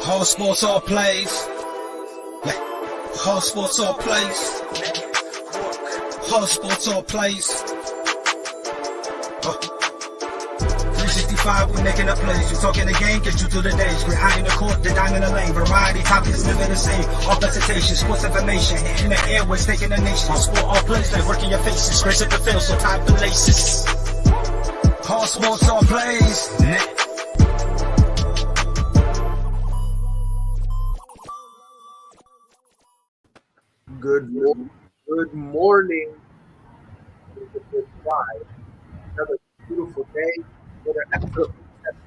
All sports, all plays. All sports, all plays. All sports, all plays. 365, we making a plays. You talking the game, get you through the days. We're high in the court, the dime in the lane. Variety topics, living the same. All presentation, sports information. Hitting the airways, taking the nation. All sport, all plays, they work in your faces. Grace at the field, so tie the laces. All sports, all plays. Good morning. Another beautiful day. Another episode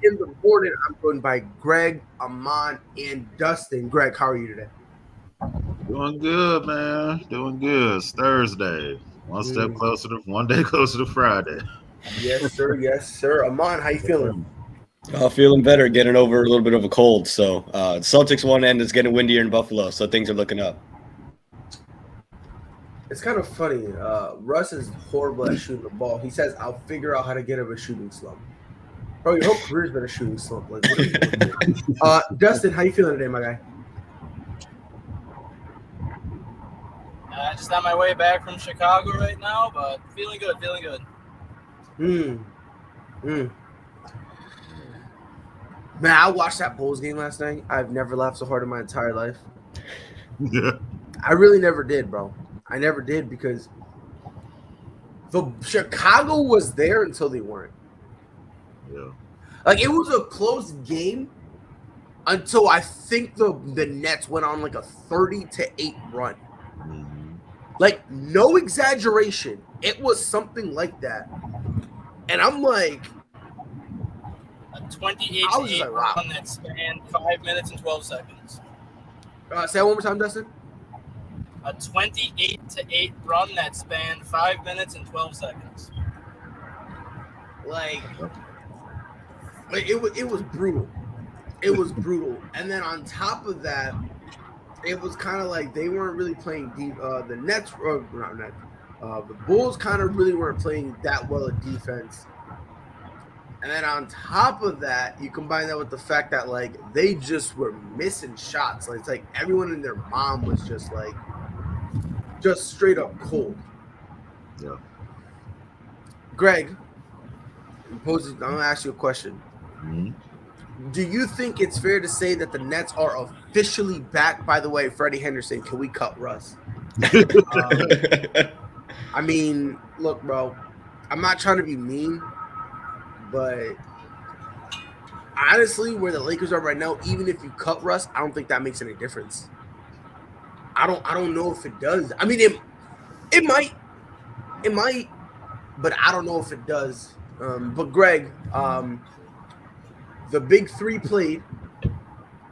in the morning. I'm joined by Greg, Amon, and Dustin. Greg, how are you today? Doing good, man. Doing good. It's Thursday. One step closer to one day closer to Friday. Yes, sir. Yes, sir. Amon, how you feeling? Feeling better, getting over a little bit of a cold. So Celtics won and it's getting windier in Buffalo, so things are looking up. It's kind of funny. Russ is horrible at shooting the ball. He says, "I'll figure out how to get him a shooting slump." Bro, your whole career's been a shooting slump. Like, what are you doing here? Dustin, how you feeling today, my guy? Just on my way back from Chicago right now, but feeling good. Man, I watched that Bulls game last night. I've never laughed so hard in my entire life. Yeah. I really never did, bro. I never did because the Chicago was there until they weren't. Yeah. Like, it was a close game until I think the Nets went on like a 30-8 run. Mm-hmm. Like, no exaggeration. It was something like that. And I'm like, A 28-8 run that spanned 5 minutes and 12 seconds. Say that one more time, Dustin. A 28-8 run that spanned 5 minutes and 12 seconds. Like it was brutal. It was brutal. And then on top of that, it was kind of like they weren't really playing deep. The Nets, not Nets. The Bulls kind of really weren't playing that well at defense. And then on top of that, you combine that with the fact that like they just were missing shots. Like, it's like everyone and their mom was just straight up cold. Yeah. Greg, I'm gonna ask you a question. Mm-hmm. Do you think it's fair to say that the Nets are officially back? By the way, Freddie Henderson, can we cut Russ? I mean, look, bro, I'm not trying to be mean, but honestly, where the Lakers are right now, even if you cut Russ, I don't think that makes any difference. I don't know if it does. I mean, it might, but I don't know if it does. But Greg, the big three played.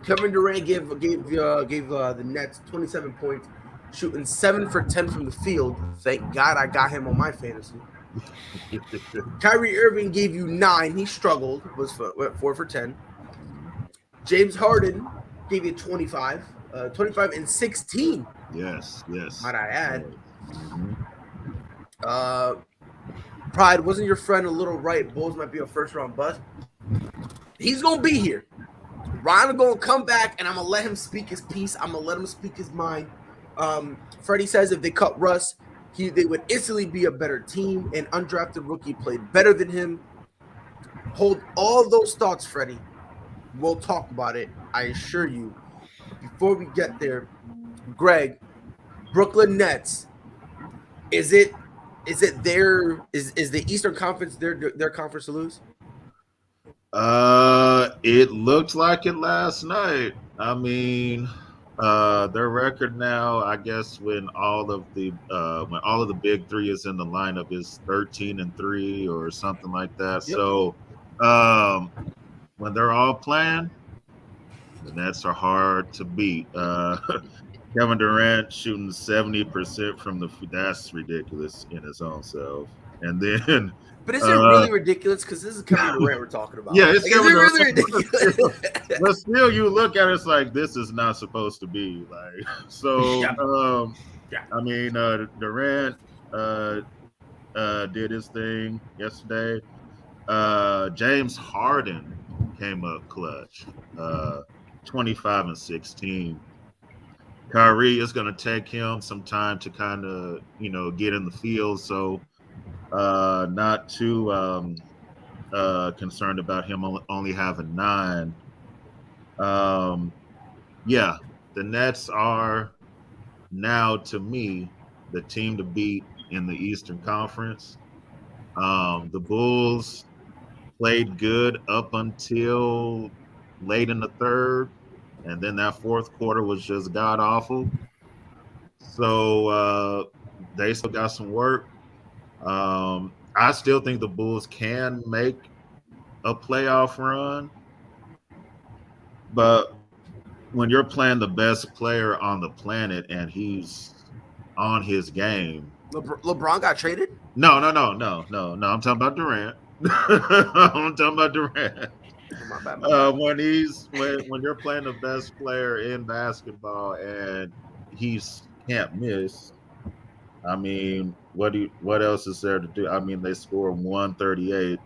Kevin Durant gave the Nets 27 points, shooting 7 for 10 from the field. Thank God I got him on my fantasy. Kyrie Irving gave you 9. He struggled. Went 4 for 10. James Harden gave you 25 and 16. Yes. Might I add? Mm-hmm. Pride, wasn't your friend a little right? Bulls might be a first-round bust. He's going to be here. Ron is going to come back, and I'm going to let him speak his piece. I'm going to let him speak his mind. Freddie says if they cut Russ, they would instantly be a better team. An undrafted rookie played better than him. Hold all those thoughts, Freddie. We'll talk about it, I assure you. Before we get there, Greg, Brooklyn Nets, is the Eastern Conference their conference to lose? It looked like it last night. I mean, their record now, I guess, when all of the big three is in the lineup is 13-3 or something like that. Yep. So, when they're all playing, the Nets are hard to beat. Kevin Durant shooting 70% from that's ridiculous in his own self. And then, but is it really ridiculous? Because this is Kevin Durant we're talking about. Yeah, it's Kevin Durant. Really ridiculous. But still, you look at it, it's like this is not supposed to be like. So, I mean, Durant did his thing yesterday. James Harden came up clutch. 25 and 16. Kyrie is going to take him some time to kind of, get in the field. So not too concerned about him only having 9. Yeah, the Nets are now, to me, the team to beat in the Eastern Conference. The Bulls played good up until late in the third, and then that fourth quarter was just god awful. So they still got some work. I still think the Bulls can make a playoff run, but when you're playing the best player on the planet and he's on his game. LeBron got traded? No. I'm talking about Durant. I'm talking about Durant. My bad. When you're playing the best player in basketball and he's can't miss. I mean, what else is there to do? I mean, they scored 138.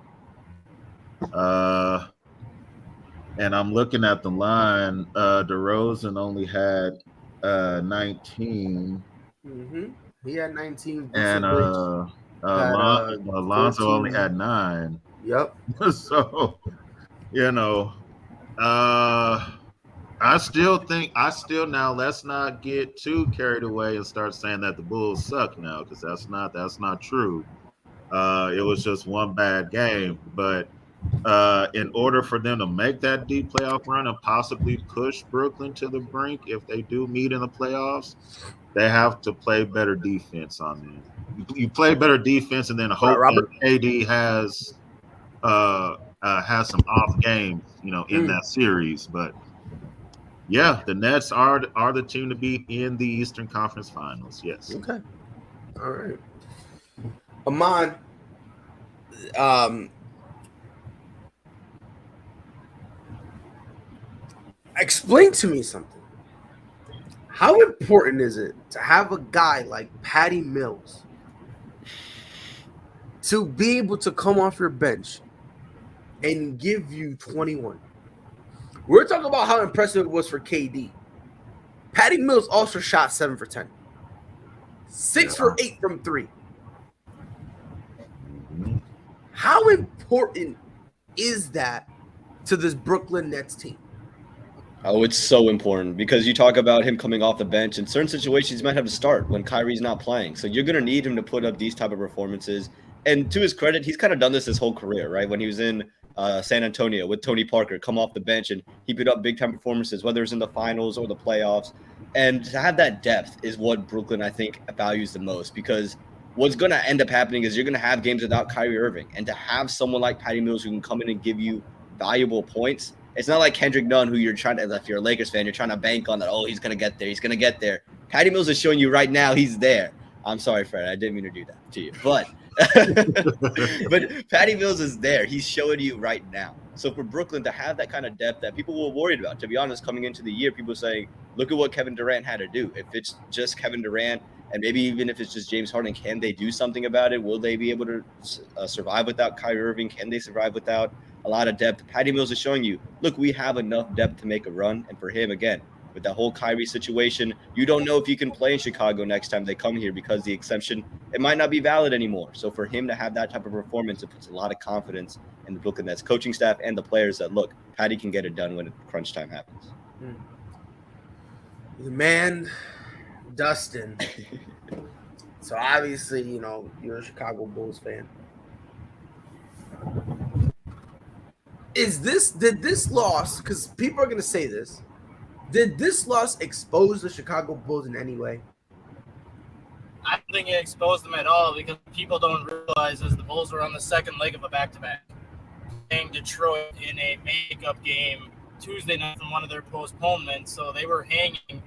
And I'm looking at the line. DeRozan only had 19. Mm-hmm. He had 19. And Alonzo only had 9. Yep. So, I still now, let's not get too carried away and start saying that the Bulls suck now, because that's not true. It was just one bad game, but in order for them to make that deep playoff run and possibly push Brooklyn to the brink, if they do meet in the playoffs, they have to play better defense on them. You play better defense and then hope that AD has some off games, in that series. But yeah, the Nets are the team to beat in the Eastern Conference Finals. Yes. Okay. All right. Aman, explain to me something. How important is it to have a guy like Patty Mills to be able to come off your bench and give you 21? We're talking about how impressive it was for KD. Patty Mills also shot 7 for 10. 6 for 8 from 3. How important is that to this Brooklyn Nets team? Oh, it's so important because you talk about him coming off the bench. In certain situations, he might have to start when Kyrie's not playing. So you're going to need him to put up these type of performances. And to his credit, he's kind of done this his whole career, right? When he was in San Antonio with Tony Parker, come off the bench and he put up big time performances, whether it's in the finals or the playoffs. And to have that depth is what Brooklyn, I think, values the most, because what's going to end up happening is you're going to have games without Kyrie Irving. And to have someone like Patty Mills who can come in and give you valuable points, it's not like Kendrick Nunn, who you're trying to, if you're a Lakers fan, you're trying to bank on that. Oh, he's going to get there. Patty Mills is showing you right now he's there. I'm sorry, Fred. I didn't mean to do that to you. But Patty Mills is there. He's showing you right now. So for Brooklyn to have that kind of depth that people were worried about, to be honest, coming into the year, people were saying, look at what Kevin Durant had to do. If it's just Kevin Durant, and maybe even if it's just James Harden, can they do something about it? Will they be able to survive without Kyrie Irving? Can they survive without a lot of depth? Patty Mills is showing you, look, we have enough depth to make a run. And for him, again, with that whole Kyrie situation, you don't know if he can play in Chicago next time they come here because the exemption, it might not be valid anymore. So for him to have that type of performance, it puts a lot of confidence in the Brooklyn Nets coaching staff and the players that, look, Patty can get it done when crunch time happens. The man, Dustin. So obviously, you're a Chicago Bulls fan. Did this loss, because people are going to say this, did this loss expose the Chicago Bulls in any way? I don't think it exposed them at all, because people don't realize is the Bulls were on the second leg of a back-to-back, playing Detroit in a makeup game Tuesday night from one of their postponements. So they were hanging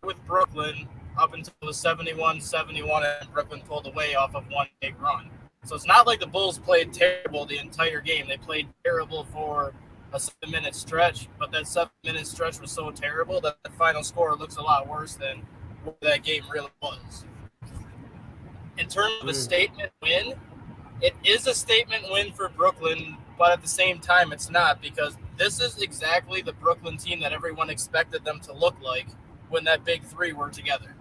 with Brooklyn up until the 71-71, and Brooklyn pulled away off of one big run. So it's not like the Bulls played terrible the entire game. They played terrible for a 7-minute stretch, but that 7-minute stretch was so terrible that the final score looks a lot worse than what that game really was. In terms of a statement win, it is a statement win for Brooklyn but at the same time, it's not, because this is exactly the Brooklyn team that everyone expected them to look like when that big three were together.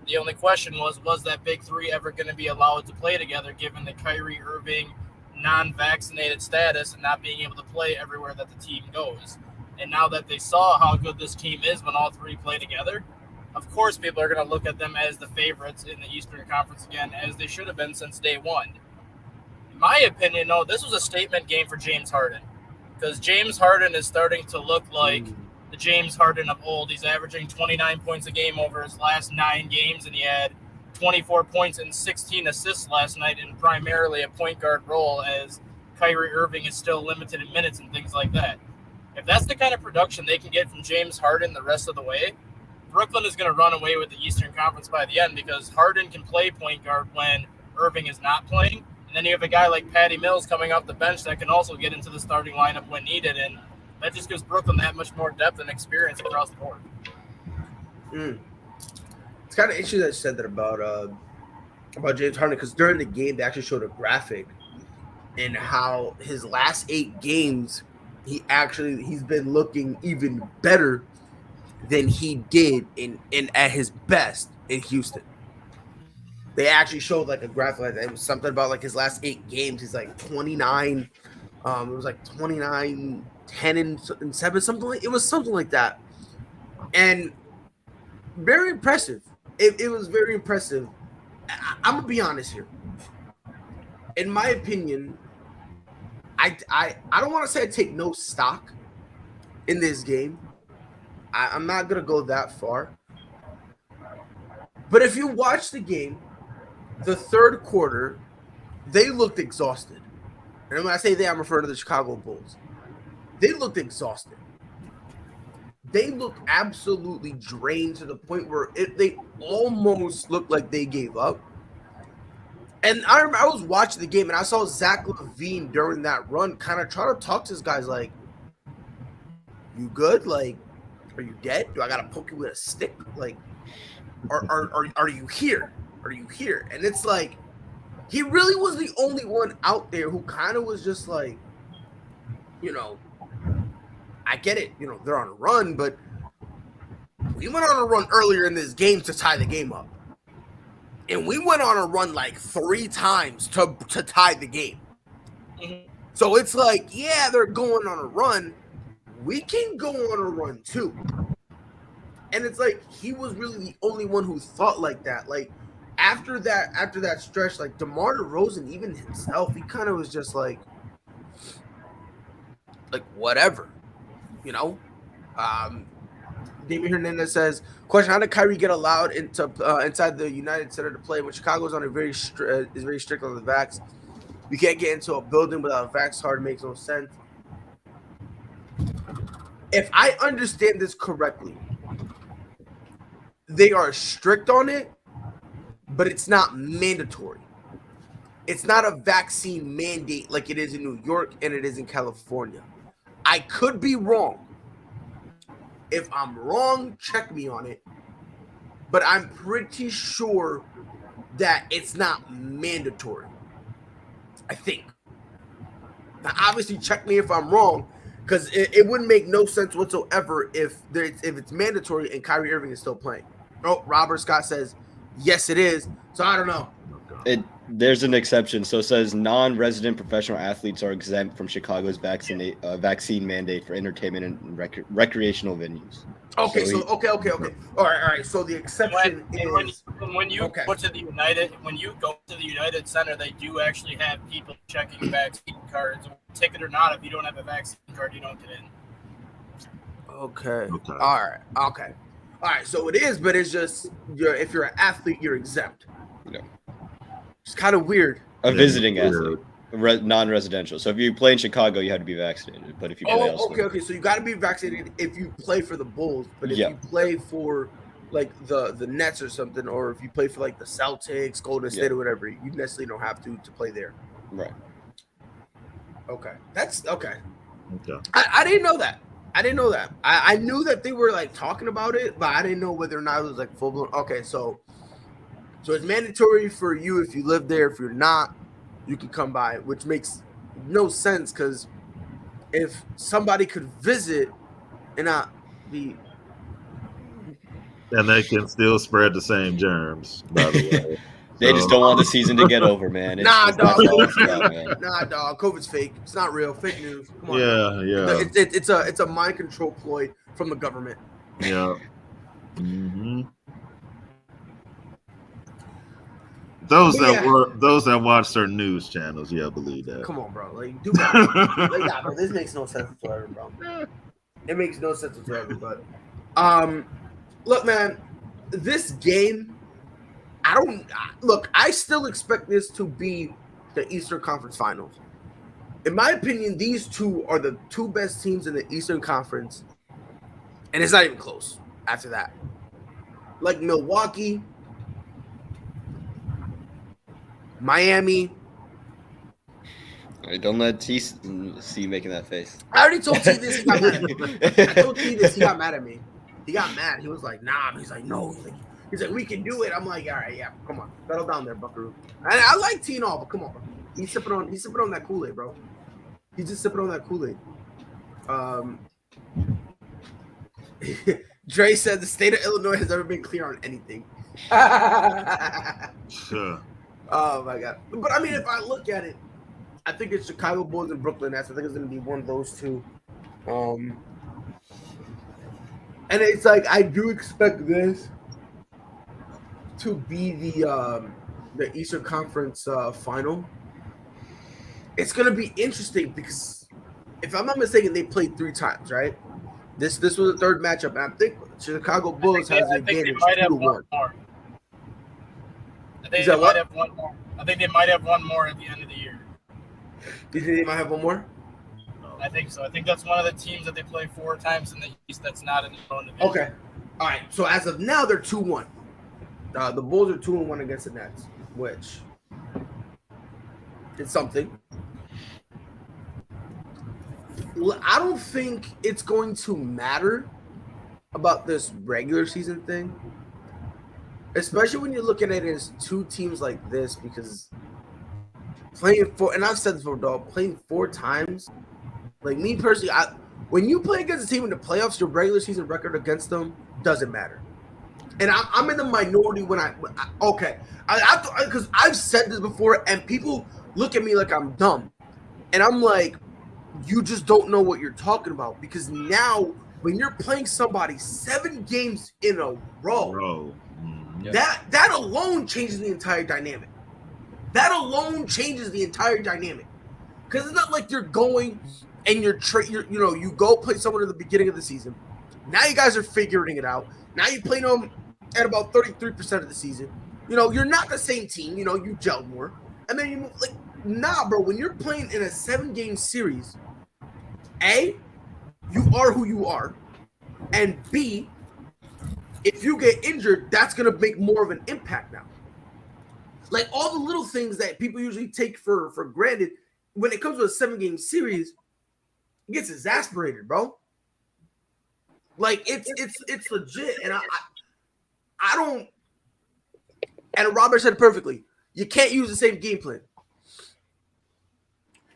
The only question was that big three ever going to be allowed to play together, given the Kyrie Irving non-vaccinated status and not being able to play everywhere that the team goes? And now that they saw how good this team is when all three play together, of course people are going to look at them as the favorites in the Eastern Conference again, as they should have been since day one. In my opinion, no, this was a statement game for James Harden, because James Harden is starting to look like the James Harden of old. He's averaging 29 points a game over his last 9 games, and he had 24 points and 16 assists last night in primarily a point guard role, as Kyrie Irving is still limited in minutes and things like that. If that's the kind of production they can get from James Harden the rest of the way, Brooklyn is going to run away with the Eastern Conference by the end, because Harden can play point guard when Irving is not playing. And then you have a guy like Patty Mills coming off the bench that can also get into the starting lineup when needed. And that just gives Brooklyn that much more depth and experience across the board. It's kind of interesting that you said that about James Harden, because during the game they actually showed a graphic in how his last 8 games he's been looking even better than he did in at his best in Houston. They actually showed like a graphic like that. It was something about like his last 8 games. He's like 29. It was like 29, 10 and 7, something like it was something like that. And very impressive. It was very impressive. I'm gonna be honest here. In my opinion, I don't want to say I take no stock in this game. I'm not gonna go that far. But if you watch the game, the third quarter, they looked exhausted. And when I say they, I'm referring to the Chicago Bulls. They looked exhausted. They looked absolutely drained to the point where they almost looked like they gave up. And I remember I was watching the game and I saw Zach LaVine during that run kind of try to talk to his guys like, you good? Like, are you dead? Do I gotta poke you with a stick? Like, are you here? Are you here? And it's like, he really was the only one out there who kind of was just like, you know, I get it, you know, they're on a run, but we went on a run earlier in this game to tie the game up. And we went on a run like 3 times to tie the game. So it's like, yeah, they're going on a run. We can go on a run too. And it's like, he was really the only one who thought like that. Like, after that stretch, like DeMar DeRozan, even himself, he kind of was just like whatever, you know. David Hernandez says, question: how did Kyrie get allowed into inside the United Center to play when Chicago's on a very is very strict on the vax? You can't get into a building without a vax card. Makes no sense. If I understand this correctly, they are strict on it, but it's not mandatory. It's not a vaccine mandate like it is in New York and it is in California. I could be wrong. If I'm wrong, check me on it. But I'm pretty sure that it's not mandatory. I think. Now, obviously, check me if I'm wrong, because it wouldn't make no sense whatsoever if it's mandatory and Kyrie Irving is still playing. Oh, Robert Scott says, yes, it is. So I don't know. There's an exception. So it says non-resident professional athletes are exempt from Chicago's vaccine mandate for entertainment and recreational venues. Okay, okay. All right. So the exception is when you go to the United Center, they do actually have people checking vaccine cards. Ticket or not, if you don't have a vaccine card, you don't get in. Okay. All right. So it is, but it's just if you're an athlete, you're exempt. Yeah. It's kind of weird. A visiting athlete, non-residential. So if you play in Chicago, you had to be vaccinated. But if you play elsewhere, okay. So you got to be vaccinated if you play for the Bulls. But if you play for like the Nets or something, or if you play for like the Celtics, Golden State, or whatever, you necessarily don't have to play there. Right. Okay. That's okay. I didn't know that. I knew that they were like talking about it, but I didn't know whether or not it was like full blown. Okay, so it's mandatory for you if you live there. If you're not, you can come by, which makes no sense because if somebody could visit and not be. And they can still spread the same germs, by the way. They just don't want the season to get over, man. It's, Nah, that's dog. all it's about, man. Nah, dog. COVID's fake. It's not real. Fake news. Come on. Yeah. It's a mind control ploy from the government. Yeah. Mm-hmm. Those that watch certain news channels, believe that. Come on, bro. Like, do better. Like, bro, this makes no sense whatsoever, bro. It makes no sense whatsoever. But, look, man, this game, I still expect this to be the Eastern Conference Finals. In my opinion, these two are the two best teams in the Eastern Conference, and it's not even close after that. Like Milwaukee, Miami. All right, don't let T see you making that face. I already told T this. He got mad at me. I told T this. He got mad at me. He got mad. He was like, nah. He's like, no. He's like, we can do it. I'm like, all right, yeah, come on. Settle down there, buckaroo. And I like T and all, but come on, bro. He's sipping on that Kool-Aid, bro. He's just sipping on that Kool-Aid. Dre said the state of Illinois has never been clear on anything. Sure. Oh my god! But I mean, if I look at it, I think it's Chicago Bulls and Brooklyn Nets. I think it's going to be one of those two. And it's like I do expect this to be the Eastern Conference final. It's going to be interesting because if I'm not mistaken, they played 3 times, right? This was the third matchup, and I think Chicago Bulls has the advantage 2-1. I think they might have one more. I think they might have one more at the end of the year. Do you think they might have one more? I think so. I think that's one of the teams that they play 4 times in the East that's not in the own division. Okay. All right. So as of now, they're 2-1. The Bulls are 2-1 against the Nets, which is something. I don't think it's going to matter about this regular season thing. Especially when you're looking at it as 2 teams like this, because playing 4, and I've said this before, dog, playing 4 times, like me personally, when you play against a team in the playoffs, your regular season record against them doesn't matter. And I'm in the minority when because I've said this before, and people look at me like I'm dumb, and I'm like, you just don't know what you're talking about, because now when you're playing somebody 7 games in a row. That alone changes the entire dynamic. Because it's not like you're going and you go play someone at the beginning of the season. Now you guys are figuring it out. Now you're playing them at about 33% of the season. You're not the same team. You gelled more. And then you move bro. When you're playing in a 7-game series, A, you are who you are, and B, if you get injured, that's going to make more of an impact now. Like all the little things that people usually take for granted, when it comes to a 7-game series, it gets exasperated, bro. Like it's legit, and I don't. And Robert said it perfectly. You can't use the same game plan.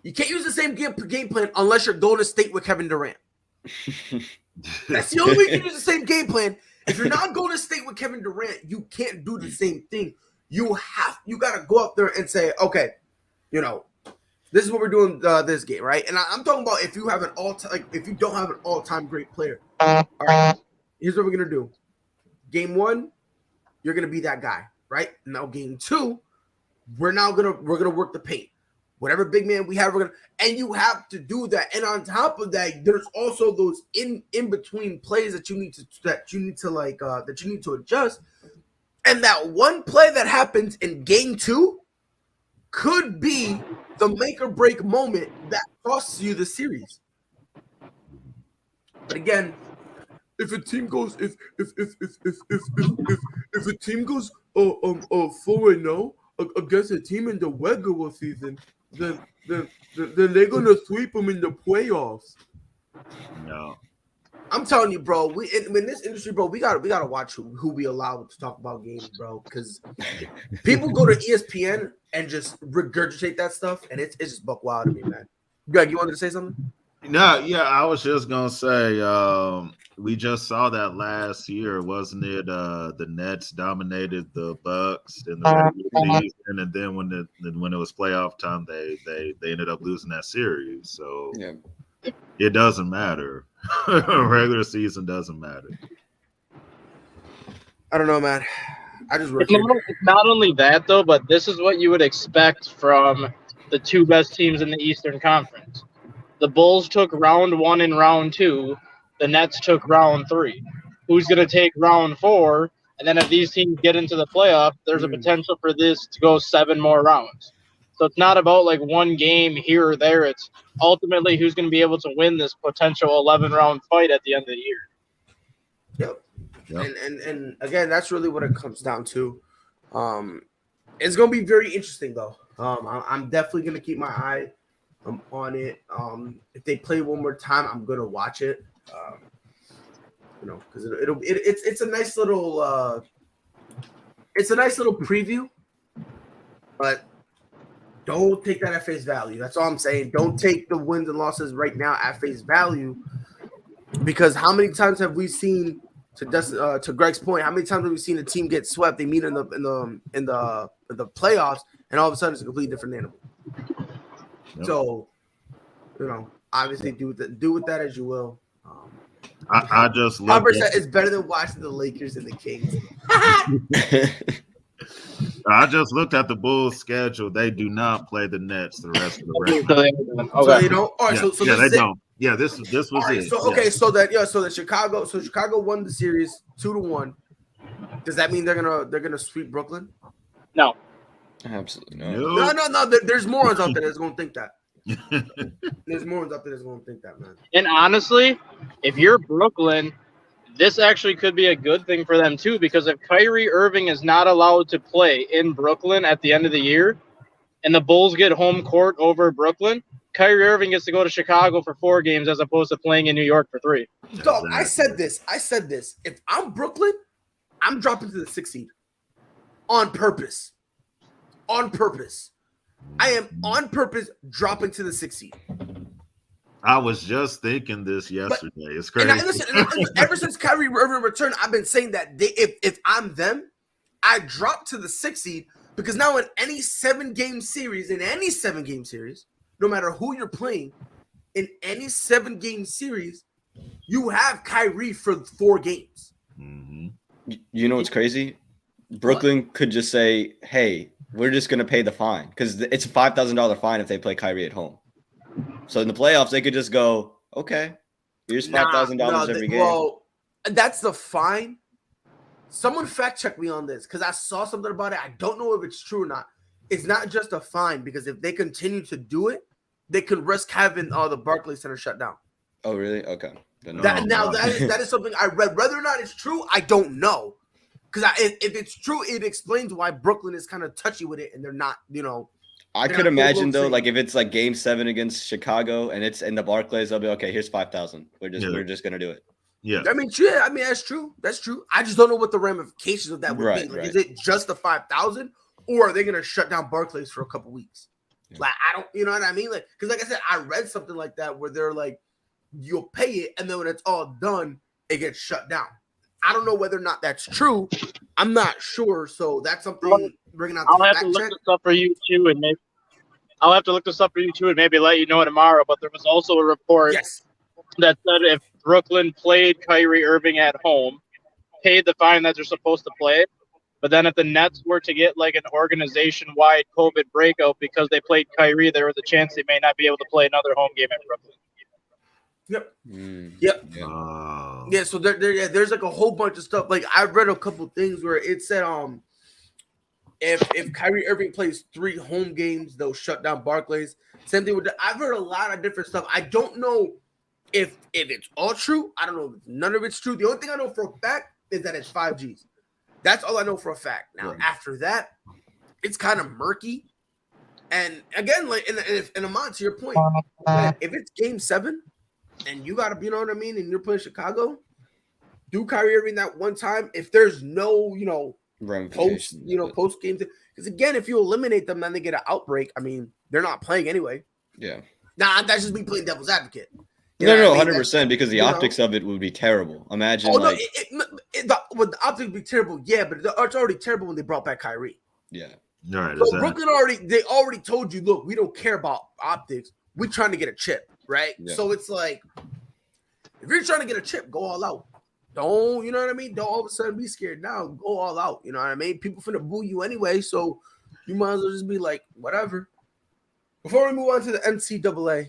You can't use the same game plan unless you're Golden State with Kevin Durant. That's the only way you can use the same game plan. If you're not Golden State with Kevin Durant, you can't do the same thing. You got to go up there and say, okay, this is what we're doing this game, right? And I'm talking about if you have if you don't have an all-time great player. All right, here's what we're gonna do. Game 1, you're gonna be that guy, right? Now game 2, we're gonna work the paint. Whatever big man we have, and you have to do that. And on top of that, there's also those in between plays that you need to adjust. And that one play that happens in game 2 could be the make or break moment that costs you the series. But again, if a team goes 4-0 against a team in the regular season, then they're gonna sweep them in the playoffs. No, I'm telling you, bro. In this industry, bro, we gotta watch who we allow to talk about games, bro. Because people go to ESPN and just regurgitate that stuff, and it's just buck wild to me, man. Greg, you wanted to say something? No, yeah, I was just gonna say, we just saw that last year, wasn't it? The Nets dominated the Bucks in the regular season, and then when it was playoff time, they ended up losing that series. So Yeah. it doesn't matter. Regular season doesn't matter. I don't know, man. I just work It's here. not only that, though, but this is what you would expect from the two best teams in the Eastern Conference. The Bulls took round 1 and round 2. The Nets took round 3. Who's going to take round 4? And then if these teams get into the playoff, there's a potential for this to go 7 more rounds. So it's not about like one game here or there. It's ultimately who's going to be able to win this potential 11-round fight at the end of the year. Yep. Yep. And again, that's really what it comes down to. It's gonna be very interesting though. I'm definitely gonna keep my eye on it. If they play one more time, I'm gonna watch it. Because it's a nice little preview, but don't take that at face value. That's all I'm saying. Don't take the wins and losses right now at face value, because how many times have we seen? To Greg's point, how many times have we seen a team get swept? They meet in the playoffs, and all of a sudden it's a completely different animal. Yep. So, obviously do with that as you will. I just Robert said it's better than watching the Lakers and the Kings. I just looked at the Bulls' schedule. They do not play the Nets the rest of the regular. Okay. So they don't. All right. Yeah, they don't. Yeah, this was right, it. So okay, so that Chicago won the series 2-1. Does that mean they're gonna sweep Brooklyn? No, absolutely no. No. There's morons out there that's gonna think that. There's morons out there that's gonna think that, man. And honestly, if you're Brooklyn, this actually could be a good thing for them too, because if Kyrie Irving is not allowed to play in Brooklyn at the end of the year, and the Bulls get home court over Brooklyn, Kyrie Irving gets to go to Chicago for 4 games as opposed to playing in New York for 3. Dog, I said this. If I'm Brooklyn, I'm dropping to the 6th seed. On purpose. I am on purpose dropping to the 6th seed. I was just thinking this yesterday. It's crazy. And ever since Kyrie Irving returned, I've been saying that if I'm them, I drop to the 6th seed, because now in any 7-game series, no matter who you're playing, in any 7-game series, you have Kyrie for 4 games. Mm-hmm. You know what's crazy? Brooklyn could just say, hey, we're just going to pay the fine, because it's a $5,000 fine if they play Kyrie at home. So in the playoffs, they could just go, okay, here's $5,000 every game. Well, that's the fine. Someone fact check me on this, because I saw something about it. I don't know if it's true or not. It's not just a fine, because if they continue to do it, they could risk having the Barclays Center shut down. Oh, really? Okay. That is something I read. Whether or not it's true, I don't know. Because if it's true, it explains why Brooklyn is kind of touchy with it, and they're not, I could imagine though, like if it's like Game 7 against Chicago and it's in the Barclays, they'll be okay. Here's 5,000. We're just gonna do it. Yeah. I mean, that's true. That's true. I just don't know what the ramifications of that would be. Like, is it just the 5,000, or are they gonna shut down Barclays for a couple weeks? Yeah. Like, I don't, you know what I mean? Like, because like I said, I read something like that where they're like, you'll pay it, and then when it's all done, it gets shut down. I don't know whether or not that's true. I'm not sure. So that's something bringing out. I'll have to look this up for you too, and maybe let you know tomorrow. But there was also a report that said if Brooklyn played Kyrie Irving at home, paid the fine that they're supposed to play, but then if the Nets were to get like an organization-wide COVID breakout because they played Kyrie, there was a chance they may not be able to play another home game in Brooklyn. Yep. Yeah. So there's like a whole bunch of stuff. Like I read a couple things where it said if Kyrie Irving plays 3 home games, they'll shut down Barclays. Same thing with I've heard a lot of different stuff. I don't know if it's all true. I don't know if none of it's true. The only thing I know for a fact is that it's 5Gs. That's all I know for a fact. Now after that, it's kind of murky. And again, like in Ahmad, to your point, if it's Game 7. And you gotta, you know what I mean? And you're playing Chicago, do Kyrie Irving that one time. If there's no, post game, because again, if you eliminate them, then they get an outbreak. I mean, they're not playing anyway. Yeah. Nah, that's just me playing devil's advocate. No, 100%, because the optics of it would be terrible. Imagine the optics would be terrible, yeah, but it's already terrible when they brought back Kyrie. Yeah. All right. So Brooklyn already told you, look, we don't care about optics. We're trying to get a chip, right? Yeah. So it's like, if you're trying to get a chip, go all out. Don't, you know what I mean? Don't all of a sudden be scared now. Go all out. You know what I mean? People finna boo you anyway, so you might as well just be like, whatever. Before we move on to the NCAA,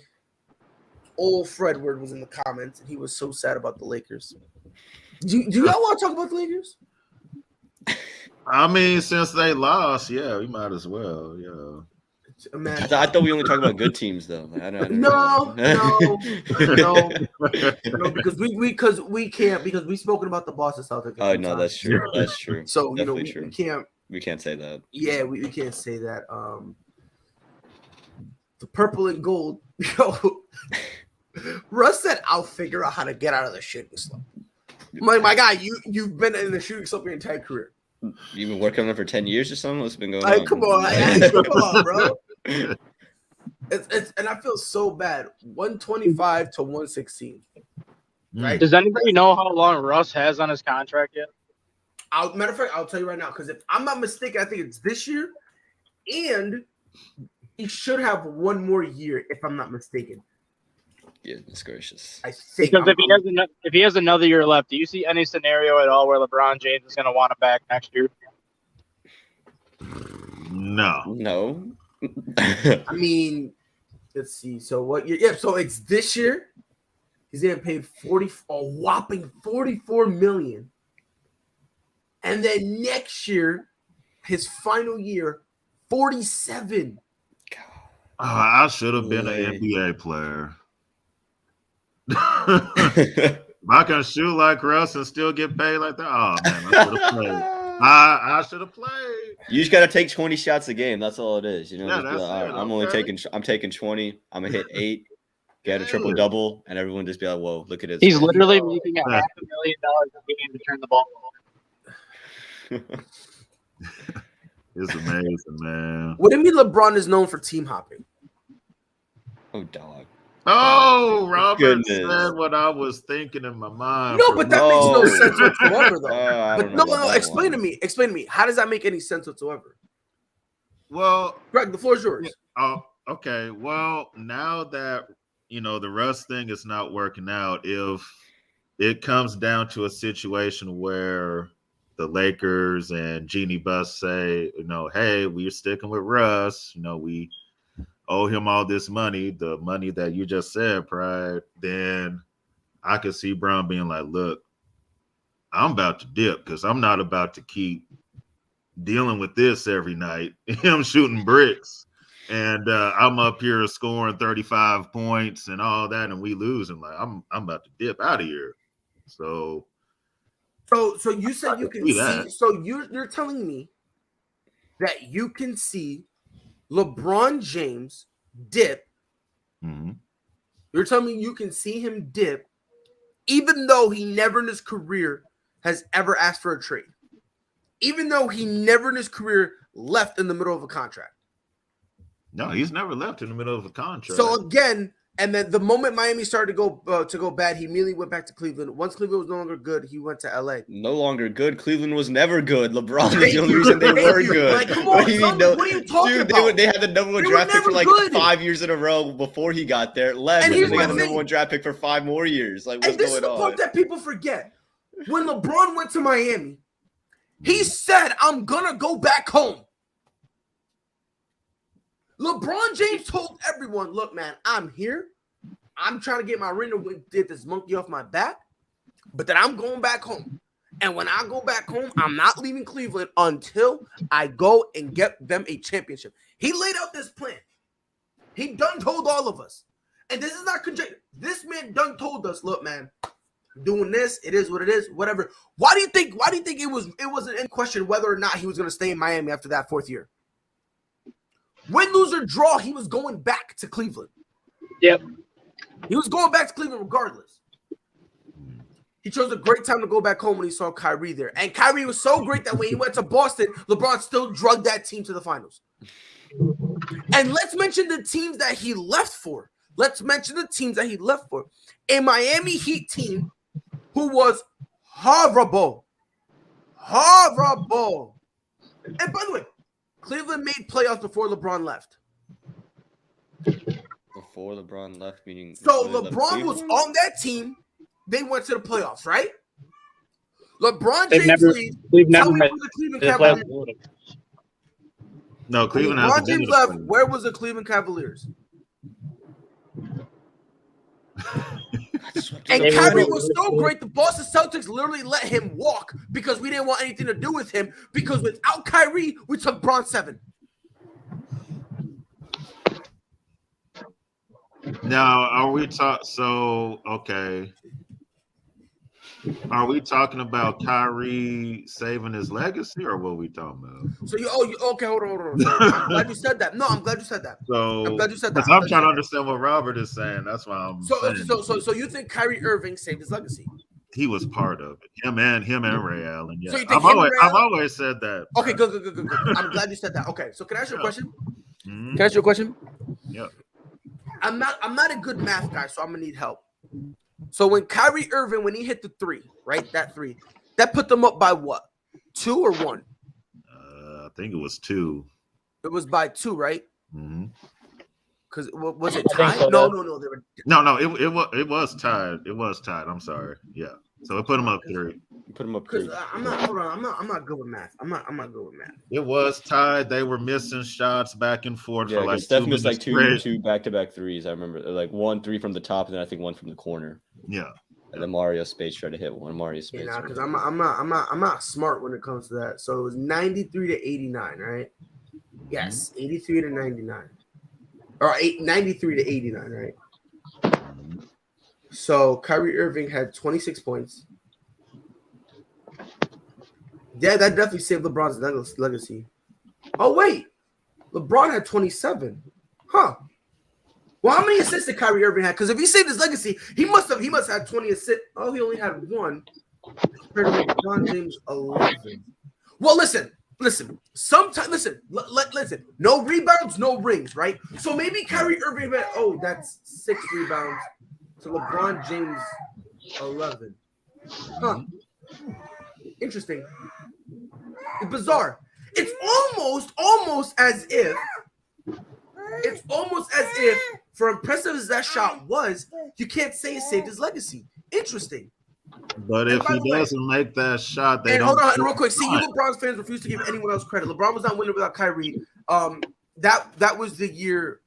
old Fredward was in the comments, and he was so sad about the Lakers. Do y'all want to talk about the Lakers? I mean, since they lost, yeah, we might as well. Yeah. I thought we only talk about good teams, though. No, because we can't, because we've spoken about the Boston Celtics. Oh no, that's true. That's true. So definitely we can't say that. Yeah, we can't say that. The purple and gold. Yo, Russ said, "I'll figure out how to get out of the shooting slump." My guy, you've been in the shooting slump your entire career. You've been working on it for 10 years or something? What's been going on? Come on, bro. It's and I feel so bad. 125 to 116. Right? Does anybody know how long Russ has on his contract yet? Matter of fact, I'll tell you right now, because if I'm not mistaken, I think it's this year, and he should have one more year, if I'm not mistaken. Goodness gracious. I think because if he has another year left, do you see any scenario at all where LeBron James is going to want him back next year? No. I mean, let's see. So what? Yeah. So it's this year. He's getting paid a whopping $44 million, and then next year, his final year, $47. I should have been an NBA player. If I can shoot like Russ and still get paid like that, oh man, I should have played. I should have played. You just gotta take 20 shots a game. That's all it is. You know, Yeah, just be like, I'm taking 20. I'm gonna hit 8, get a triple double, and everyone just be like, "Whoa, look at this." He's literally making $500,000 a game to turn the ball over. It's amazing, man. What do you mean LeBron is known for team hopping? Oh, dog. Oh, Robert Goodness. said what I was thinking in my mind. No, but that makes no sense whatsoever, though. But no. Explain to me. How does that make any sense whatsoever? Well, Greg, the floor is yours. Oh, okay. Well, now that the Russ thing is not working out, if it comes down to a situation where the Lakers and Jeannie Buss say, hey, we're sticking with Russ, we owe him all this money, the money that you just said, Pride, then I could see Brown being like, look, I'm about to dip because I'm not about to keep dealing with this every night. Him shooting bricks and I'm up here scoring 35 points and all that, and we lose. And like, I'm about to dip out of here. So you said you can see. So you're telling me that you can see LeBron James dip. Mm-hmm. You're telling me you can see him dip, even though he never in his career has ever asked for a trade, even though he never in his career left in the middle of a contract. No, he's never left in the middle of a contract. So again, and then the moment Miami started to go bad, he immediately went back to Cleveland. Once Cleveland was no longer good, he went to LA. No longer good. Cleveland was never good. LeBron is the only reason they were good. Like, come on, what are you talking about? They had the number one draft pick for like 5 years in a row before he got there. Left, and they got the number one draft pick for 5 more years. Like, what's going on? This is the part that people forget. When LeBron went to Miami, he said, "I'm gonna go back home." LeBron James told everyone, "Look, man, I'm here. I'm trying to get my ring to get this monkey off my back, but then I'm going back home. And when I go back home, I'm not leaving Cleveland until I go and get them a championship." He laid out this plan. He done told all of us. And this is not conjecture. This man done told us, "Look, man, doing this, it is what it is, whatever." Why do you think it wasn't in question whether or not he was going to stay in Miami after that 4th year? Win, lose, or draw, he was going back to Cleveland. Yep. He was going back to Cleveland regardless. He chose a great time to go back home when he saw Kyrie there. And Kyrie was so great that when he went to Boston, LeBron still drugged that team to the finals. And let's mention the teams that he left for. Let's mention the teams that he left for. A Miami Heat team who was horrible. Horrible. And by the way, Cleveland made playoffs before LeBron left. Before LeBron left, meaning So LeBron was on that team. They went to the playoffs, right? LeBron James leaves. Tell me who the Cleveland Cavaliers. No, Cleveland LeBron hasn't been James to the left. playoffs. Where was the Cleveland Cavaliers? And Kyrie was so great, the Boston Celtics literally let him walk because we didn't want anything to do with him. Because without Kyrie, we took Bron 7. Now, are we okay. Are we talking about Kyrie saving his legacy, or what are we talking about? So okay, hold on. I'm glad you said that. No, I'm glad you said that. So I'm glad you said that. I'm trying to understand what Robert is saying. That's why I'm saying. So you think Kyrie Irving saved his legacy? He was part of it. Him and Ray Allen. Yeah, So you think I've always said that. Okay, good. I'm glad you said that. Okay, so can I ask you a question? Mhm. Can I ask you a question? Yeah. I'm not a good math guy, so I'm gonna need help. So when Kyrie Irving, when he hit the 3, right? That 3, that put them up by what? 2 or 1? I think it was 2. It was by 2, right? Mm-hmm. Because was it tied? so, No. No. It was tied. It was tied. I'm sorry. Yeah. So it put him up 3. Put him up Because 3. I'm not good with math. I'm not good with math. It was tied. They were missing shots back and forth Yeah, for like Steph 2 missed like minutes two back-to-back threes. I remember like 1 3 from the top, and then I think 1 from the corner. Yeah. And then Mario Space tried to hit one. Mario Space. Yeah, because I'm not smart when it comes to that. So it was 93 to 89, right? Yes, 83 to 99, or 93 to 89, right? So Kyrie Irving had 26 points. Yeah, that definitely saved LeBron's legacy. Oh wait, LeBron had 27. Huh. Well, how many assists did Kyrie Irving have? Because if he saved his legacy, he must have 20 assists. Oh, he only had 1. Compared to LeBron James 11. Well, listen. Sometimes listen. No rebounds, no rings, right? So maybe Kyrie Irving had that's 6 rebounds to LeBron James 11. Huh. Interesting. It's bizarre. It's almost as if. It's almost as if, for impressive as that shot was, you can't say it saved his legacy. Interesting. But if he doesn't make that shot, they don't. Hold on, real quick. See, you LeBron fans refuse to give anyone else credit. LeBron was not winning without Kyrie. That was the year.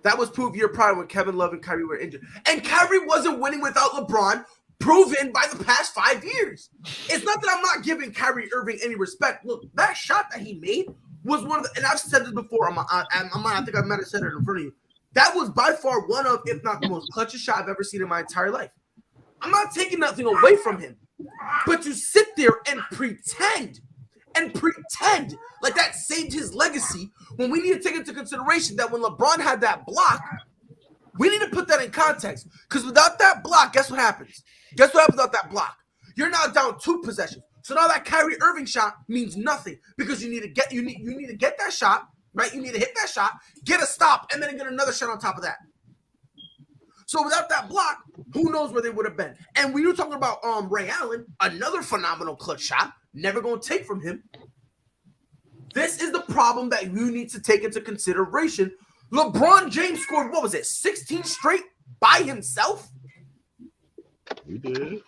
That was proved year prior when Kevin Love and Kyrie were injured, and Kyrie wasn't winning without LeBron. Proven by the past 5 years. It's not that I'm not giving Kyrie Irving any respect. Look, that shot that he made was one of the, and I've said this before. I think I might have said it in front of you. That was by far one of, if not the most clutchest shot I've ever seen in my entire life. I'm not taking nothing away from him, but you sit there and pretend like that saved his legacy when we need to take into consideration that when LeBron had that block, we need to put that in context. Because without that block, guess what happens? Guess what happens without that block? You're now down 2 possessions. So now that Kyrie Irving shot means nothing because you need to get that shot, right? You need to hit that shot, get a stop, and then get another shot on top of that. So without that block, who knows where they would have been? And we were talking about Ray Allen, another phenomenal clutch shot, never going to take from him. This is the problem that you need to take into consideration. LeBron James scored, 16 straight by himself? He did.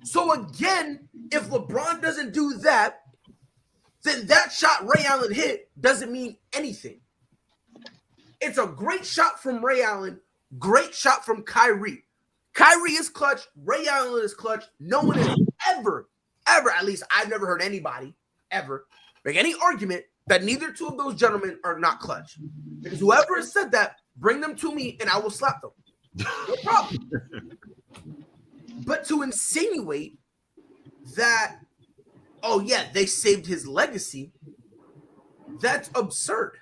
So again, if LeBron doesn't do that, then that shot Ray Allen hit doesn't mean anything. It's a great shot from Ray Allen, great shot from Kyrie. Kyrie is clutch, Ray Allen is clutch. No one has ever, at least I've never heard anybody ever make any argument that neither two of those gentlemen are not clutch. Because whoever has said that, bring them to me and I will slap them. No problem. But to insinuate that, they saved his legacy, that's absurd.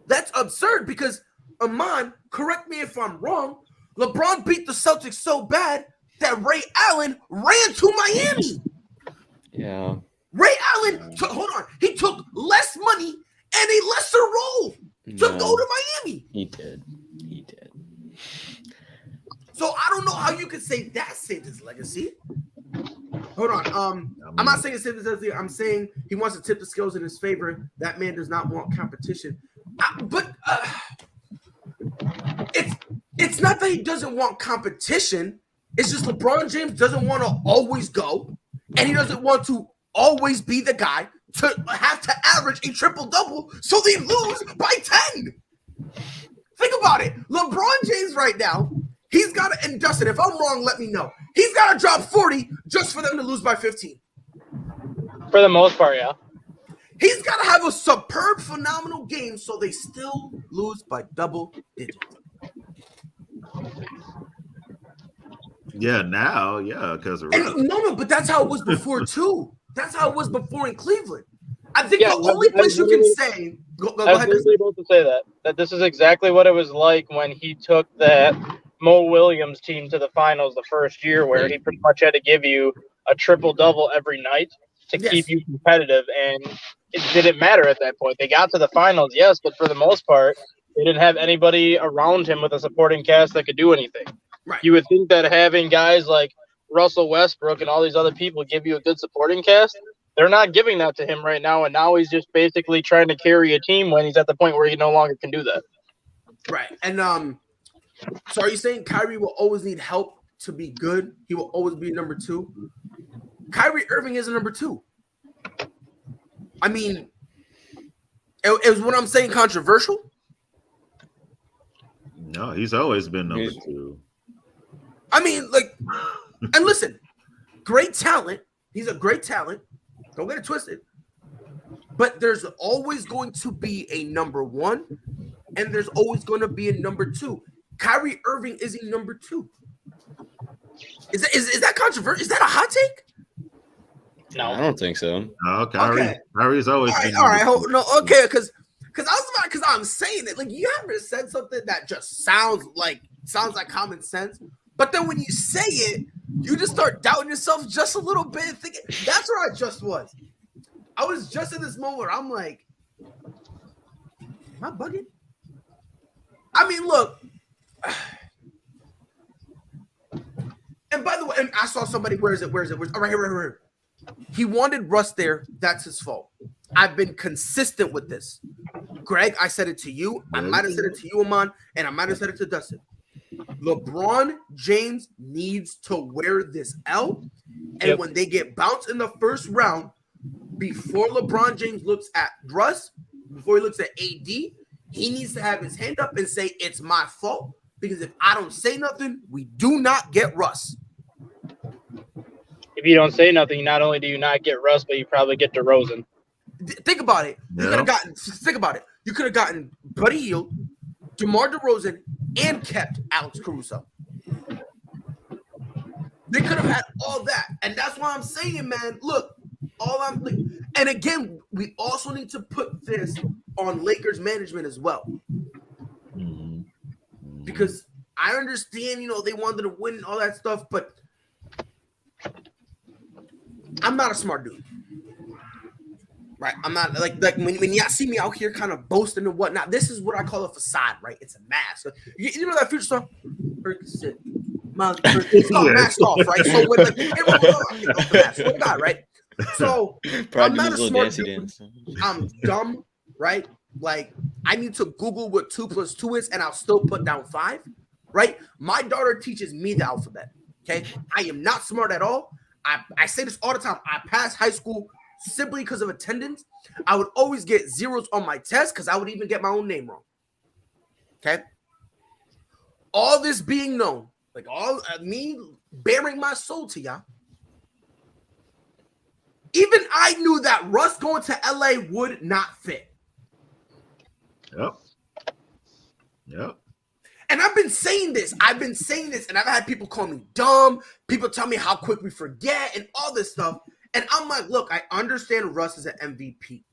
That's absurd because, Aman, correct me if I'm wrong, LeBron beat the Celtics so bad that Ray Allen ran to Miami. Yeah. Ray Allen he took less money and a lesser role to go to Miami. He did. say that saved his legacy. Hold on. I'm not saying it saved his legacy. I'm saying he wants to tip the scales in his favor. That man does not want competition. But it's not that he doesn't want competition. It's just LeBron James doesn't want to always go, and he doesn't want to always be the guy to have to average a triple-double so they lose by 10. Think about it. LeBron James right now, he's got to, and Dustin, if I'm wrong, let me know. He's got to drop 40 just for them to lose by 15. For the most part, yeah. He's got to have a superb, phenomenal game so they still lose by double digits. Yeah, now, yeah, because no, but that's how it was before too. That's how it was before in Cleveland. I think the only place you can say. Go I was ahead. literally about to say that this is exactly what it was like when he took that Mo Williams team to the finals the first year, where he pretty much had to give you a triple-double every night to keep you competitive, and it didn't matter at that point. They got to the finals, yes, but for the most part, they didn't have anybody around him with a supporting cast that could do anything. Right. You would think that having guys like Russell Westbrook and all these other people give you a good supporting cast. They're not giving that to him right now, and now he's just basically trying to carry a team when he's at the point where he no longer can do that. Right. And so are you saying Kyrie will always need help to be good? He will always be number 2? Kyrie Irving is a number 2. I mean, is what I'm saying controversial? No, he's always been number 2. I mean, like, and listen, great talent. He's a great talent. Don't get it twisted. But there's always going to be a number 1, and there's always going to be a number 2. Kyrie Irving is a number 2. Is that controversial? Is that a hot take? No, I don't think so. No, Kyrie's always been all right. number 2. No, okay, because I'm saying it. Like, you haven't said something that just sounds like common sense. But then when you say it, you just start doubting yourself just a little bit and thinking, that's where I just was. I was just in this moment where I'm like, am I bugging? I mean, look. And by the way, and I saw somebody, where is it? All right, here. He wanted Russ there. That's his fault. I've been consistent with this. Greg, I said it to you. I might have said it to you, Aman, and I might have said it to Dustin. LeBron James needs to wear this L, and when they get bounced in the first round, before LeBron James looks at Russ, before he looks at AD, he needs to have his hand up and say, it's my fault, because if I don't say nothing, we do not get Russ. If you don't say nothing, not only do you not get Russ, but you probably get DeRozan. Think about it. You could have gotten Buddy Hield, DeMar DeRozan, and kept Alex Caruso. They could have had all that. And that's why I'm saying, man, look, and again, we also need to put this on Lakers management as well. Because I understand, they wanted to win and all that stuff, but I'm not a smart dude. Right? I'm not like when y'all see me out here kind of boasting and whatnot, this is what I call a facade, right? It's a mask. You know that future song? Shit. It's all masked off, right? So when the mask, right? So I'm not a smart dude. I'm dumb, right? Like, I need to Google what 2 + 2 is, and I'll still put down 5, right? My daughter teaches me the alphabet, okay? I am not smart at all. I say this all the time. I passed high school simply because of attendance. I would always get zeros on my test because I would even get my own name wrong, okay? All this being known, like all me bearing my soul to y'all, even I knew that Russ going to LA would not fit. Yep. And I've been saying this, and I've had people call me dumb. People tell me how quick we forget and all this stuff. And I'm like, look, I understand Russ is an MVP.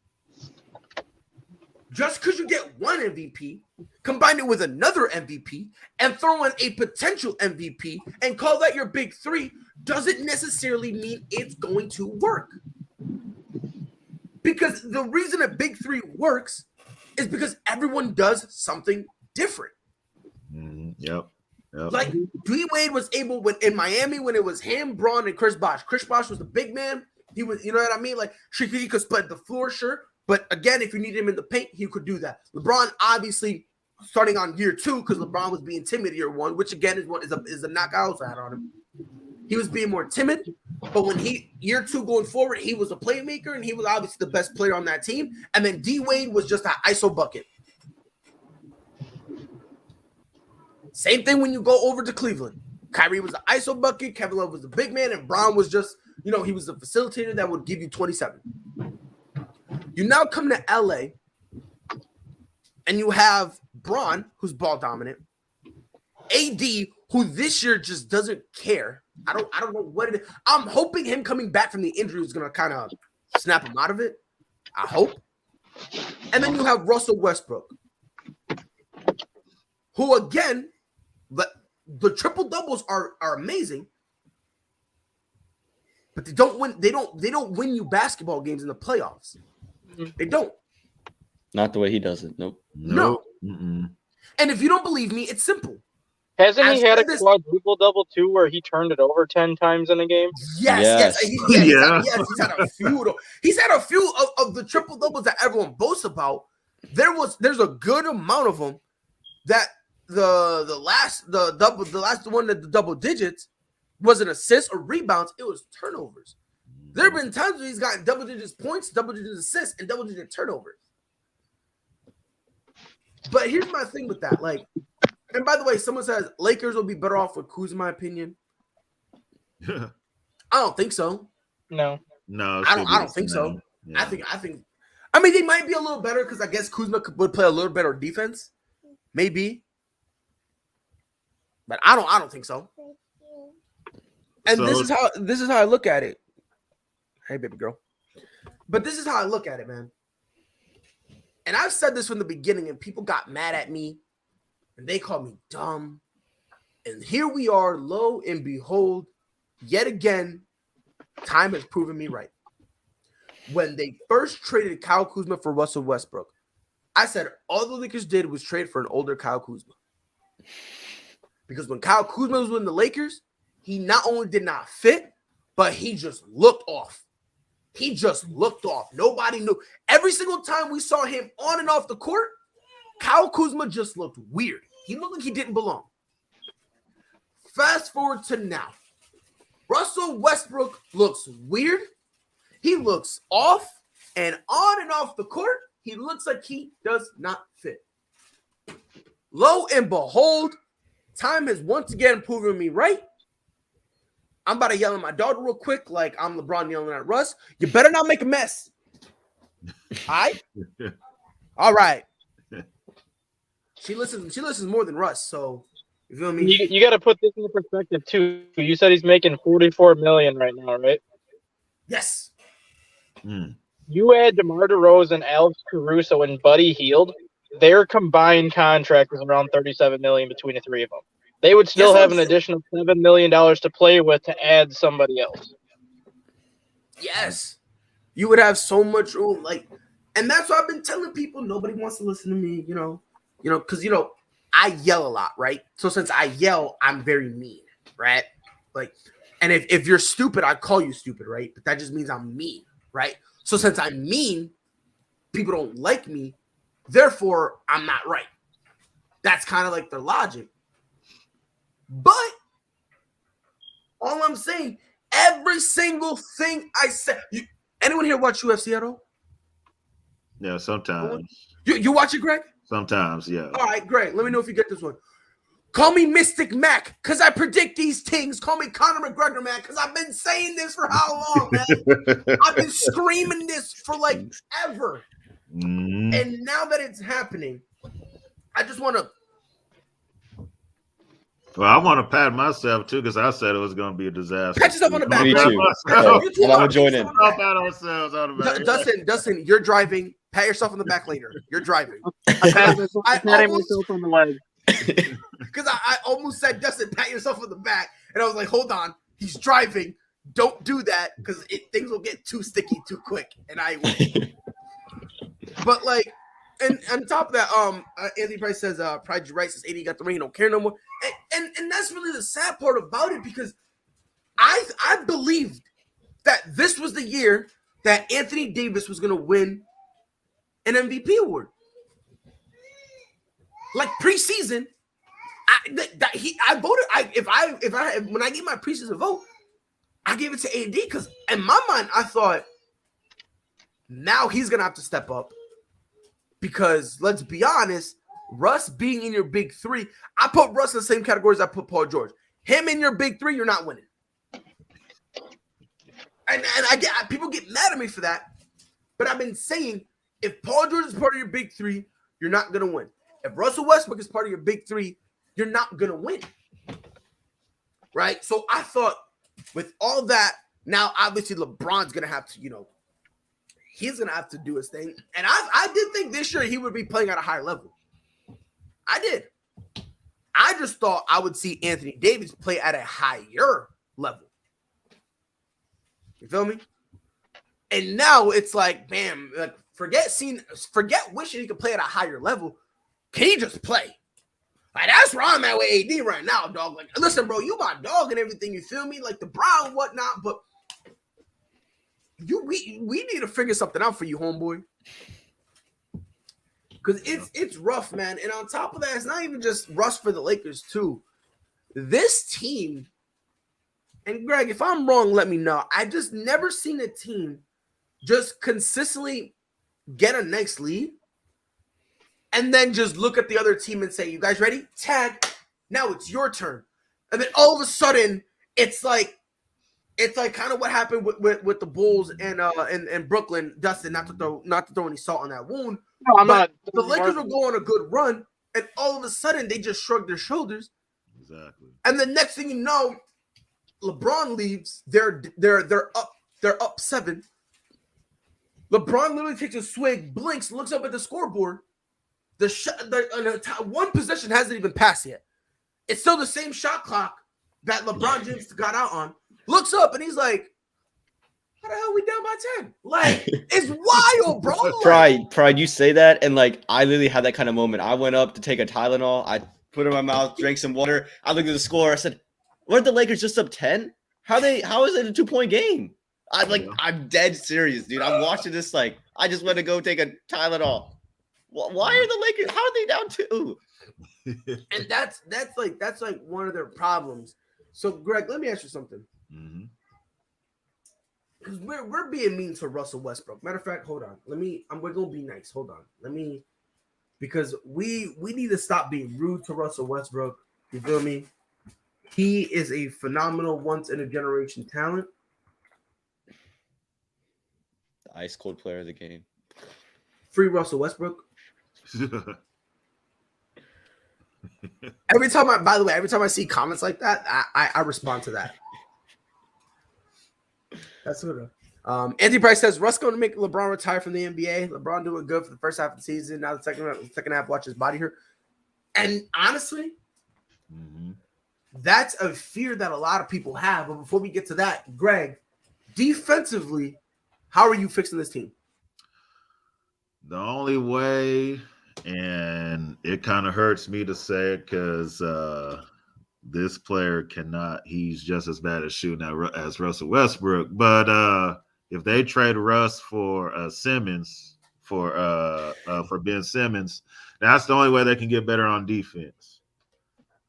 Just because you get one MVP, combine it with another MVP, and throw in a potential MVP and call that your big 3 doesn't necessarily mean it's going to work. Because the reason a big 3 works is because everyone does something different. Yep. Yep. Like D-Wade was able in Miami when it was him, Braun, and Chris Bosh. Chris Bosh was the big man. He was, you know what I mean? Like he could spread the floor, sure. But again, if you needed him in the paint, he could do that. LeBron obviously starting on year 2 because LeBron was being timid year 1, which again is a knock I also had on him. He was being more timid, but when year 2 going forward, he was a playmaker and he was obviously the best player on that team. And then D-Wade was just an ISO bucket. Same thing when you go over to Cleveland. Kyrie was the ISO bucket, Kevin Love was the big man, and Brown was just, he was the facilitator that would give you 27. You now come to LA and you have Braun, who's ball dominant, AD, who this year just doesn't care. I don't know what it is. I'm hoping him coming back from the injury is gonna kind of snap him out of it. I hope. And then you have Russell Westbrook, who again, but the triple doubles are amazing, but they don't win. They don't win you basketball games in the playoffs. They don't. Not the way he does it. Nope. No. Mm-mm. And if you don't believe me, it's simple. Hasn't he had a quadruple double too, where he turned it over 10 times in a game? Yes. He's had a few. He's had a few of the triple doubles that everyone boasts about. There's a good amount of them that the last one that the double digits wasn't assists or rebounds. It was turnovers. There have been times where he's gotten double digits points, double digits assists, and double digit turnovers. But here's my thing with that, like. And by the way, someone says Lakers will be better off with Kuz, in my opinion. I don't think so. No, I don't think so. Yeah. I think. I mean, they might be a little better because I guess Kuzma would play a little better defense, maybe. But I don't think so. And this is how I look at it. Hey, baby girl. But this is how I look at it, man. And I've said this from the beginning, and people got mad at me. And they call me dumb. And here we are, lo and behold, yet again, time has proven me right. When they first traded Kyle Kuzma for Russell Westbrook, I said all the Lakers did was trade for an older Kyle Kuzma. Because when Kyle Kuzma was with the Lakers, he not only did not fit, but he just looked off. He just looked off. Nobody knew. Every single time we saw him on and off the court, Kyle Kuzma just looked weird. He looked like he didn't belong. Fast forward to now. Russell Westbrook looks weird. He looks off. And on and off the court, he looks like he does not fit. Lo and behold, time has once again proven me right. I'm about to yell at my daughter real quick like I'm LeBron yelling at Russ. You better not make a mess. All right? All right. She listens more than Russ, so you feel me? You got to put this into perspective too. You said he's making $44 million right now, right? Yes. You add DeMar DeRozan, Alex Caruso, and Buddy Hield. Their combined contract is around $37 million between the three of them. They would still have an additional $7 million to play with to add somebody else. Yes, you would have so much room, and that's why I've been telling people. Nobody wants to listen to me, because I yell a lot, right? So since I yell, I'm very mean, right? And if you're stupid, I call you stupid, right? But that just means I'm mean, right? So since I'm mean, people don't like me, therefore I'm not right. That's kind of like their logic. But all I'm saying, every single thing I said. Anyone here watch UFC at all? Yeah, sometimes. You watch it, Greg? Sometimes, yeah. All right, Greg. Let me know if you get this one. Call me Mystic Mac, because I predict these things. Call me Conor McGregor, man, because I've been saying this for how long, man? I've been screaming this for ever. And now that it's happening, I just want to. Well, I want to pat myself too because I said it was going to be a disaster. Pat yourself on the back. Me too. I'm going to join in. Pat ourselves on the back. Dustin, you're driving. Pat yourself on the back later. You're driving. I'm patting myself on the leg. Because I almost said, Dustin, pat yourself on the back. And I was like, hold on. He's driving. Don't do that because things will get too sticky too quick. And I will. But And on top of that, Anthony Price says, Pride you right, says AD got the ring, don't care no more. And that's really the sad part about it, because I believed that this was the year that Anthony Davis was gonna win an MVP award. Like preseason, I voted. When I gave my preseason vote, I gave it to AD because in my mind I thought now he's gonna have to step up, because let's be honest, Russ being in your big three, I put Russ in the same categories I put Paul George. Him in your big three, you're not winning. And people get mad at me for that, but I've been saying if Paul George is part of your big three, you're not gonna win. If Russell Westbrook is part of your big three, you're not gonna win. Right? So I thought with all that, now obviously LeBron's gonna have to, he's gonna have to do his thing. And I did think this year he would be playing at a higher level. I did. I just thought I would see Anthony Davis play at a higher level. You feel me? And now it's like, bam, like forget wishing he could play at a higher level. Can he just play? Like, that's where I'm at with AD right now, dog. Like, listen, bro, you my dog and everything, you feel me? Like the Brown and whatnot, but we need to figure something out for you, homeboy. Because it's rough, man. And on top of that, it's not even just rough for the Lakers, too. This team, and Greg, if I'm wrong, let me know. I just never seen a team just consistently get a nice lead and then just look at the other team and say, you guys ready? Tag. Now it's your turn. And then all of a sudden, it's like kind of what happened with the Bulls and Brooklyn. Dustin, not to throw any salt on that wound. No, I'm but not. The Lakers were going on a good run, and all of a sudden they just shrugged their shoulders. Exactly. And the next thing you know, LeBron leaves. They're up 7. LeBron literally takes a swig, blinks, looks up at the scoreboard. One possession hasn't even passed yet. It's still the same shot clock that LeBron James got out on. Looks up and he's like, how the hell are we down by 10? Like, it's wild, bro. Pride, you say that, and like I literally had that kind of moment. I went up to take a Tylenol. I put it in my mouth, drank some water. I looked at the score. I said, weren't the Lakers just up 10? How is it a 2-point game? I'm dead serious, dude. I'm watching this like I just went to go take a Tylenol. Why are the Lakers? How are they down 2? And that's like one of their problems. So, Greg, let me ask you something. Because we're being mean to Russell Westbrook. Matter of fact, hold on. We're gonna be nice. Hold on. Because we need to stop being rude to Russell Westbrook. You feel me? He is a phenomenal once in a generation talent. The ice cold player of the game. Free Russell Westbrook. Every time I see comments like that, I respond to that. That's what. Anthony Price says Russ going to make LeBron retire from the NBA. LeBron doing good for the first half of the season. Now the second half, watch his body hurt. And honestly, that's a fear that a lot of people have. But before we get to that, Greg, defensively, how are you fixing this team? The only way, and it kind of hurts me to say it because this player cannot. He's just as bad at shooting as Russell Westbrook. But if they trade Russ for Simmons for Ben Simmons, that's the only way they can get better on defense.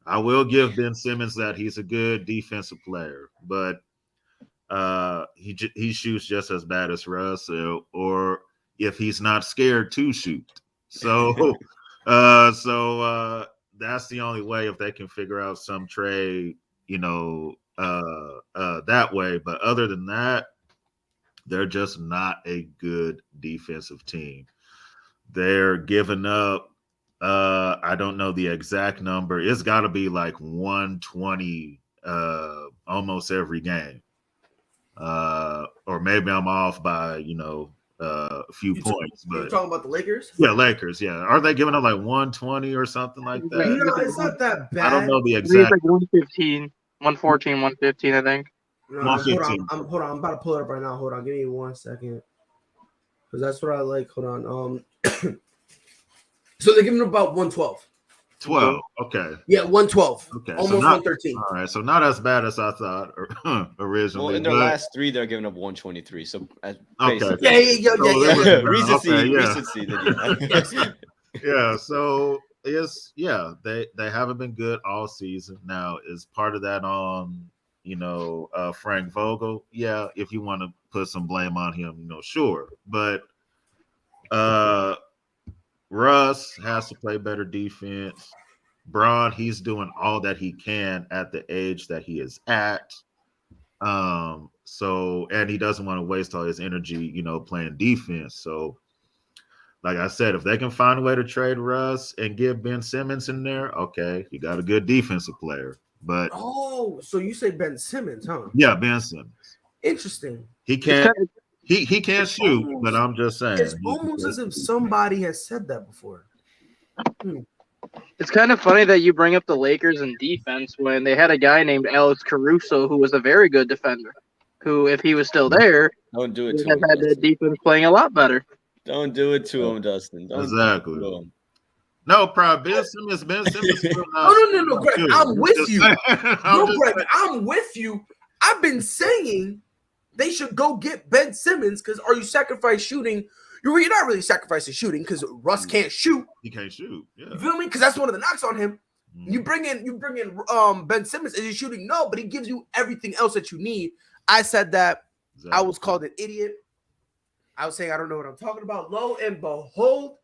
I will give Ben Simmons that he's a good defensive player, but he shoots just as bad as Russ, or if he's not scared to shoot. So that's the only way if they can figure out some trade, that way. But other than that, they're just not a good defensive team. They're giving up. I don't know the exact number. It's got to be like 120 almost every game. Or maybe I'm off by, a few points. But you're talking about the Lakers? Yeah, Lakers. Yeah. Are they giving up like 120 or something like that? It's not that bad. I don't know the exact. Like 115, 114, 115, I think. No, hold on. I'm about to pull it up right now. Hold on. Give me 1 second. Because that's what I like. Hold on. So they're giving him about 112. 12. Okay. Yeah, 112. Okay. Almost so 113. All right. So not as bad as I thought originally. Well, in their last 3, they're giving up 123. So Okay. Yeah. Recency. Yeah. So they haven't been good all season. Now, is part of that on Frank Vogel? Yeah, if you want to put some blame on him, sure. But Russ has to play better defense. Braun, he's doing all that he can at the age that he is at. So, and he doesn't want to waste all his energy, playing defense. So, like I said, if they can find a way to trade Russ and get Ben Simmons in there, okay, you got a good defensive player. But so you say Ben Simmons, huh? Yeah, Ben Simmons. Interesting. He can't. He can't shoot, but I'm just saying. It's almost as if somebody has said that before. It's kind of funny that you bring up the Lakers in defense when they had a guy named Alex Caruso who was a very good defender. Who, if he was still there, don't do it to would him. Have had the defense playing a lot better. Don't do it to him, Dustin. Exactly. No problem. Ben Simmons. No, Greg. I'm with you. Greg, I'm with you. I've been saying they should go get Ben Simmons because are you sacrifice shooting? You're not really sacrificing shooting because Russ can't shoot. He can't shoot. Yeah. You feel me? Because that's one of the knocks on him. You bring in Ben Simmons. Is he shooting? No, but he gives you everything else that you need. I said that. Exactly. I was called an idiot. I was saying I don't know what I'm talking about. Lo and behold.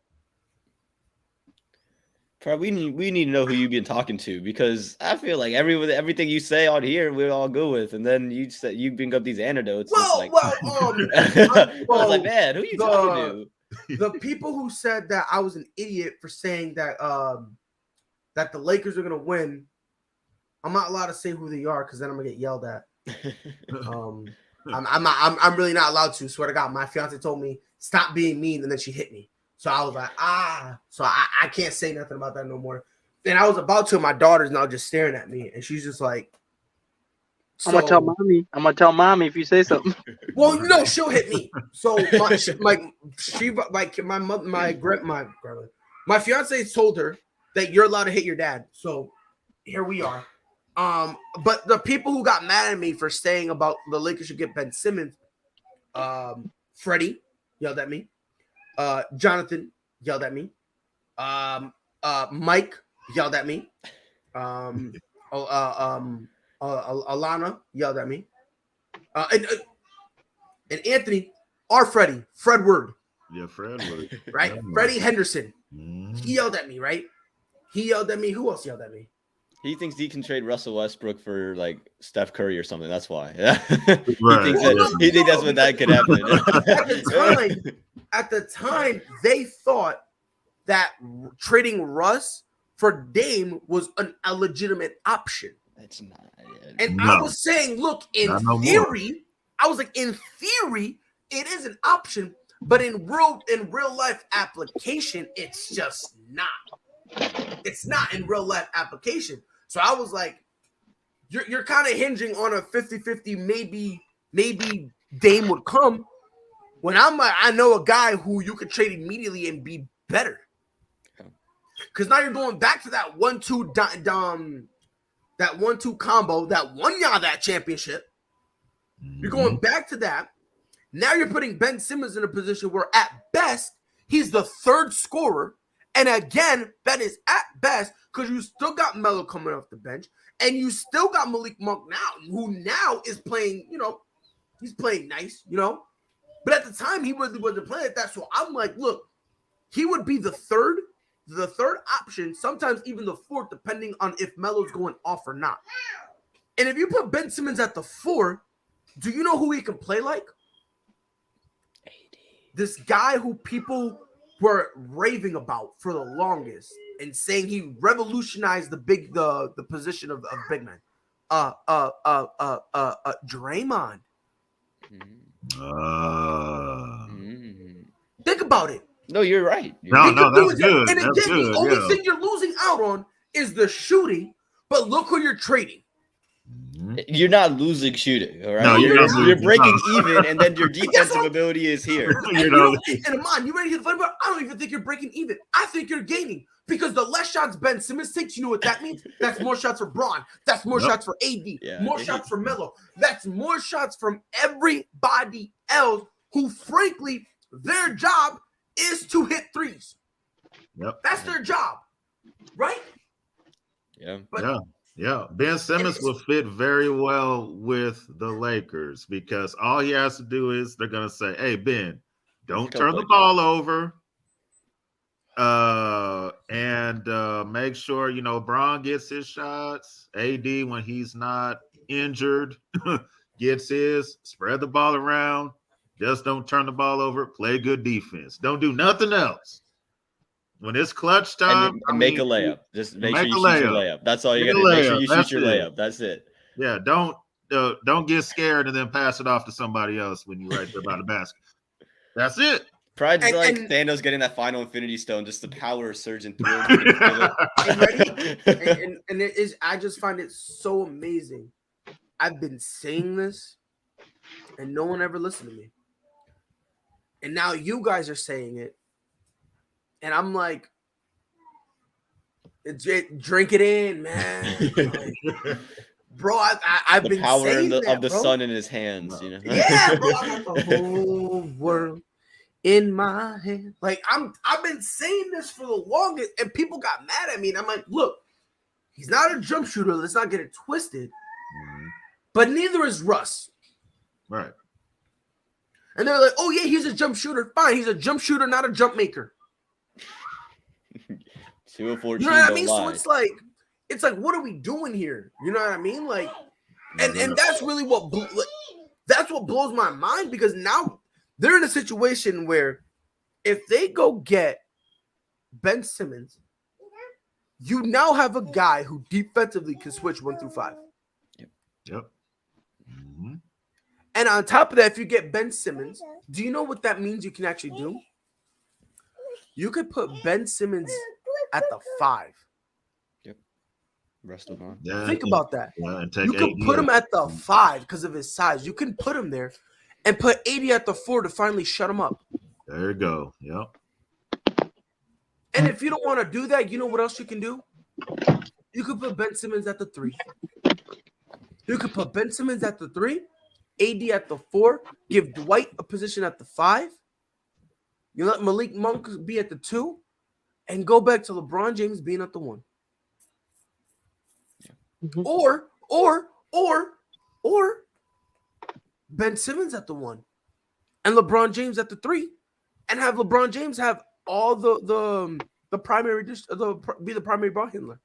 We need to know who you've been talking to because I feel like everything you say on here we're all good with, and then you bring up these anecdotes. I was like, man, who you talking to? The people who said that I was an idiot for saying that that the Lakers are gonna win. I'm not allowed to say who they are because then I'm gonna get yelled at. I'm really not allowed to. Swear to God, my fiance told me stop being mean, and then she hit me. So I was like, so I can't say nothing about that no more. And I was about to, my daughter's now just staring at me, and she's just like, I'm gonna tell mommy if you say something. Well, she'll hit me. So my fiance told her that you're allowed to hit your dad. So here we are. But the people who got mad at me for saying about the Lakers should get Ben Simmons, Freddie yelled at me. Jonathan yelled at me. Mike yelled at me. Alana yelled at me. And Anthony, Fred Word. Yeah, Fred Word. Right? Freddie Henderson. He yelled at me, right? He yelled at me. Who else yelled at me? He thinks he can trade Russell Westbrook for like Steph Curry or something. That's why. Right. He thinks that's what that could happen. At the time, they thought that trading Russ for Dame was a legitimate option. It's not. And I was saying, look, in theory, it is an option, but in real life application, it's just not. It's not in real life application. So I was like, you're kind of hinging on a 50-50, maybe Dame would come. When I'm like, I know a guy who you could trade immediately and be better. Because now you're going back to that 1-2 combo that won y'all that championship. You're going back to that. Now you're putting Ben Simmons in a position where at best he's the third scorer. And again, that is at best because you still got Melo coming off the bench. And you still got Malik Monk now, who now is playing, he's playing nice, But at the time, he really wasn't playing at that. So I'm like, look, he would be the third option, sometimes even the fourth, depending on if Melo's going off or not. And if you put Ben Simmons at the 4, do you know who he can play like? AD. This guy who people were raving about for the longest and saying he revolutionized the position of big man. Draymond. Think about it. No, you're right. No, that's good. And again, the only thing you're losing out on is the shooting. But look who you're trading. You're not losing shooting, all right? No, you're breaking even, and then your defensive ability is here. And Amon, you ready to get the funny part? I don't even think you're breaking even. I think you're gaining because the less shots Ben Simmons takes, you know what that means? That's more shots for Braun. That's more shots for AD. More shots for Melo. That's more shots from everybody else who, frankly, their job is to hit threes. Yep. That's their job, right? Yeah. But, yeah. Ben Simmons will fit very well with the Lakers because all he has to do is they're going to say, hey, Ben, don't turn the ball over. And make sure, Braun gets his shots. AD, when he's not injured, gets his. Spread the ball around. Just don't turn the ball over. Play good defense. Don't do nothing else. When it's clutch time, and make a layup. Just make sure you shoot your layup. That's all you got to do. Make sure you shoot your layup. That's it. Yeah, don't get scared and then pass it off to somebody else when you're right there by the basket. That's it. Pride's like Thanos getting that final Infinity Stone, just the power surging through. And it is. I just find it so amazing. I've been saying this, and no one ever listened to me. And now you guys are saying it. And I'm like, drink it in, man. Like, bro, I've been saying the power of the bro. sun in his hands, Yeah, bro. I got the whole world in my hand. Like, I've been saying this for the longest, and people got mad at me. And I'm like, look, he's not a jump shooter. Let's not get it twisted. But neither is Russ. Right. And they're like, oh, yeah, he's a jump shooter. Fine, he's a jump shooter, not a jump maker. 2 of 14. You know what I mean? So it's like, what are we doing here? You know what I mean? Like, and that's really what blows my mind, because now they're in a situation where if they go get Ben Simmons, you now have a guy who defensively can switch 1 through 5. Yep. Mm-hmm. And on top of that, if you get Ben Simmons, do you know what that means you can actually do? You could put Ben Simmons at the 5. Yep. Rest of on. Yeah, Think about that. Yeah, and you can put him at the 5 because of his size. You can put him there and put 80 at the 4 to finally shut him up. There you go. Yep. And if you don't want to do that, you know what else you can do? You could put Ben Simmons at the 3. You could put Ben Simmons at the 3, AD at the 4, give Dwight a position at the 5. You let Malik Monk be at the 2, and go back to LeBron James being at the 1. Mm-hmm. Or Ben Simmons at the 1 and LeBron James at the 3, and have LeBron James have all the primary be the primary ball handler.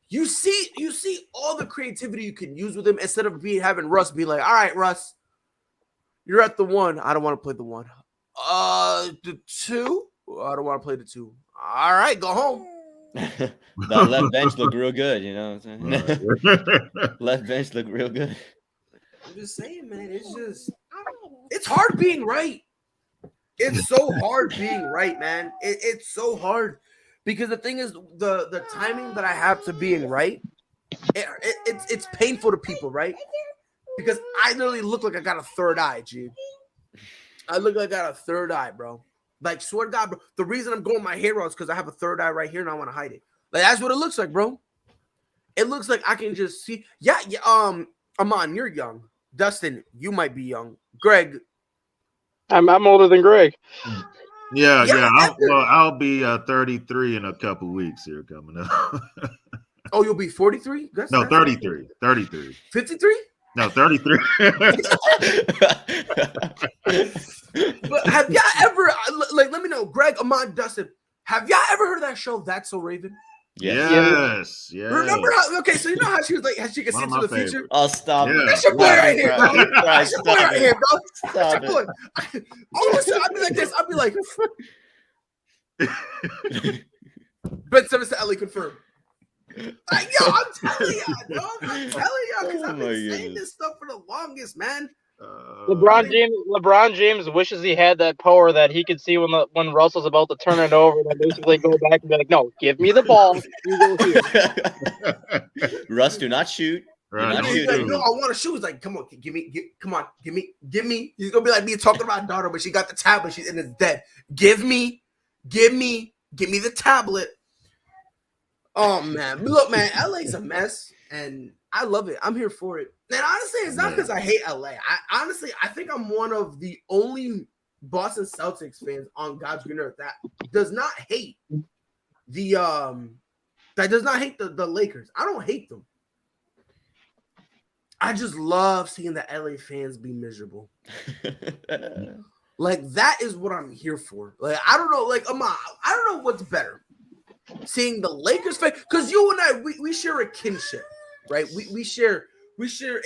You see all the creativity you can use with him instead of having Russ be like, all right, Russ, you're at the 1. I don't want to play the 1. The 2. I don't want to play the 2. All right, go home. That left bench look real good, you know what I'm saying? Left bench look real good. I'm just saying, man. It's hard being right. It's so hard being right, man. It's so hard because the thing is, the timing that I have to being right, it's painful to people, right? Because I literally look like I got a third eye, G. I look like I got a third eye, bro. Like, swear to God, bro. The reason I'm going my hair out is because I have a third eye right here and I want to hide it. Like, that's what it looks like, bro. It looks like I can just see. Yeah. Amon, you're young. Dustin, you might be young. Greg, I'm older than Greg. Yeah. I'll be 33 in a couple weeks here coming up. Oh, you'll be 43? No, 33. 33. 53? No, 33. But have y'all ever, like, let me know, Greg, Amon, Dustin, have y'all ever heard of that show, That's So Raven? Yes. Remember how, okay, so you know how she was like, how she can see into the future? I'll stop. Yeah. That's your boy right here, bro. That's your boy right here, bro. Stop That's your boy. All of a sudden, I'll be like this. I'll be like, Ben Simmons to LA confirmed. Like, yo, I'm telling y'all, dog. I'm telling y'all, because I've been saying this stuff for the longest, man. LeBron James wishes he had that power that he could see when Russell's about to turn it over and then basically go back and be like, "No, give me the ball. You go here." Russ, do not shoot. Right. He's like, no, I want to shoot. He's like, come on, give me. He's gonna be like me talking about daughter, but she got the tablet, and it's dead. Give me the tablet. Oh man, look, man, LA's a mess, and I love it. I'm here for it. And honestly, it's not because I hate LA. I think I'm one of the only Boston Celtics fans on God's green earth that does not hate the Lakers. I don't hate them. I just love seeing the LA fans be miserable. Like, that is what I'm here for. Like, I don't know, like, I don't know what's better. Seeing the Lakers fan, because you and I, we share a kinship, right? We share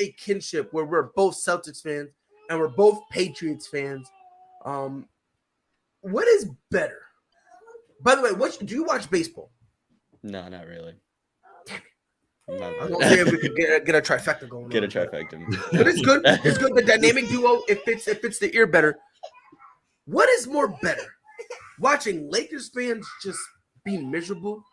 a kinship where we're both Celtics fans and we're both Patriots fans. What is better? By the way, do you watch baseball? No, not really. I was gonna say if we could get a trifecta going. Get a trifecta. But it's good. It's good. The dynamic duo, it fits the ear better. What is more better? Watching Lakers fans just be miserable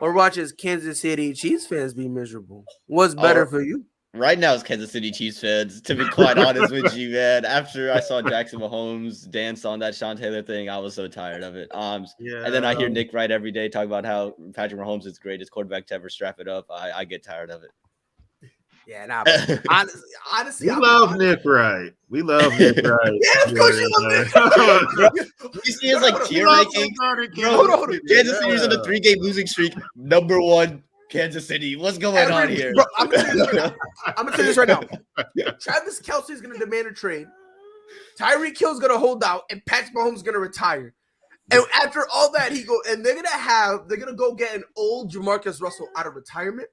or watching Kansas City Chiefs fans be miserable? What's better for you? Right now, it's Kansas City Chiefs fans, to be quite honest with you, man. After I saw Jackson Mahomes dance on that Sean Taylor thing, I was so tired of it. And then I hear Nick Wright every day talk about how Patrick Mahomes is the greatest quarterback to ever strap it up. I get tired of it. Yeah, nah, honestly, we love Nick Wright. We love Nick Wright. Yeah, of course you love Nick Wright. You see his like tier ranking? Kansas City's on a 3-game losing streak. Number 1. Kansas City, what's going on here? Bro, I'm gonna tell you this right now. Travis Kelce is gonna demand a trade. Tyreek Hill's gonna hold out, and Patrick Mahomes is gonna retire. And after all that, they're gonna go get an old Jamarcus Russell out of retirement,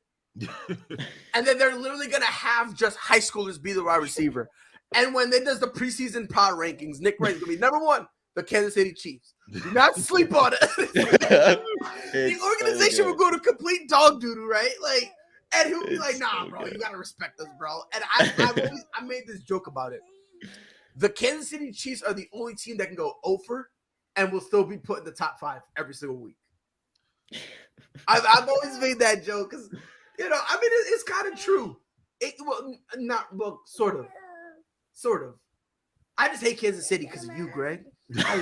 and then they're literally gonna have just high schoolers be the wide receiver. And when they does the preseason power rankings, Nick Wright's gonna be number 1. The Kansas City Chiefs. Do not sleep on it. The organization will go to complete dog doodle, right? Like, and he'll be like, "Nah, bro, you gotta respect us, bro." And I made this joke about it. The Kansas City Chiefs are the only team that can go over and will still be put in the top 5 every single week. I've always made that joke because, it's kind of true. Sort of. I just hate Kansas City because of you, Greg. I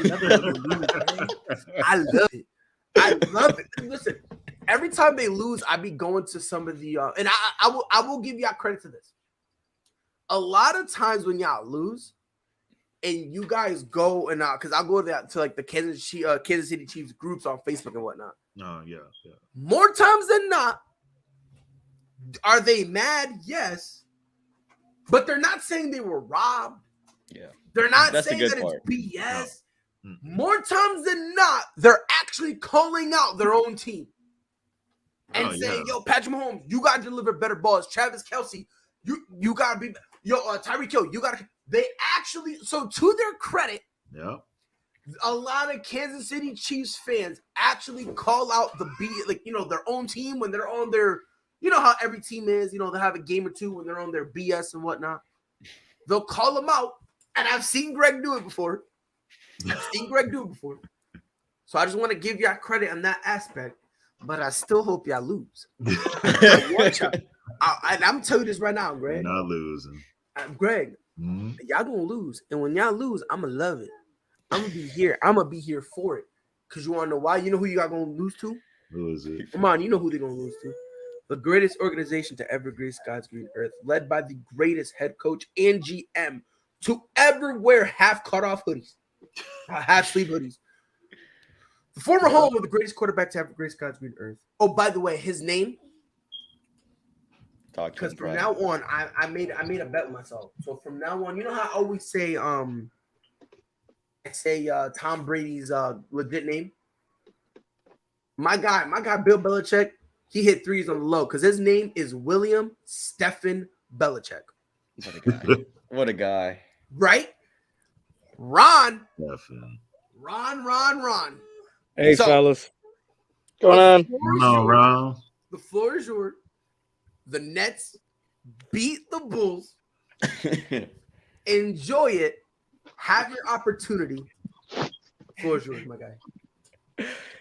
love it. Listen, every time they lose, I be going to some of the and I will give y'all credit to this. A lot of times when y'all lose, and you guys go and because I'll go to like the Kansas City Chiefs groups on Facebook and whatnot. Oh yeah. More times than not, are they mad? Yes, but they're not saying they were robbed. Yeah. They're not saying that it's BS. No. More times than not, they're actually calling out their own team and saying, "Yo, Patrick Mahomes, you got to deliver better balls. Travis Kelce, you got to be Tyreek Hill, you got to." They actually, so to their credit, a lot of Kansas City Chiefs fans actually call out their own team when they're on their, how every team is, they have a game or two when they're on their BS and whatnot. They'll call them out. And I've seen Greg do it before. So I just want to give y'all credit on that aspect. But I still hope y'all lose. And I'm telling you this right now, Greg. You're not losing. Greg, y'all going to lose. And when y'all lose, I'm going to love it. I'm going to be here. I'm going to be here for it. Because you want to know why? You know who you got going to lose to? Who is it? Come on, you know who they're going to lose to. The greatest organization to ever grace God's green earth, led by the greatest head coach and GM to ever wear half cut-off hoodies, half-sleeve hoodies. The former home of the greatest quarterback to ever grace God's green earth. Oh, by the way, his name. Because from now on, I made a bet with myself. So from now on, you know how I always say Tom Brady's legit name. My guy Bill Belichick. He hit threes on the low because his name is William Stephen Belichick. What a guy. What a guy. Right? Ron. Definitely. Ron. Hey, fellas. What's going on, Ron? The floor is yours. The Nets beat the Bulls Enjoy it. Have your opportunity. Floor is yours, my guy.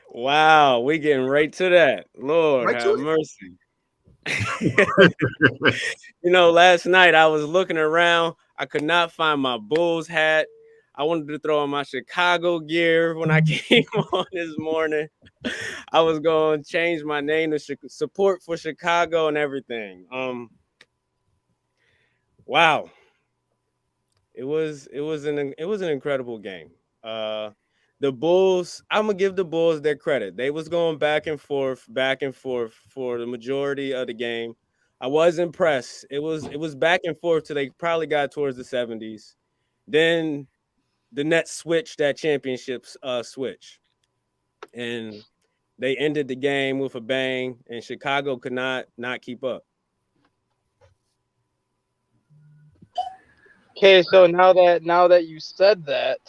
Wow, we getting right to that. Lord Right to have it? mercy. Last night I was looking around. I could not find my Bulls hat. I wanted to throw on my Chicago gear when I came on this morning. I was going to change my name to support for Chicago and everything. Wow. It was an incredible game. The Bulls, I'm gonna give the Bulls their credit. They was going back and forth for the majority of the game. I was impressed. It was back and forth till they probably got towards the 70s. Then the Nets switched that championship switch, and they ended the game with a bang. And Chicago could not keep up. Okay, so now that you said that,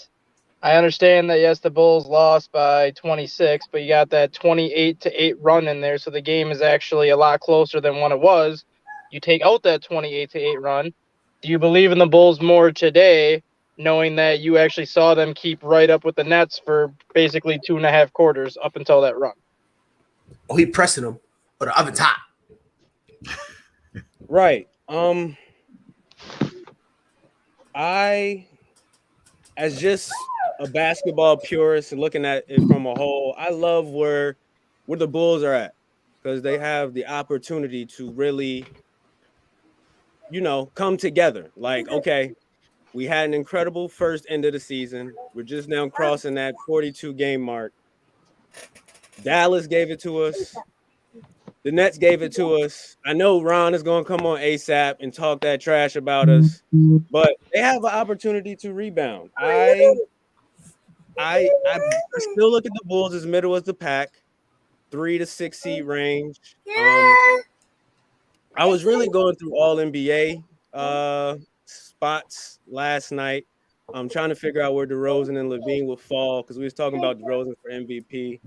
I understand that yes, the Bulls lost by 26, but you got that 28-8 run in there, so the game is actually a lot closer than what it was. You take out that 28-8 run. Do you believe in the Bulls more today, knowing that you actually saw them keep right up with the Nets for basically 2.5 quarters up until that run? Oh, he pressing them, but the oven top. Right. As just a basketball purist and looking at it from a whole, I love where the Bulls are at, because they have the opportunity to really, come together. Like, okay, we had an incredible first end of the season. We're just now crossing that 42 game mark. Dallas gave it to us. The Nets gave it to us. I know Ron is going to come on ASAP and talk that trash about us, but they have an opportunity to rebound. I still look at the Bulls as middle of the pack, 3 to 6 seed range. I was really going through all NBA spots last night. I'm trying to figure out where DeRozan and Levine will fall, because we was talking about DeRozan for MVP.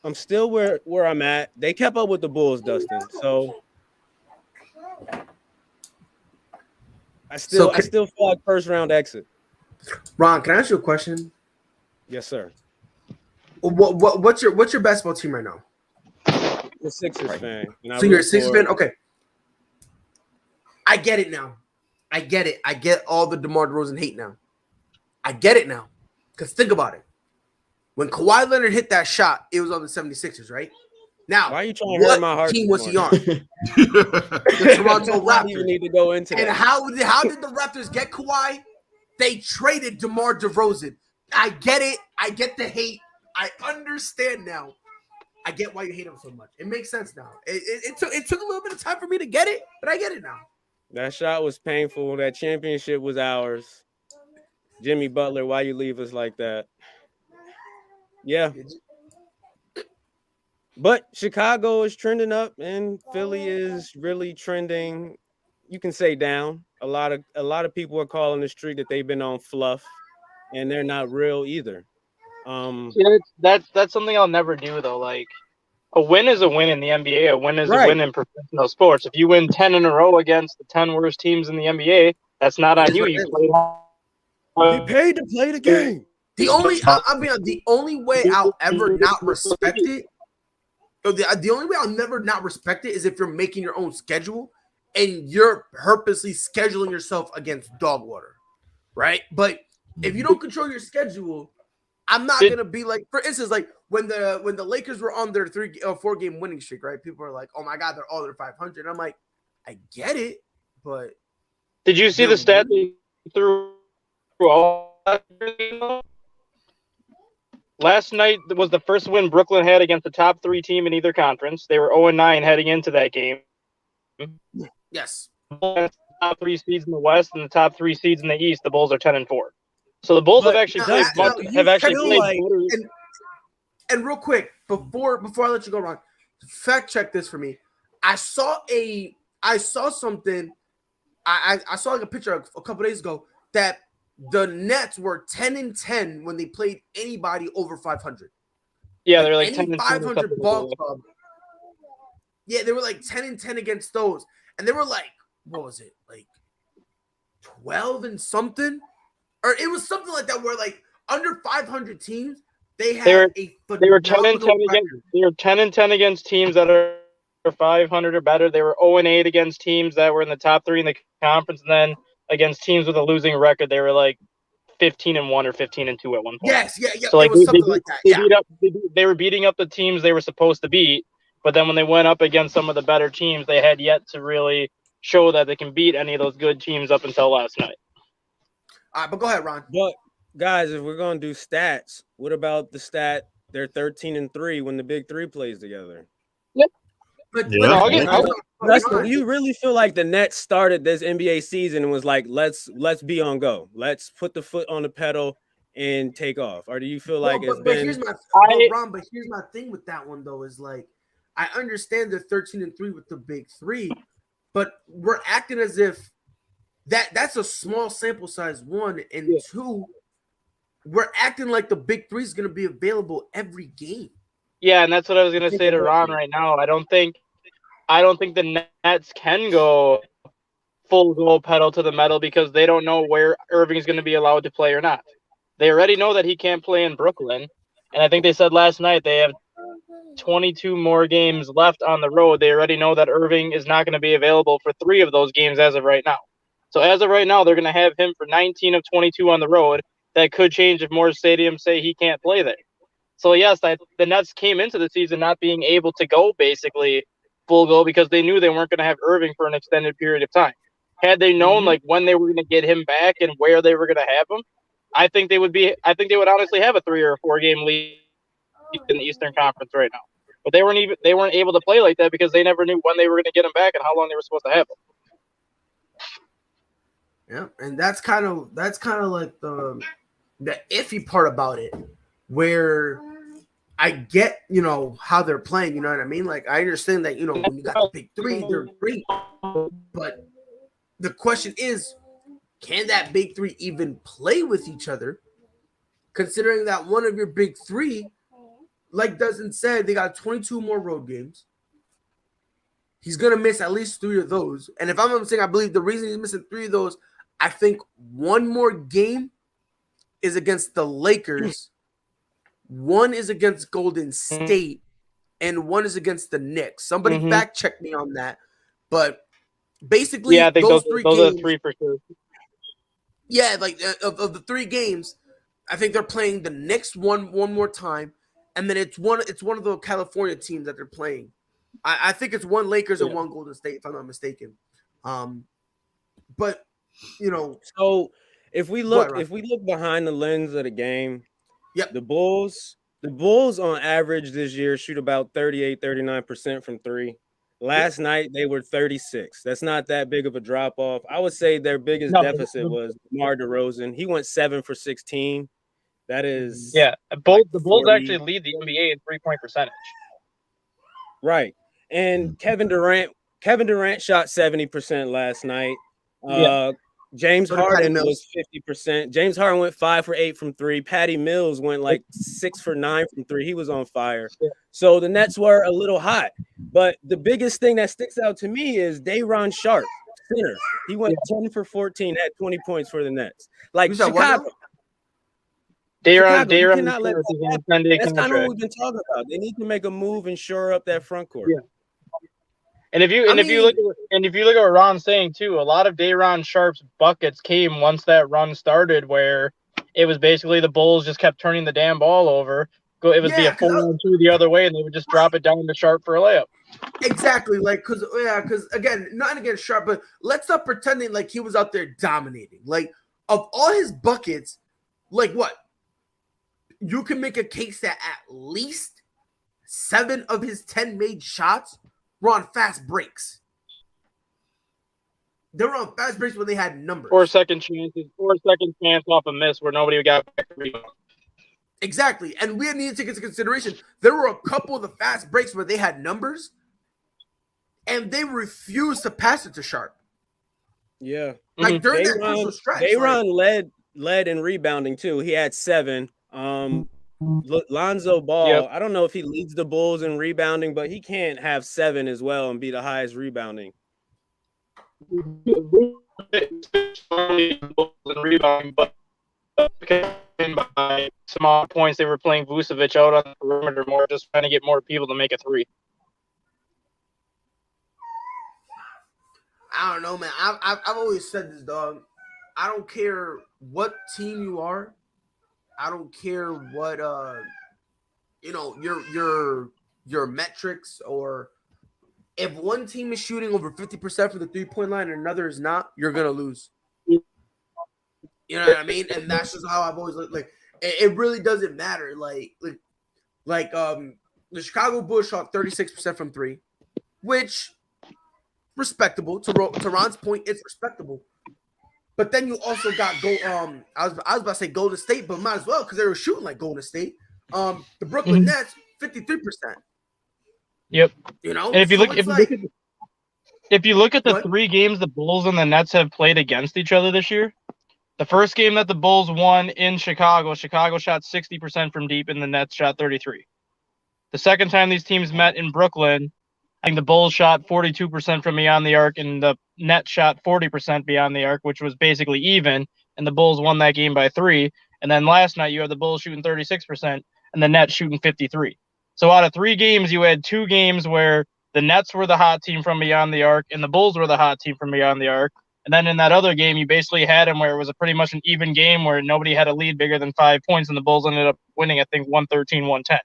I'm still where I'm at. They kept up with the Bulls, Dustin. So I still feel like first round exit. Ron, can I ask you a question? Yes, sir. What's your basketball team right now? The Sixers fan. So you're a Sixers fan? Okay. I get it now. I get it. I get all the DeMar DeRozan hate now. I get it now. Because think about it. When Kawhi Leonard hit that shot, it was on the 76ers, right? Now, why are you trying to hurt my heart? What team was he on? The Toronto Raptors. You need to go into and that. how did the Raptors get Kawhi? They traded DeMar DeRozan. I get it. I get the hate. I understand now. I get why you hate him so much. It makes sense now. It took a little bit of time for me to get it, but I get it now. That shot was painful. That championship was ours. Jimmy Butler, why you leave us like that? Yeah. But Chicago is trending up and Philly is really trending, you can say, down. A lot of people are calling the street that they've been on fluff, and they're not real either. That's something I'll never do though. Like, a win is a win in the NBA. A win is a win in professional sports. If you win 10 in a row against the 10 worst teams in the NBA, that's not on you. You played hard. You paid to play the game. The only way I'll ever not respect it, the only way I'll never not respect it is if you're making your own schedule and you're purposely scheduling yourself against dog water, right? But if you don't control your schedule, I'm not gonna be like, for instance, like when the Lakers were on their 4 game winning streak, right? People are like, "Oh my God, they're all under 500." I'm like, I get it, but did you see the stat they threw all? Last night was the first win Brooklyn had against the top 3 team in either conference. They were 0-9 heading into that game. Yes. The top 3 seeds in the West and the top 3 seeds in the East. The Bulls are 10-4. So the Bulls have actually played better. And real quick, before I let you go, Ron, fact check this for me. I saw something. I saw like a picture a couple days ago that the Nets were 10-10 when they played anybody over 500. Yeah, they're like 10 500 ball club. Yeah, they were like 10-10 against those, and they were like what was it, like 12 and something, or it was something like that, where like under 500 teams, they had They were 10 and 10 against. They were 10 and 10 against teams that are 500 or better. They were 0 and 8 against teams that were in the top 3 in the conference, and then against teams with a losing record, they were like 15 and 1 or 15 and 2 at one point. Yes, yeah. So like it was something like that. They were beating up the teams they were supposed to beat, but then when they went up against some of the better teams, they had yet to really show that they can beat any of those good teams up until last night. All right, but go ahead, Ron. But guys, if we're gonna do stats, what about the stat they're 13 and 3 when the big three plays together? But, Yeah. You really feel like the Nets started this NBA season and was like, let's be on go. Let's put the foot on the pedal and take off. Or do you feel like here's my thing with that one though, is like, I understand they're 13 and 3 with the big three, but we're acting as if that's a small sample size, one, and two, we're acting like the big three is going to be available every game. Yeah, and that's what I was going to say to Ron right now. I don't think the Nets can go full go pedal to the metal because they don't know where Irving's going to be allowed to play or not. They already know that he can't play in Brooklyn, and I think they said last night they have 22 more games left on the road. They already know that Irving is not going to be available for 3 of those games as of right now. So as of right now, they're going to have him for 19 of 22 on the road. That could change if more stadiums say he can't play there. So yes, the Nets came into the season not being able to go basically full go because they knew they weren't going to have Irving for an extended period of time. Had they known like when they were going to get him back and where they were going to have him, I think they would honestly have a 3 or 4 game lead in the Eastern Conference right now. But they weren't able to play like that because they never knew when they were going to get him back and how long they were supposed to have him. Yeah, and that's kind of like the iffy part about it, where I get, how they're playing, you know what I mean? Like, I understand that, when you got the big three, they're great. But the question is, can that big three even play with each other? Considering that one of your big three, like Dustin said, they got 22 more road games. He's going to miss at least 3 of those. And if I'm not mistaken, I believe the reason he's missing 3 of those, I think one more game is against the Lakers. One is against Golden State, and one is against the Knicks. Somebody fact check me on that. But basically, I think those games, are the 3 for sure. Yeah, like of the 3 games, I think they're playing the Knicks one more time, and then it's one of the California teams that they're playing. I think it's one Lakers and one Golden State, if I'm not mistaken. But so if we look behind the lens of the game, the Bulls on average this year shoot about 38-39% from 3. Last night they were 36. That's not that big of a drop off. I would say their biggest deficit was DeMar DeRozan. He went 7 for 16. That is the Bulls actually lead the NBA in 3-point percentage. Right. And Kevin Durant shot 70% last night. James Harden was 50%. James Harden went 5 for 8 from 3. Patty Mills went like 6 for 9 from 3. He was on fire. So the Nets were a little hot. But the biggest thing that sticks out to me is Day'Ron Sharpe, center. He went 10 for 14 at 20 points for the Nets. Like Chicago. Day'Ron That's kind of what we've been talking about. They need to make a move and shore up that front court. Yeah. And if you look at what Ron's saying too, a lot of Day'Ron Sharpe's buckets came once that run started, where it was basically the Bulls just kept turning the damn ball over. It would be a 4-2 the other way, and they would just drop it down to Sharpe for a layup. Exactly, because again, not against Sharpe, but let's stop pretending like he was out there dominating. Like, of all his buckets, like what? You can make a case that at least 7 of his 10 made shots were on fast breaks. They were on fast breaks when they had numbers. 4 second chances, 4 second chance off a miss where nobody got back to rebound. Exactly. And we need to take into consideration there were a couple of the fast breaks where they had numbers and they refused to pass it to Sharpe. Yeah. Like during that crucial stretch. Day'Ron led in rebounding too. He had 7. Lonzo Ball, I don't know if he leads the Bulls in rebounding, but he can't have 7 as well and be the highest rebounding. rebounding, but by some odd points, they were playing Vucevic out on the perimeter more, just trying to get more people to make a three. I don't know, man. I've always said this, dog. I don't care what team you are. I don't care what your metrics, or if one team is shooting over 50% from the 3-point line and another is not, you're gonna lose. You know what I mean? And that's just how I've always looked. Like it really doesn't matter. The Chicago Bulls shot 36% from 3, which respectable. To Ron's point, it's respectable. But then you also got I was about to say Golden State, but might as well because they were shooting like Golden State. The Brooklyn Nets, 53%. Yep. You know, and if you so look at the 3 games the Bulls and the Nets have played against each other this year, the first game that the Bulls won in Chicago shot 60% from deep, and the Nets shot 33%. The second time these teams met in Brooklyn, I think the Bulls shot 42% from beyond the arc, and the Nets shot 40% beyond the arc, which was basically even, and the Bulls won that game by 3. And then last night you had the Bulls shooting 36% and the Nets shooting 53%. So out of 3 games, you had 2 games where the Nets were the hot team from beyond the arc and the Bulls were the hot team from beyond the arc. And then in that other game, you basically had them where it was a pretty much an even game where nobody had a lead bigger than 5 points, and the Bulls ended up winning, I think, 113-110.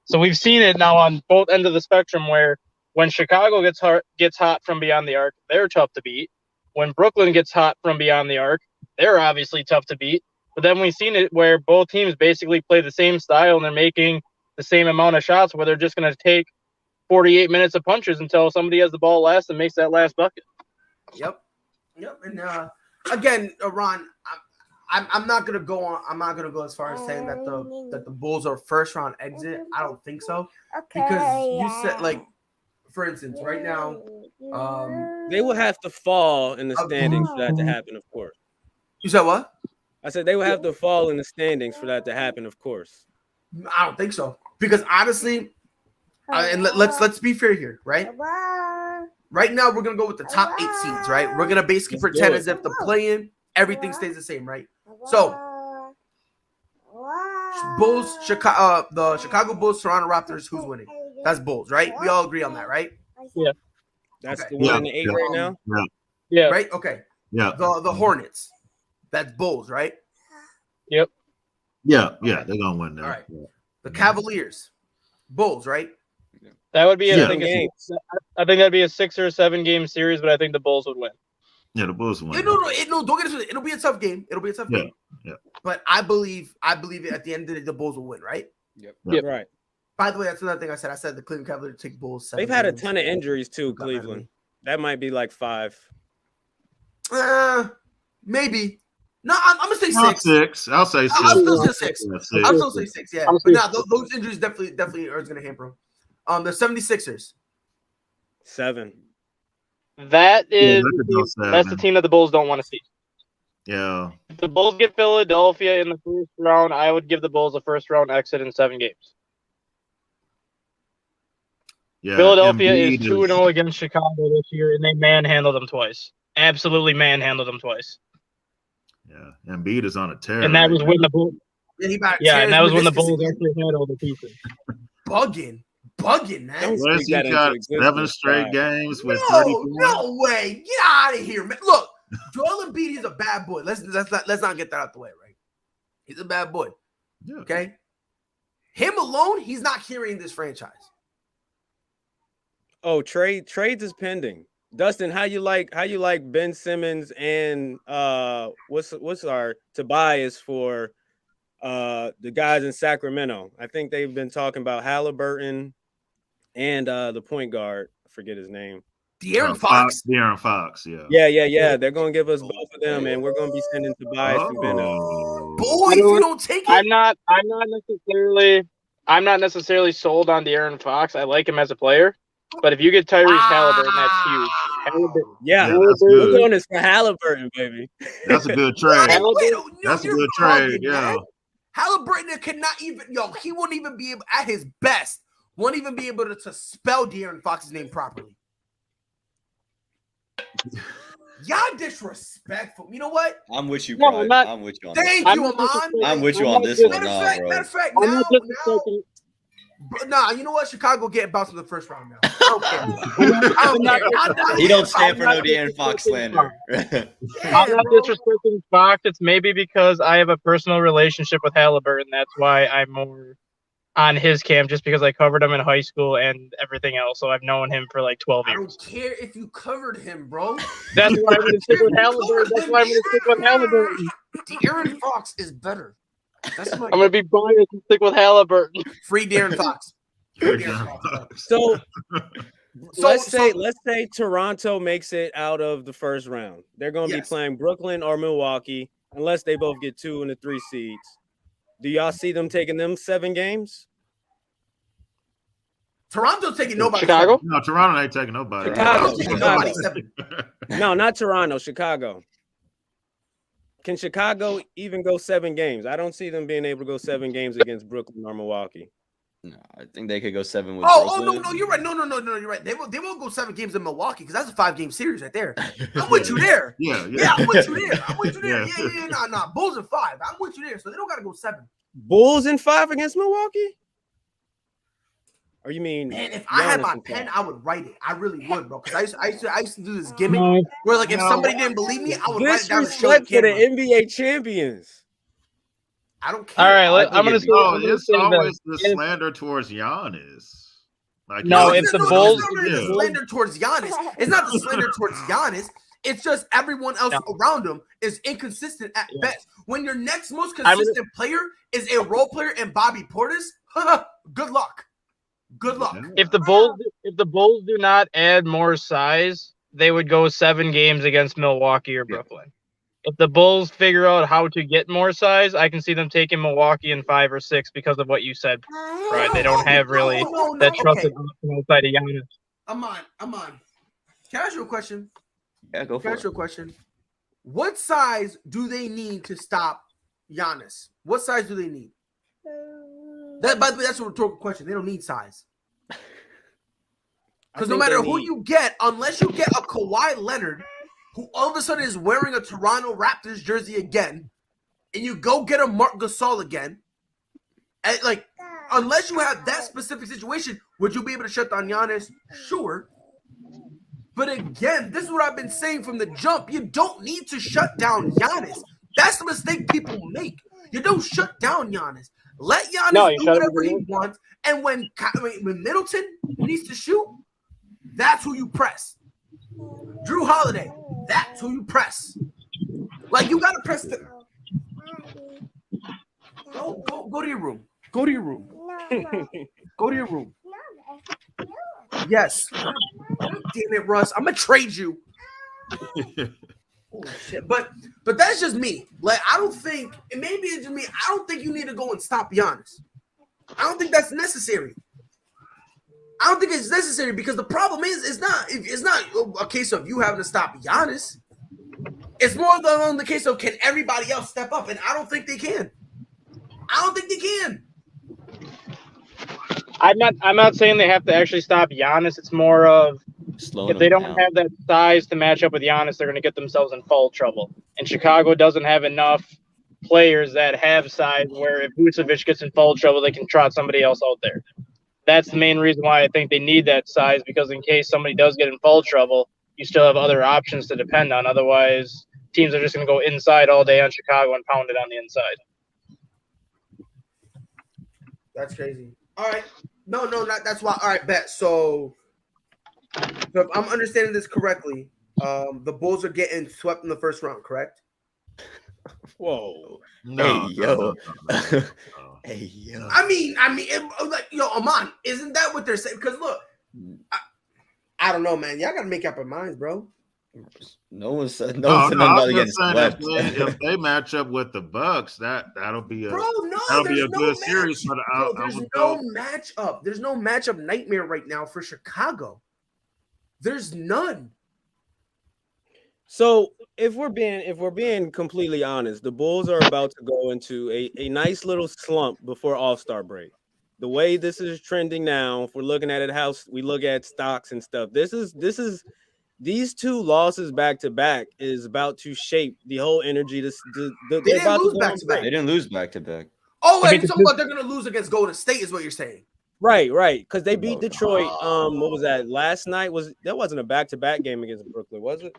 So we've seen it now on both ends of the spectrum where when Chicago gets hot from beyond the arc, they're tough to beat. When Brooklyn gets hot from beyond the arc, they're obviously tough to beat. But then we've seen it where both teams basically play the same style and they're making the same amount of shots where they're just going to take 48 minutes of punches until somebody has the ball last and makes that last bucket. Yep. And again, Ron, I'm not gonna go on. I'm not gonna go as far as saying that the Bulls are first round exit. I don't think so, because you said, like, for instance, right now, they will have to fall in the standings for that to happen. Of course. You said what? I said they will have to fall in the standings for that to happen. Of course. I don't think so, because honestly, and let's be fair here, right? Right now, we're gonna go with the top 8 seeds, right? We're gonna basically pretend as if the play-in, everything stays the same, right? So, Bulls, the Chicago Bulls, Toronto Raptors, who's winning? That's Bulls, right? We all agree on that, right? Yeah. That's the one in the 8 right now. Yeah. Right. Okay. Yeah. The Hornets, that's Bulls, right? Yep. Yeah. They're gonna win there. All right. The Cavaliers, Bulls, right? That would be, I think that'd be a 6 or 7 game series, but I think the Bulls would win. Yeah, the Bulls win. No, don't get it. It'll be a tough game. Game. Yeah. But I believe it at the end of the day, the Bulls will win, right? Yep. Right. By the way, that's another thing I said. I said the Cleveland Cavaliers take Bulls. They've had a ton of injuries too, Cleveland. That might be like 5. Maybe. No, I'm gonna say 6. I'll say 6. I'll still say 6. I'll still say 6. Yeah, but now those injuries definitely are gonna hamper them. The 76ers. 7. That's the team that the Bulls don't want to see. Yeah. If the Bulls get Philadelphia in the first round, I would give the Bulls a first round exit in 7 games. Yeah. Philadelphia is 2-0 against Chicago this year, and they manhandled them twice. Absolutely manhandled them twice. Yeah. Embiid is on a tear. And that was when the Bulls. And that was when the Bulls actually had all the pieces. Bugging, man. Unless you got 7 straight games with 34. No way. Get out of here, man. Look, Joel Embiid, he's a bad boy. Let's not get that out the way, right? He's a bad boy. Yeah. Okay? Him alone, he's not carrying this franchise. Oh, trades is pending. Dustin, how you like Ben Simmons and what's our Tobias for the guys in Sacramento? I think they've been talking about Halliburton and the point guard. I forget his name. De'Aaron Fox. De'Aaron Fox, yeah. Yeah. They're gonna give us both of them, and we're gonna be sending Tobias and Ben. Boy, if you don't take it. I'm not necessarily sold on De'Aaron Fox. I like him as a player. But if you get Tyrese Halliburton, that's huge. We're doing this for Halliburton, baby. That's a good trade. That's a good trade, yeah. Halliburton cannot even, he won't even be able, at his best, won't even be able to spell De'Aaron Fox's name properly. Y'all disrespectful. You know what? I'm with you, No, Pride. not- I'm with you on Thank this. you, Amon. I'm with you I'm on not this just- one, Matter bro. of fact, I'm now, not disrespecting. nah, you know what? Chicago getting bounced in the first round now. I don't care. He don't stand for I'm no not De'Aaron Fox slander. I'm not disrespecting Fox. It's maybe because I have a personal relationship with Halliburton. That's why I'm more on his camp, just because I covered him in high school and everything else. So I've known him for like 12 I years. don't care if you covered him, bro. That's why I'm going to stick with Halliburton. That's why I'm going to stick with Halliburton. De'Aaron Fox is better. That's my I'm going to be biased and stick with Halliburton. free De'Aaron Fox. Free De'Aaron Fox. So So- let's say Toronto makes it out of the first round. They're going to Yes. be playing Brooklyn or Milwaukee, unless they both get 2 and the 3 seeds. Do y'all see them taking them 7 games? Toronto's taking nobody. Chicago? No, Toronto ain't taking nobody. Chicago. Nobody Chicago. seven. No, not Toronto. Chicago. Can Chicago even go 7 games? I don't see them being able to go 7 games against Brooklyn or Milwaukee. No, I think they could go 7 with Oh Brooklyn. no, you're right. No, you're right. They won't go 7 games in Milwaukee because that's a 5-game series right there. I'm with you there. Yeah. Yeah, I'm with you there. Yeah. Yeah. Nah. Bulls in 5. I'm with you there. So they don't gotta go 7. Bulls in 5 against Milwaukee? Or you mean Man, if I had Giannis my in pen, 5? I would write it. I really would, bro. Because I used to do this gimmick where, like, if somebody didn't believe me, I would write it down and show the Disrespect to the camera. NBA champions. I don't care. All right, I I'm going to think say. No, I'm gonna it's say always this. the slander towards Giannis. Like, No, it's- if the Bulls- it's not the slander towards Giannis. It's not the slander towards Giannis. It's just everyone else around him is inconsistent at best. When your next most consistent player is a role player in Bobby Portis, good luck. Good luck. If the Bulls do not add more size, they would go 7 games against Milwaukee or Brooklyn. If the Bulls figure out how to get more size, I can see them taking Milwaukee in 5 or 6 because of what you said. Right? They don't have really that trusted option outside of Giannis. I'm on. Can I ask you a question? Yeah, go Can I for ask it. you a question? What size do they need to stop Giannis? What size do they need? By the way, that's a rhetorical question. They don't need size. Because no matter who you get, unless you get a Kawhi Leonard, who all of a sudden is wearing a Toronto Raptors jersey again, and you go get a Marc Gasol again, and like, unless you have that specific situation, would you be able to shut down Giannis? Sure. But again, this is what I've been saying from the jump. You don't need to shut down Giannis. That's the mistake people make. You don't shut down Giannis. Let Giannis do whatever he wants. And when Middleton needs to shoot, that's who you press. Drew Holiday, that's who you press. Like, you got to press the... Go to your room. Go to your room. Go to your room. Yes. God damn it, Russ. I'm gonna trade you. Holy shit. But that's just me. Like, I don't think, and maybe it's just me, I don't think you need to go and stop Giannis. I don't think that's necessary. I don't think it's necessary because the problem is it's not a case of you having to stop Giannis. It's more on the case of can everybody else step up, and I don't think they can. I don't think they can. I'm not saying they have to actually stop Giannis. It's more of if they don't have that size to match up with Giannis, they're going to get themselves in foul trouble. And Chicago doesn't have enough players that have size where if Vucevic gets in foul trouble, they can trot somebody else out there. That's the main reason why I think they need that size, because in case somebody does get in foul trouble, you still have other options to depend on. Otherwise, teams are just going to go inside all day on Chicago and pound it on the inside. That's crazy. All right. No, not that's why. All right, bet. So if I'm understanding this correctly, the Bulls are getting swept in the first round, correct? Whoa. No, Hey, yo. no. Hey, yo. I mean, like, Amon, isn't that what they're saying? Because look, I don't know, man. Y'all gotta make up your minds, bro. No one said No, nothing I about was getting just saying swept. if they match up with the Bucks, that'll be a Bro, no, that'll be there's a no good match. series. But Bro, I there's would no go. matchup. There's no matchup nightmare right now for Chicago. There's none. So if we're being completely honest, the Bulls are about to go into a nice little slump before All-Star break. The way this is trending now, if we're looking at it, how we look at stocks and stuff, this is these 2 losses back to back is about to shape the whole energy. They they're didn't about lose to go back on to back. They didn't lose back to back. Oh, I wait, mean, you're talking about they're gonna lose against Golden State, is what you're saying? Right, because they beat Detroit. What was that last night? That wasn't a back-to-back game against Brooklyn, was it?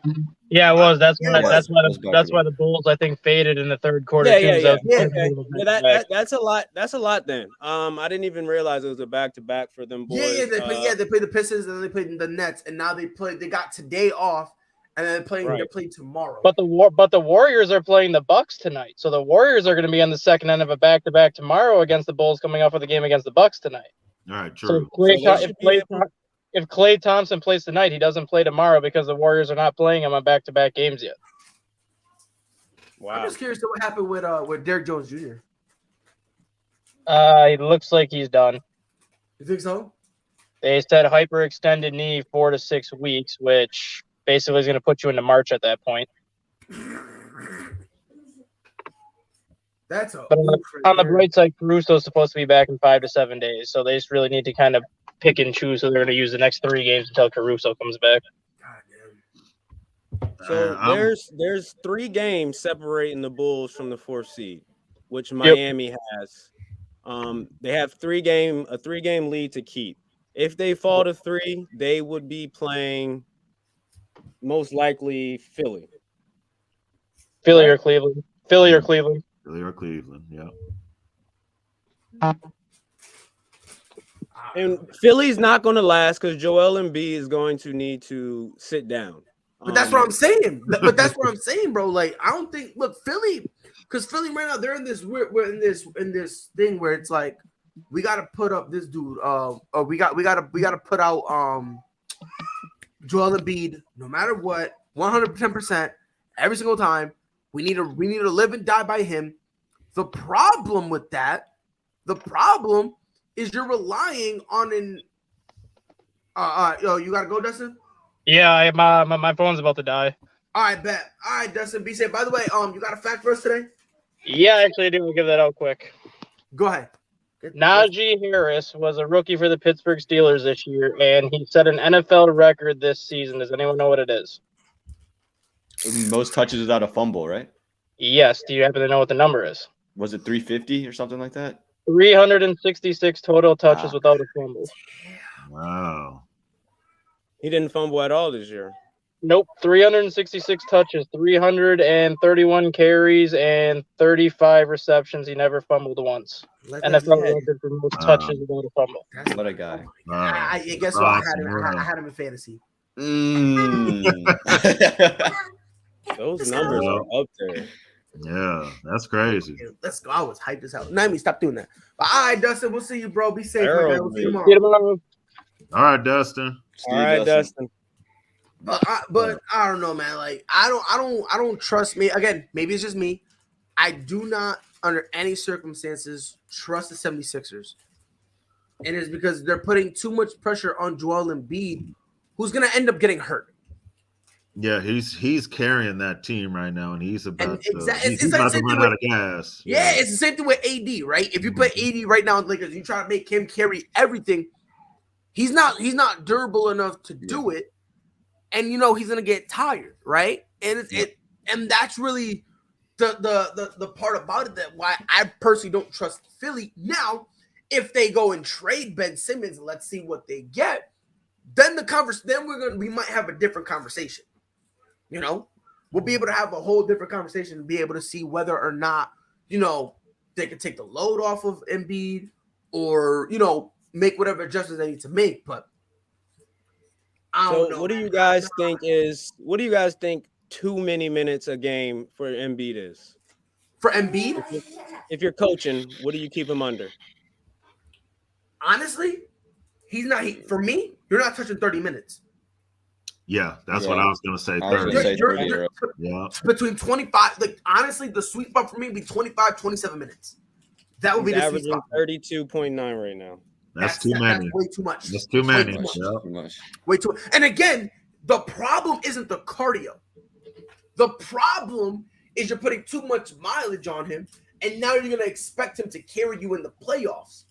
Yeah, it was. That's Yeah, why. it was. That's why. It was That's why back-to-back. the Bulls, I think, faded in the third quarter. Yeah. too. Okay. Yeah, that's a lot. That's a lot. Then, I didn't even realize it was a back-to-back for them boys. Yeah, they played the Pistons and then they played the Nets, and now they got today off, and then they're playing tomorrow. But the Warriors are playing the Bucks tonight, so the Warriors are going to be on the second end of a back-to-back tomorrow against the Bulls, coming off of the game against the Bucks tonight. All right, true. So if Klay Thompson plays tonight, he doesn't play tomorrow because the Warriors are not playing him on back-to-back games yet. Wow. I'm just curious to what happened with Derrick Jones Jr. It looks like he's done. You think so? They said hyperextended knee 4 to 6 weeks, which basically is going to put you into March at that point. That's But on the bright side, Caruso's supposed to be back in 5 to 7 days, so they just really need to kind of pick and choose who they're going to use the next 3 games until Caruso comes back. So there's 3 games separating the Bulls from the 4th seed, which Miami has. They have a 3-game lead to keep. If they fall to 3, they would be playing most likely Philly. Philly or Cleveland. Philly or Cleveland, yeah. And Philly's not going to last because Joel Embiid is going to need to sit down. But that's what I'm saying. But that's what I'm saying, bro. Like, I don't think Philly, because Philly right now they're in this we're in this thing where it's like we got to put up this dude. We got to put out Joel Embiid no matter what, 110% every single time. We need to live and die by him. The problem with that, is you're relying on an. You gotta go, Dustin. Yeah, my phone's about to die. All right, bet. All right, Dustin. Be safe. By the way, you got a fact for us today? Yeah, actually, I do. I'll give that out quick. Go ahead. Naji Harris was a rookie for the Pittsburgh Steelers this year, and he set an NFL record this season. Does anyone know what it is? Most touches without a fumble, right? Yes. Do you happen to know what the number is? Was it 350 or something like that? 366 total touches without a fumble. Wow. He didn't fumble at all this year. Nope. 366 touches, 331 carries, and 35 receptions. He never fumbled once. NFL record for most touches without a fumble. What a guy. I guess what? I had him in fantasy. Those numbers are up there. Yeah, that's crazy. Let's go. I was hyped as hell. Naomi, stop doing that. But all right, Dustin, we'll see you, bro. Be safe, man. We'll see you tomorrow. All right, Dustin. All right, Dustin. But I don't know, man. Like I don't trust me. Again, maybe it's just me. I do not, under any circumstances, trust the 76ers. And it's because they're putting too much pressure on Joel Embiid, who's gonna end up getting hurt. Yeah, he's carrying that team right now, and he's about to run out of gas. Yeah, it's the same thing with AD, right? If you put AD right now in Lakers, you try to make him carry everything. He's not durable enough to do it, and he's gonna get tired, right? And and that's really the part about it that why I personally don't trust Philly. Now, if they go and trade Ben Simmons, and let's see what they get, then we might have a different conversation. We'll be able to have a whole different conversation and be able to see whether or not, they can take the load off of Embiid or, make whatever adjustments they need to make. But I don't know. What do you guys think too many minutes a game for Embiid is? For Embiid? If you're coaching, what do you keep him under? Honestly, for me, you're not touching 30 minutes. Yeah, that's what I was going to say. 30. Between 25, honestly, the sweet spot for me would be 25, 27 minutes. That would be the sweet spot. 32.9 right now. That's too many. That's way too much. That's too many. Way too much. And again, the problem isn't the cardio. The problem is you're putting too much mileage on him, and now you're going to expect him to carry you in the playoffs.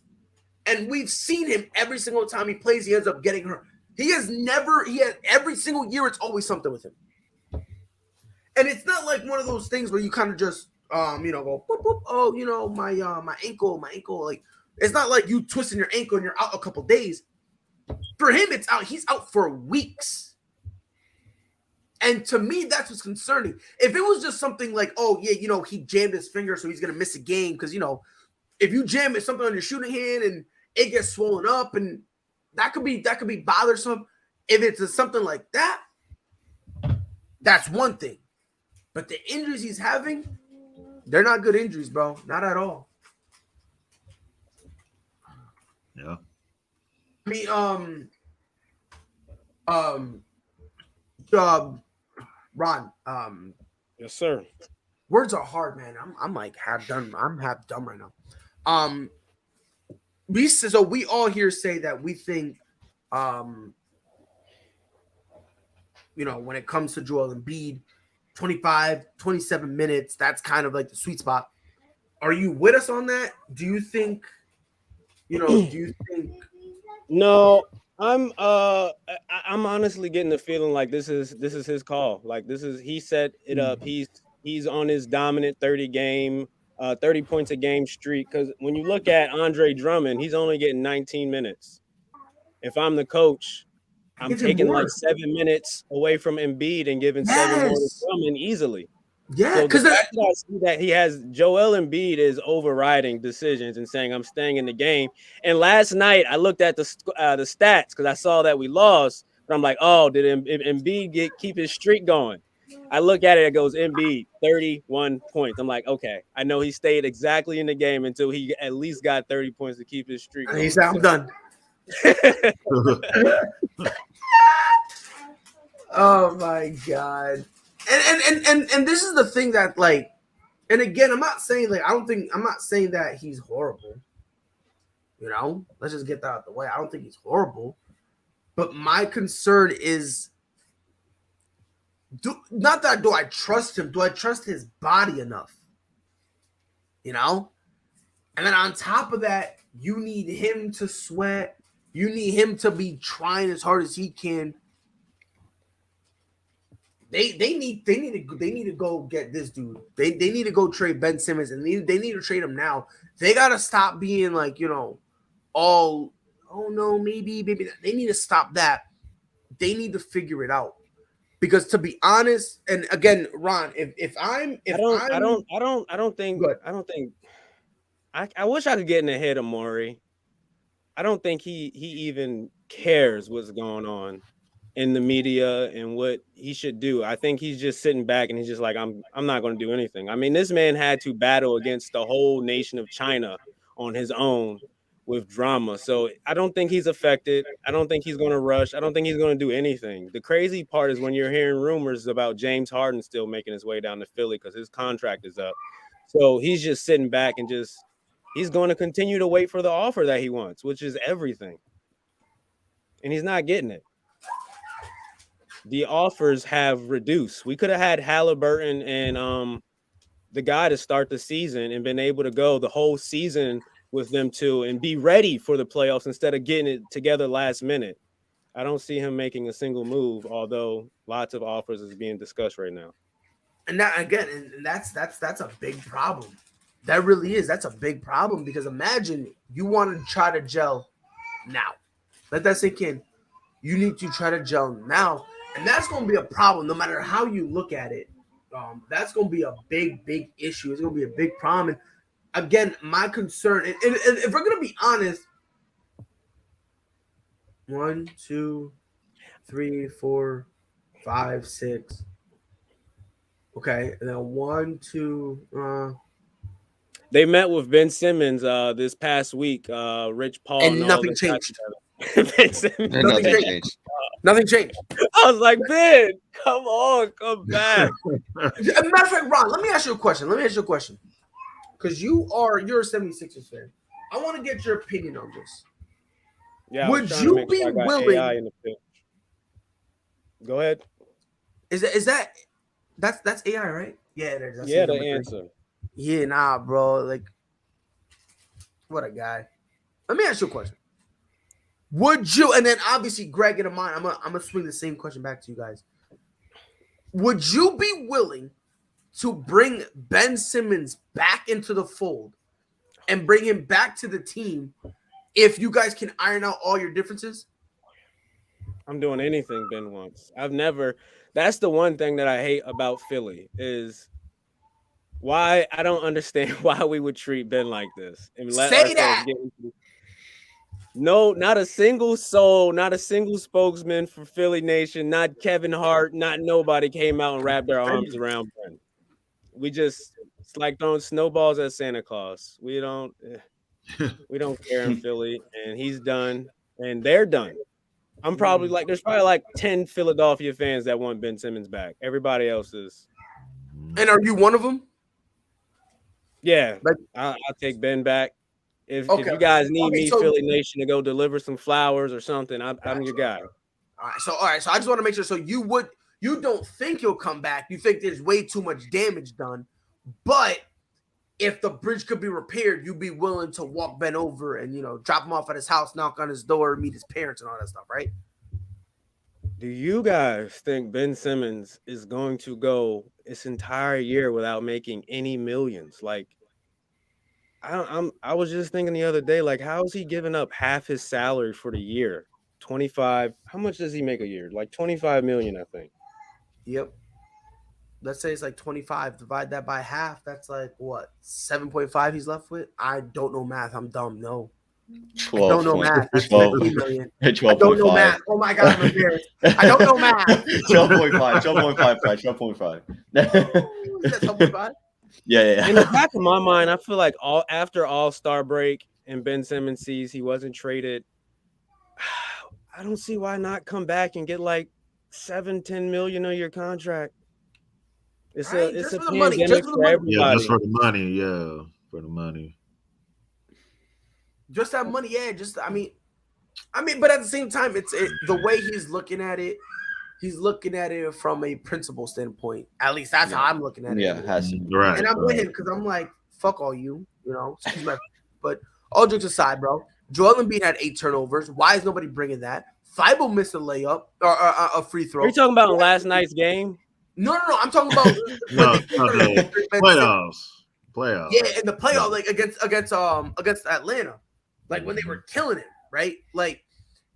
And we've seen him every single time he plays, he ends up getting hurt. He has every single year, it's always something with him. And it's not like one of those things where you kind of just, go, boop, boop, oh, my ankle. Like, it's not like you twisting your ankle and you're out a couple days. For him, it's out. He's out for weeks. And to me, that's what's concerning. If it was just something like, oh, yeah, he jammed his finger, so he's going to miss a game. Because, if you jam something on your shooting hand and it gets swollen up, and that could be bothersome. If it's something like that, that's one thing. But the injuries he's having, they're not good injuries, bro. Not at all. Yeah. Ron. Yes, sir. Words are hard, man. I'm like half done. I'm half dumb right now. We all here say that we think, when it comes to Joel Embiid, 25, 27 minutes, that's kind of like the sweet spot. Are you with us on that? Do you think, No, I'm honestly getting the feeling like this is his call. Like he set it up. He's on his dominant 30 points a game streak. Because when you look at Andre Drummond, he's only getting 19 minutes. If I'm the coach, I'm taking like 7 minutes away from Embiid and giving 7 more to Drummond easily. Yeah, because I see that he has Joel Embiid is overriding decisions and saying I'm staying in the game. And last night I looked at the stats because I saw that we lost, but I'm like, oh, did Embiid keep his streak going? I look at it, it goes Embiid 31 points. I'm like, okay, I know he stayed exactly in the game until he at least got 30 points to keep his streak going. He said, I'm done. Oh my God. And this is the thing that, like, and again, I'm not saying that he's horrible. Let's just get that out of the way. I don't think he's horrible. But my concern is, do I trust him? Do I trust his body enough? And then on top of that, you need him to sweat. You need him to be trying as hard as he can. They need to go get this dude. They need to go trade Ben Simmons, and they need to trade him now. They gotta stop being like, all, oh no, maybe. They need to stop that. They need to figure it out. Because to be honest, and again, Ron, I wish I could get in the head of Maury. I don't think he even cares what's going on in the media and what he should do. I think he's just sitting back and he's just like, I'm not going to do anything. I mean, this man had to battle against the whole nation of China on his own with drama. So I don't think he's affected. I don't think he's going to rush. I don't think he's going to do anything. The crazy part is when you're hearing rumors about James Harden still making his way down to Philly because his contract is up. So he's just sitting back and he's going to continue to wait for the offer that he wants, which is everything. And he's not getting it. The offers have reduced. We could have had Halliburton and the guy to start the season and been able to go the whole season with them two and be ready for the playoffs instead of getting it together last minute. I don't see him making a single move, although lots of offers is being discussed right now. And that again, and that's a big problem. That really is. That's a big problem because imagine you want to try to gel now. Let that sink in. You need to try to gel now. And that's going to be a problem no matter how you look at it. That's going to be a big, big issue. It's going to be a big problem. And again, my concern, and if we're going to be honest, 1, 2, 3, 4, 5, 6. Okay. And then 1, 2. They met with Ben Simmons this past week. Rich Paul and nothing changed. Nothing changed. I was like, Ben, come on, come back. Matter of fact, Ron, let me ask you a question. Because you're a 76ers fan. I want to get your opinion on this. Yeah. Would you be willing? AI in the pitch. Go ahead. That's AI, right? Yeah, it is. Yeah, the answer. Yeah, nah, bro. Like, what a guy. Let me ask you a question. Would you? And then obviously, Greg and Amon, I'm gonna swing the same question back to you guys. Would you be willing to bring Ben Simmons back into the fold and bring him back to the team if you guys can iron out all your differences? I'm doing anything Ben wants. That's the one thing that I hate about Philly is why I don't understand why we would treat Ben like this. And Say that. No, not a single soul, not a single spokesman for Philly Nation, not Kevin Hart, not nobody came out and wrapped their arms around Ben. It's like throwing snowballs at Santa Claus. We don't care in Philly, and he's done, and they're done. There's probably like 10 Philadelphia fans that want Ben Simmons back. Everybody else is. And are you one of them? Yeah, I'll take Ben back. If you guys need me, Philly Nation, to go deliver some flowers or something, I'm your guy. All right. So I just want to make sure. So you don't think he'll come back? You think there's way too much damage done, but if the bridge could be repaired, you'd be willing to walk Ben over and drop him off at his house, knock on his door, meet his parents, and all that stuff, right? Do you guys think Ben Simmons is going to go this entire year without making any millions? Like, I was just thinking the other day, like, how is he giving up half his salary for the year? 25. How much does he make a year? Like 25 million, I think. Yep. Let's say it's like 25. Divide that by half. That's like what? 7.5 he's left with? I don't know math. I'm dumb. No. 12. I don't know math. That's 12. 15 million. 12.5. I don't know math. Oh my God, I'm embarrassed. I don't know math. 12.5. 12.5. That's 12.5? Yeah. In the back of my mind, I feel like after All-Star break and Ben Simmons sees he wasn't traded, I don't see why not come back and get like 7-10 million on your contract. It's a pandemic for everybody. Yeah, just for the money. Yeah, for the money. Just that money, yeah. But at the same time, the way he's looking at it. He's looking at it from a principle standpoint. At least that's how I'm looking at it. Yeah, it has to. Right. And I'm with him because I'm like, fuck all you, But all jokes aside, bro, Joel Embiid had 8 turnovers. Why is nobody bringing that? Fibo missed a layup or a free throw. Are you talking about last night's game? No. I'm talking about playoffs. Yeah, in the playoff, like against Atlanta, like when they were killing it, right? Like.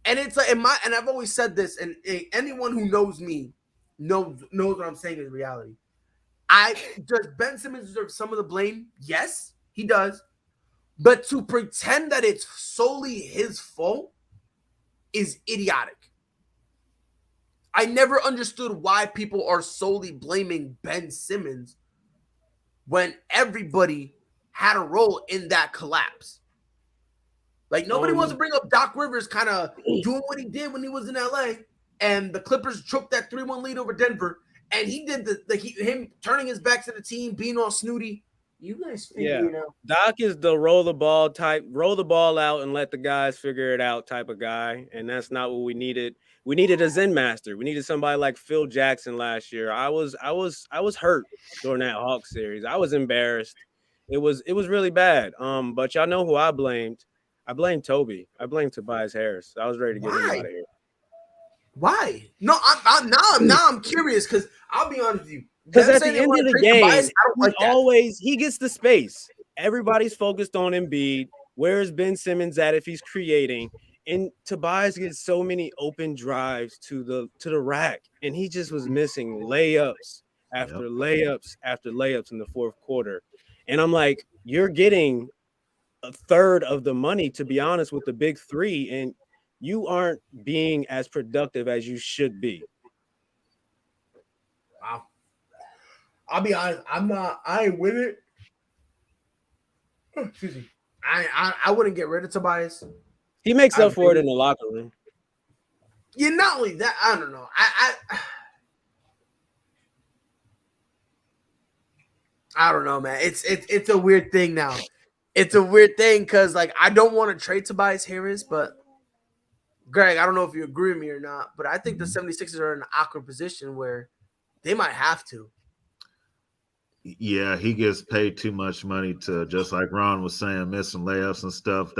And it's like, and I've always said this, and anyone who knows me knows what I'm saying is reality. Does Ben Simmons deserve some of the blame? Yes, he does. But to pretend that it's solely his fault is idiotic. I never understood why people are solely blaming Ben Simmons when everybody had a role in that collapse. Like, nobody wants to bring up Doc Rivers kind of doing what he did when he was in LA, and the Clippers choked that 3-1 lead over Denver, and he did him turning his back to the team, being all snooty. You guys figure it out. Doc is the roll the ball out and let the guys figure it out type of guy, and that's not what we needed. We needed a Zen master. We needed somebody like Phil Jackson last year. I was hurt during that Hawks series. I was embarrassed. It was really bad. But y'all know who I blamed. I blame Toby. I blame Tobias Harris. I was ready to get him out of here. Why? No, I'm curious because I'll be honest with you. Because at the end of the game, he gets the space. Everybody's focused on Embiid. Where is Ben Simmons at if he's creating? And Tobias gets so many open drives to the rack, and he just was missing layups after layups after layups in the fourth quarter. And I'm like, you're getting a third of the money, to be honest, with the big three, and you aren't being as productive as you should be. Wow. I'll be honest, I ain't with it. Excuse me. I wouldn't get rid of Tobias. He makes up for it in the locker room. Yeah, not only that, I don't know. I don't know, man. It's a weird thing now. It's a weird thing because, like, I don't want to trade Tobias Harris, but Greg, I don't know if you agree with me or not, but I think the 76ers are in an awkward position where they might have to. Yeah, he gets paid too much money to, just like Ron was saying, miss some layups and stuff.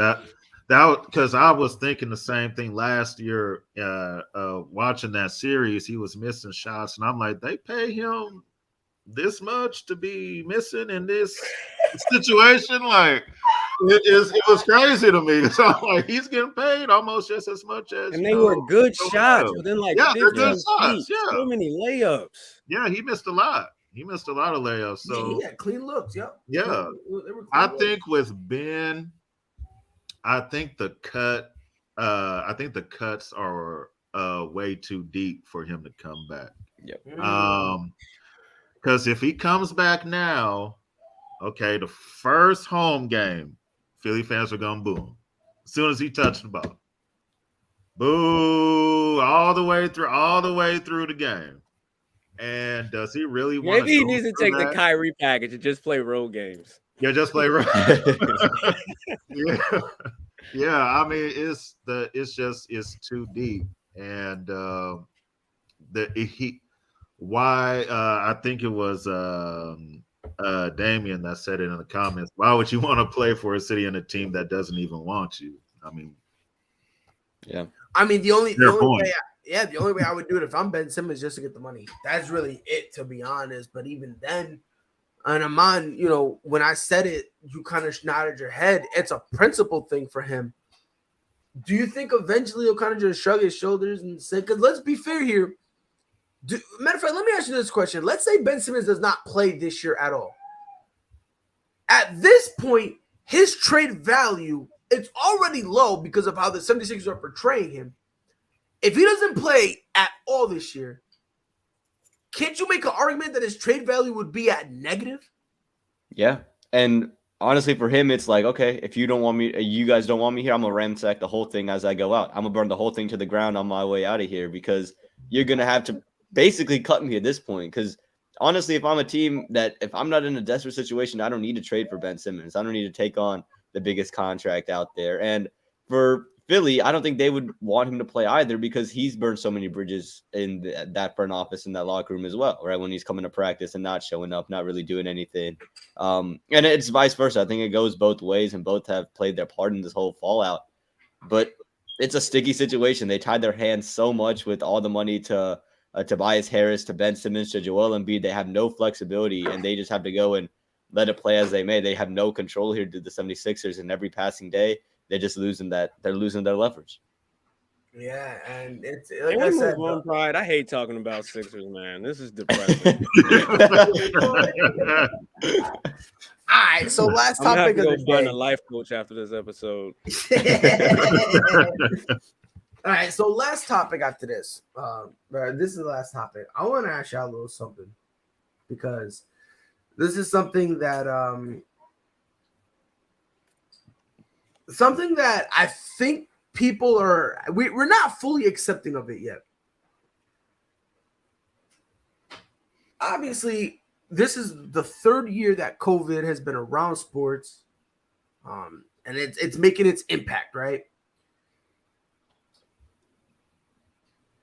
because I was thinking the same thing last year. Watching that series, he was missing shots, and I'm like, they pay him this much to be missing in this situation? Like, it was crazy to me. So I'm like, he's getting paid almost just as much as. And they were good shots else. within like they're 15 good shots. feet. So many layups. Yeah, he missed a lot. He missed a lot of layups. So yeah, clean looks. Yep. Yeah, I think with Ben, I think the cuts are way too deep for him to come back. Yep. Because if he comes back now, okay, the first home game, Philly fans are gonna boo him as soon as he touched the ball. Boo all the way through the game. And does he really want? Maybe he needs to take the Kyrie package and just play road games. Yeah, just play road. Yeah. I mean, it's too deep, and I think it was Damien that said it in the comments. Why would you want to play for a city and a team that doesn't even want you? I mean, yeah. I mean, the only way I would do it if I'm Ben Simmons just to get the money. That's really it, to be honest. But even then, and Aman, when I said it, you kind of nodded your head. It's a principle thing for him. Do you think eventually he'll kind of just shrug his shoulders and say, because let's be fair here. Matter of fact, let me ask you this question. Let's say Ben Simmons does not play this year at all. At this point, his trade value, it's already low because of how the 76ers are portraying him. If he doesn't play at all this year, can't you make an argument that his trade value would be at negative? Yeah. And honestly, for him, it's like, okay, if you guys don't want me here, I'm going to ransack the whole thing as I go out. I'm going to burn the whole thing to the ground on my way out of here because you're going to have to basically cut me at this point. Because honestly, if I'm a team if I'm not in a desperate situation, I don't need to trade for Ben Simmons. I don't need to take on the biggest contract out there. And for Philly, I don't think they would want him to play either because he's burned so many bridges in that front office and that locker room as well, right? When he's coming to practice and not showing up, not really doing anything. And it's vice versa. I think it goes both ways and both have played their part in this whole fallout. But it's a sticky situation. They tied their hands so much with all the money to Tobias Harris, to Ben Simmons, to Joel Embiid. They have no flexibility and they just have to go and let it play as they may. They have no control here to the 76ers, and every passing day, they're just losing their leverage. Yeah, and it's like I said, Pride. I hate talking about Sixers, man. This is depressing. All right, so last topic of the day. Find a life coach after this episode. All right, so last topic after this. This is the last topic. I want to ask y'all a little something because this is something that I think people we're not fully accepting of it yet. Obviously, this is the third year that COVID has been around sports, and it's making its impact, right?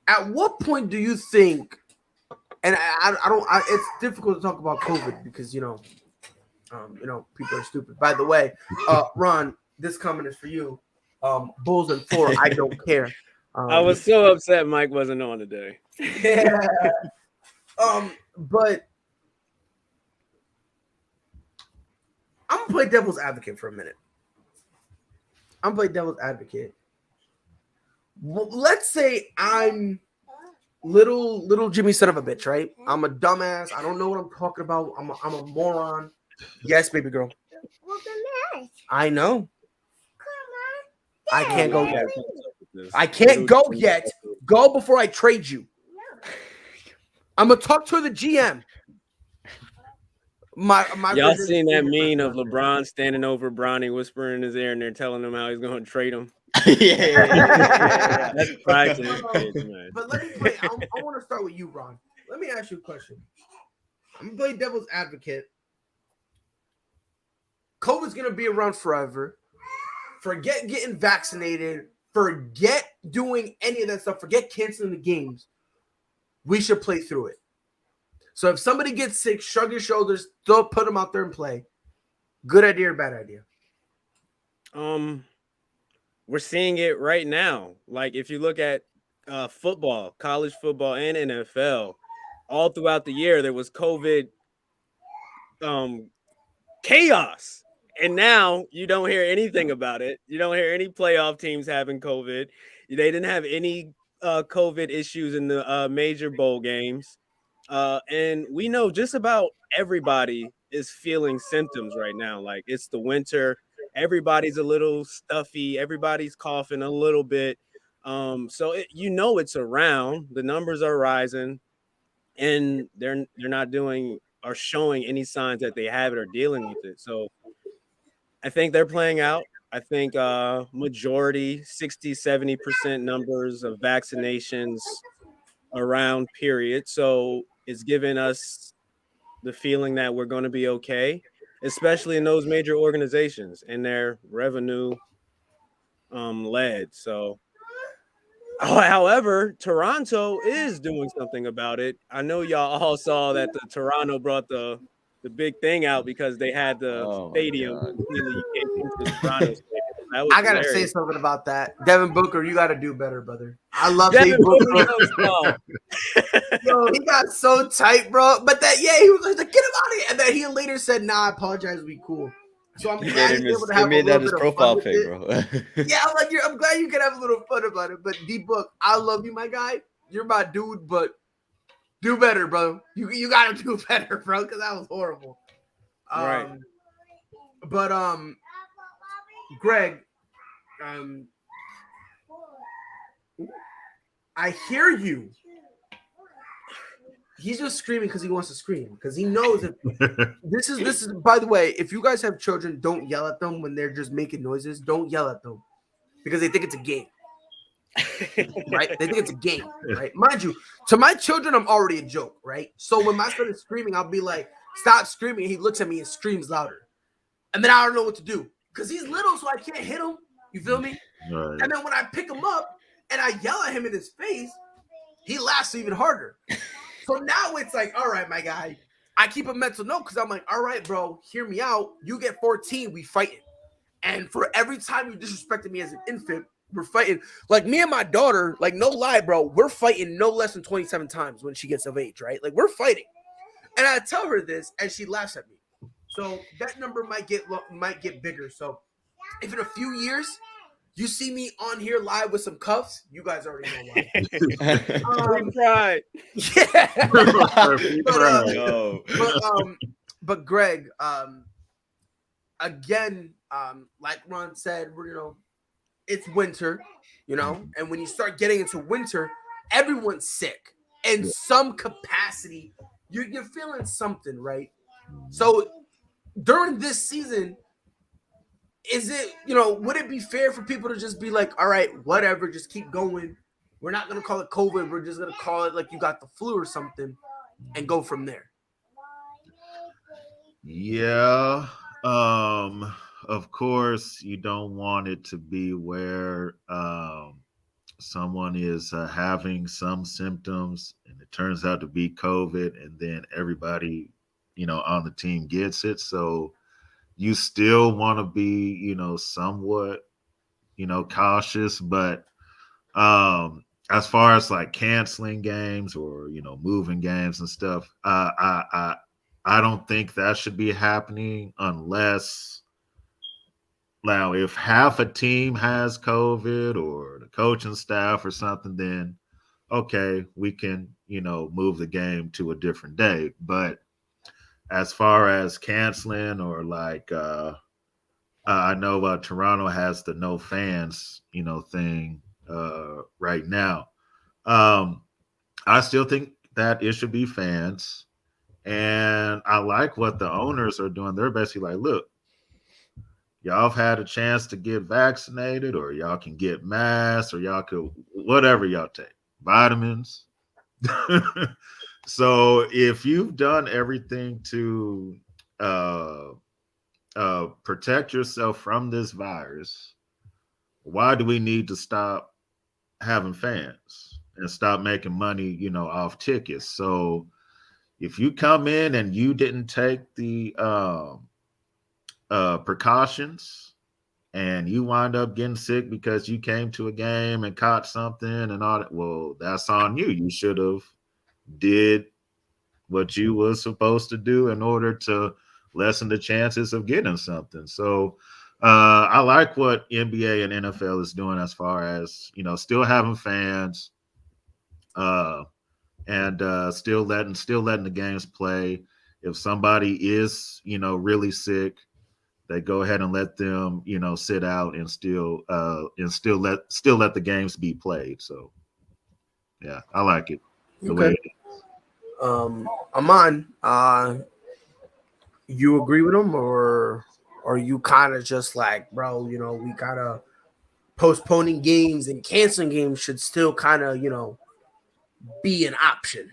At what point do you think? And it's difficult to talk about COVID because people are stupid. By the way, Ron, this comment is for you. Bulls and 4, I don't care. I was so upset Mike wasn't on today. Yeah. But I'm gonna play devil's advocate for a minute. Let's say I'm little Jimmy son of a bitch, right? I'm a dumbass. I don't know what I'm talking about. I'm a moron. Yes, baby girl. I know. I can't go yet. I can't go yet. Go before I trade you. I'm gonna talk to the GM. Y'all seen that meme of LeBron standing over Bronny, whispering in his ear, and they're telling him how he's going to trade him? Yeah. That's pride to this kid, man. But let me play. I want to start with you, Ron. Let me ask you a question. I'm gonna play devil's advocate. COVID's gonna be around forever. Forget getting vaccinated. Forget doing any of that stuff. Forget canceling the games. We should play through it. So if somebody gets sick, shrug your shoulders, don't put them out there and play. Good idea or bad idea? we're seeing it right now. Like if you look at football, college football, and NFL, all throughout the year there was COVID chaos. And now you don't hear anything about it. You don't hear any playoff teams having COVID. They didn't have any COVID issues in the major bowl games. And we know just about everybody is feeling symptoms right now. Like it's the winter. Everybody's a little stuffy. Everybody's coughing a little bit. So it's around. The numbers are rising, and they're not doing or showing any signs that they have it or dealing with it. So I think they're playing out. I think majority 60-70% numbers of vaccinations around period. So it's giving us the feeling that we're going to be okay, especially in those major organizations and their revenue led. So however, Toronto is doing something about it. I know y'all all saw that the Toronto brought the big thing out because they had the stadium completely. You can't get into the Toronto stadium. That was I gotta hilarious. say something about that. Devin Booker, you gotta do better, brother. I love Devin Booker. Booker. Yo, he got so tight, bro. But he was like, get him out of here. And then he later said, nah, I apologize, we cool. So I'm glad he's able to have a little bit of fun with it. Bro. Yeah, I'm glad you can have a little fun about it. But D-Book, I love you, my guy. You're my dude, but do better, bro. You gotta do better, bro, because that was horrible. Right. But Greg, I hear you. He's just screaming because he wants to scream, because he knows that this is. By the way, if you guys have children, don't yell at them when they're just making noises. Don't yell at them because they think it's a game, right? They think it's a game, right? Mind you, to my children, I'm already a joke, right? So when my son is screaming, I'll be like, "Stop screaming!" And he looks at me and screams louder, and then I don't know what to do because he's little, so I can't hit him. You feel me? Right. And then when I pick him up and I yell at him in his face, he laughs even harder. So now it's like, all right, my guy, I keep a mental note because I'm like, all right, bro, hear me out. You get 14, we fighting. And for every time you disrespected me as an infant, we're fighting. Like me and my daughter, like no lie, bro, we're fighting no less than 27 times when she gets of age, right? Like we're fighting. And I tell her this and she laughs at me. So that number might get bigger. So if in a few years you see me on here live with some cuffs, you guys already know why. Right. Yeah. But Greg, again, like Ron said, it's winter, and when you start getting into winter, everyone's sick in some capacity. You're feeling something, right? So during this season, is it, would it be fair for people to just be like, all right, whatever, just keep going. We're not going to call it COVID. We're just going to call it like you got the flu or something and go from there. Yeah. Of course, you don't want it to be where someone is having some symptoms and it turns out to be COVID and then everybody, on the team gets it. So you still want to be, somewhat, cautious, but as far as like canceling games or, moving games and stuff, I don't think that should be happening unless now if half a team has COVID or the coaching staff or something, then okay, we can, move the game to a different day. But as far as canceling or like I know Toronto has the no fans, thing right now. I still think that it should be fans. And I like what the owners are doing. They're basically like, look, y'all have had a chance to get vaccinated or y'all can get masks or y'all could whatever y'all take, vitamins. So if you've done everything to protect yourself from this virus, why do we need to stop having fans and stop making money, off tickets? So if you come in and you didn't take the precautions and you wind up getting sick because you came to a game and caught something and all that, well, that's on you. You should have did what you were supposed to do in order to lessen the chances of getting something. So I like what NBA and NFL is doing as far as, still having fans, and still letting the games play. If somebody is, really sick, they go ahead and let them, sit out and still let the games be played. So yeah, I like it the way it is. Aman, you agree with him, or are you kind of just like, bro, we gotta postponing games and canceling games should still kind of, be an option?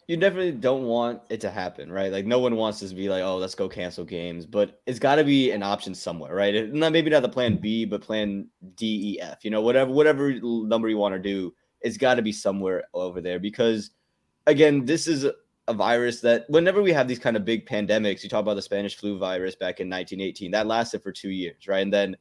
You definitely don't want it to happen, right? Like, no one wants to be like, oh, let's go cancel games, but it's got to be an option somewhere, right? Maybe not the plan B, but plan D, E, F. Whatever number you want to do, it's got to be somewhere over there, because again, this is a virus that whenever we have these kind of big pandemics, you talk about the Spanish flu virus back in 1918, that lasted for 2 years, right? And then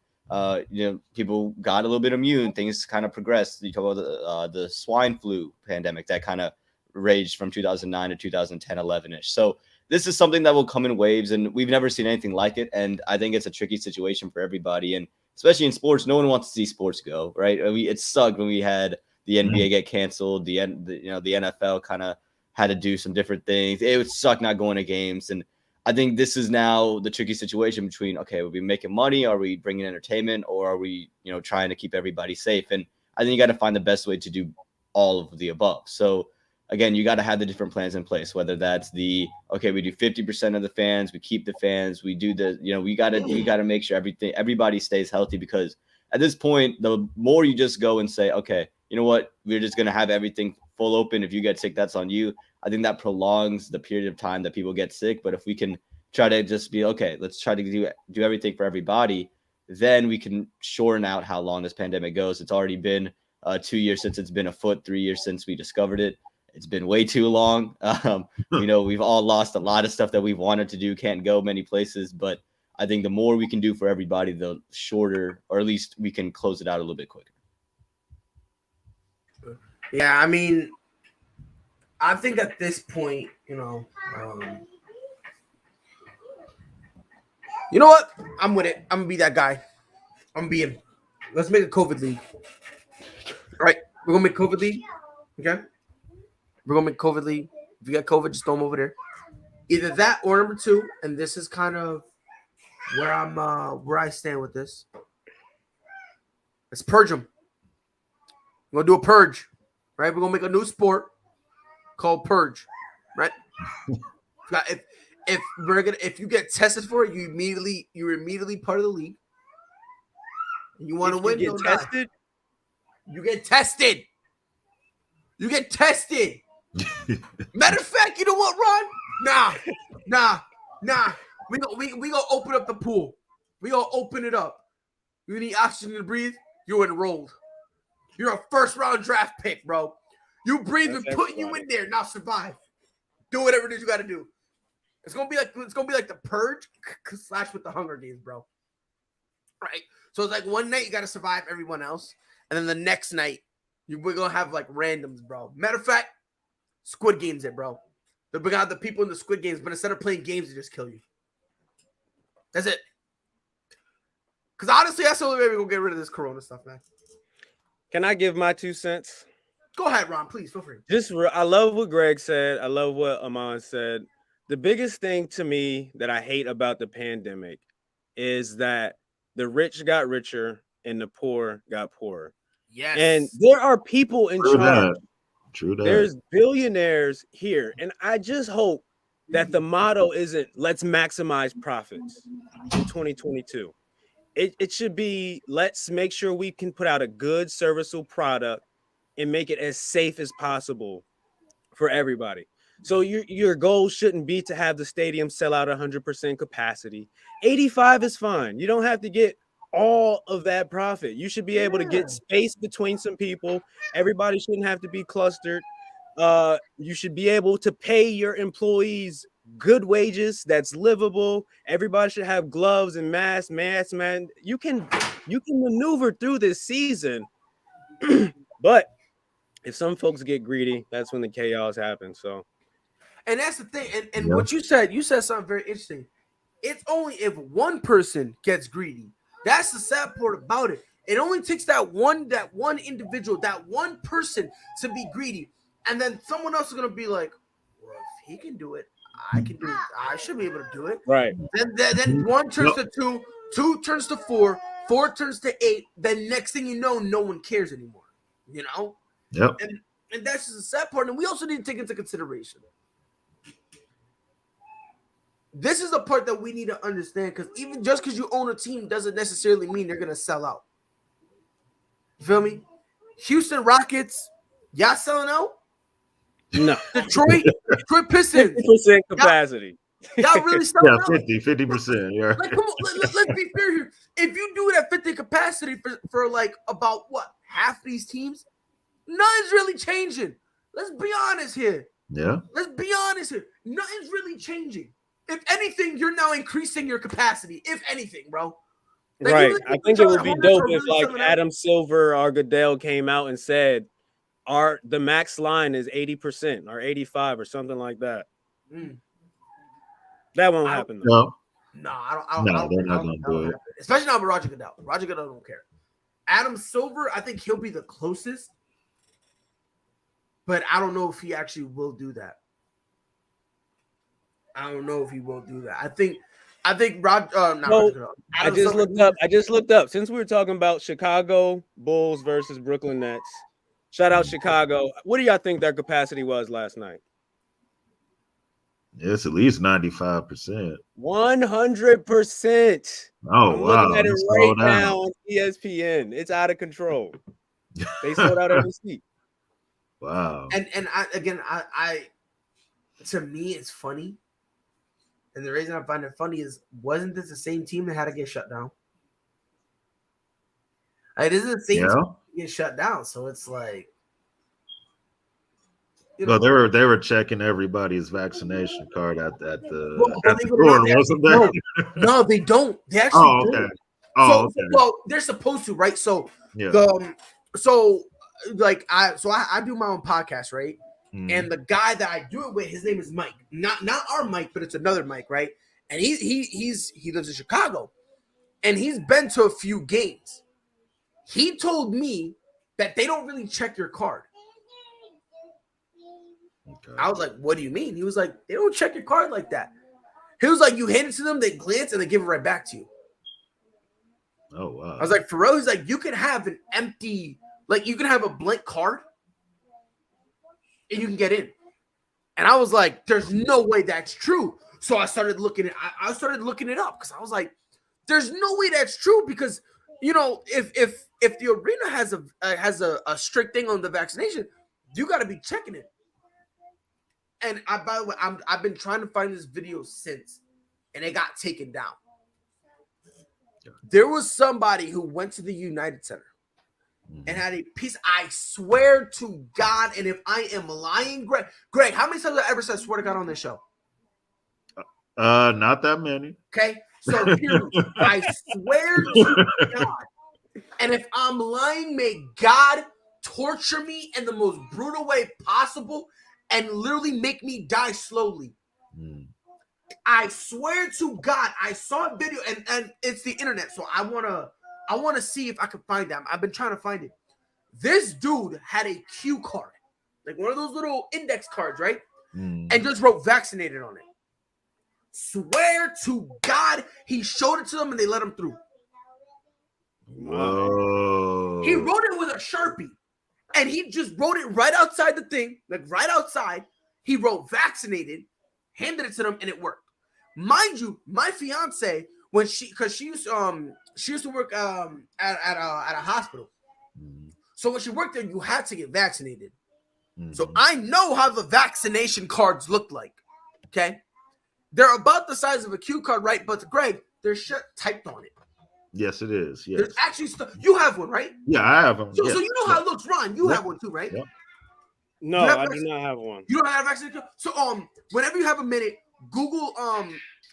people got a little bit immune, things kind of progressed. You talk about the swine flu pandemic that kind of raged from 2009 to 2010, 11-ish. So this is something that will come in waves, and we've never seen anything like it. And I think it's a tricky situation for everybody, and especially in sports, no one wants to see sports go, right? It sucked when we had the NBA get canceled, the NFL kind of had to do some different things. It would suck not going to games. And I think this is now the tricky situation between, okay, are we making money? Are we bringing entertainment? Or are we, trying to keep everybody safe? And I think you got to find the best way to do all of the above. So again, you got to have the different plans in place, whether that's we do 50% of the fans, we keep the fans, we do we got to make sure everybody stays healthy, because at this point, the more you just go and say, okay, you know what, we're just going to have everything full open. If you get sick, that's on you. I think that prolongs the period of time that people get sick. But if we can try to just be, okay, let's try to do everything for everybody, then we can shorten out how long this pandemic goes. It's already been 2 years since it's been afoot, 3 years since we discovered it. It's been way too long. We've all lost a lot of stuff that we've wanted to do, can't go many places. But I think the more we can do for everybody, the shorter, or at least we can close it out a little bit quicker. Yeah, I mean, I think at this point, you know what? I'm with it. I'm gonna be that guy. Let's make a COVID league. All right, we're gonna make COVID league. Okay, we're gonna make COVID league. If you got COVID, just throw them over there. Either that or number two, and this is kind of where I stand with this. Let's purge them. We're gonna do a purge, right? We're gonna make a new sport called purge, right? If you get tested for it, you're immediately part of the league. You want to win? You get tested. You get tested. You get tested. Matter of fact, you know what, Ron? Nah. We gonna open up the pool. We gonna open it up. You need oxygen to breathe. You're enrolled. You're a first round draft pick, bro. You breathe, and put you in there. Now survive. Do whatever it is you got to do. It's gonna be like the purge / with the Hunger Games, bro. Right. So it's like one night you got to survive everyone else, and then the next night we're gonna have like randoms, bro. Matter of fact, Squid Games it, bro. They're gonna have the people in the Squid Games, but instead of playing games, they just kill you. That's it. Because honestly, that's the only way we're gonna get rid of this Corona stuff, man. Can I give my 2 cents? Go ahead, Ron. Please feel free. I love what Greg said. I love what Aman said. The biggest thing to me that I hate about the pandemic is that the rich got richer and the poor got poorer. Yes. And there are people in charge. True that. There's billionaires here. And I just hope that the motto isn't let's maximize profits in 2022. It should be let's make sure we can put out a good serviceable product and make it as safe as possible for everybody. So your goal shouldn't be to have the stadium sell out 100% capacity. 85 is fine. You don't have to get all of that profit. You should be able to get space between some people. Everybody shouldn't have to be clustered. You should be able to pay your employees good wages that's livable. Everybody should have gloves and masks, man. You can maneuver through this season. But if some folks get greedy, that's when the chaos happens. So, and that's the thing. And what you said something very interesting. It's only if one person gets greedy. That's the sad part about it. It only takes that one individual, that one person to be greedy. And then someone else is going to be like, well, if he can do it, I can do it. I should be able to do it. Right. Then 1 turns to 2, 2 turns to 4, 4 turns to 8. Then next thing you know, no one cares anymore. You know? Yep. And that's just the sad part. And we also need to take into consideration. This is the part that we need to understand, because even just because you own a team doesn't necessarily mean they're going to sell out. You feel me? Houston Rockets, y'all selling out? No. Detroit Pistons. 50% capacity. Y'all really selling out? 50%. Yeah. Like, come on, let's be fair here. If you do it at 50 capacity for like about what, half these teams, nothing's really changing. Let's be honest here. Yeah. Let's be honest here. Nothing's really changing. If anything, you're now increasing your capacity. If anything, bro. Like, Right. really I think it would be dope if like Adam Silver or Goodell came out and said the max line is 80% or 85 or something like that. That won't happen though. No. I don't They're not going to do it. Especially not with Roger Goodell. Roger Goodell don't care. Adam Silver, I think he'll be the closest. But I don't know if he actually will do that. I don't know if he will do that. I think I just looked up. Since we were talking about Chicago Bulls versus Brooklyn Nets, shout out Chicago. What do y'all think their capacity was last night? It's at least 95%. 100%. Oh, I'm wow. looking at it right now on ESPN. It's out of control. They sold out every seat. Wow. And I to me, it's funny. And the reason I find it funny is, wasn't this the same team that had to get shut down? Like, this is the same team that get shut down. So it's like, well, they were checking everybody's vaccination card at the door, wasn't there? No, they don't. They actually don't. Okay. Well, they're supposed to, right? So yeah. I do my own podcast, right? And the guy that I do it with, his name is Mike. Not our Mike, but it's another Mike, right? And he lives in Chicago, and he's been to a few games. He told me that they don't really check your card. Okay. I was like, what do you mean? He was like, they don't check your card like that. He was like, you hand it to them, they glance, and they give it right back to you. Oh, wow. I was like, for real? He's like, you can have an empty, like, you can have a blank card, and you can get in. And I was like, there's no way that's true. So I started looking it up, because I was like, there's no way that's true, because, you know, if the arena has a strict thing on the vaccination, you got to be checking it. And by the way, I've been trying to find this video since, and it got taken down. There was somebody who went to the United Center and had a piece. I swear to God, and if I am lying, Greg, how many times have I ever said swear to God on this show? Not that many. Okay, so here, I swear to God, and if I'm lying, may God torture me in the most brutal way possible and literally make me die slowly. I swear to God, I saw a video, and it's the internet, so I wanna see if I can find that. I've been trying to find it. This dude had a cue card, like one of those little index cards, right? And just wrote vaccinated on it. Swear to God, he showed it to them and they let him through. Whoa. He wrote it with a Sharpie, and he just wrote it right outside the thing, like right outside. He wrote vaccinated, handed it to them, and it worked. Mind you, my fiance, because she used to work at a hospital. So when she worked there, you had to get vaccinated. So I know how the vaccination cards look like. Okay, they're about the size of a cue card, right? But Greg, there's shit typed on it. Yes, it is. Yes. There's actually stuff. You have one, right? Yeah, I have one. So you know how it looks, Ron. You have one too, right? No, I do not have one. You don't have a vaccination card? So whenever you have a minute, Google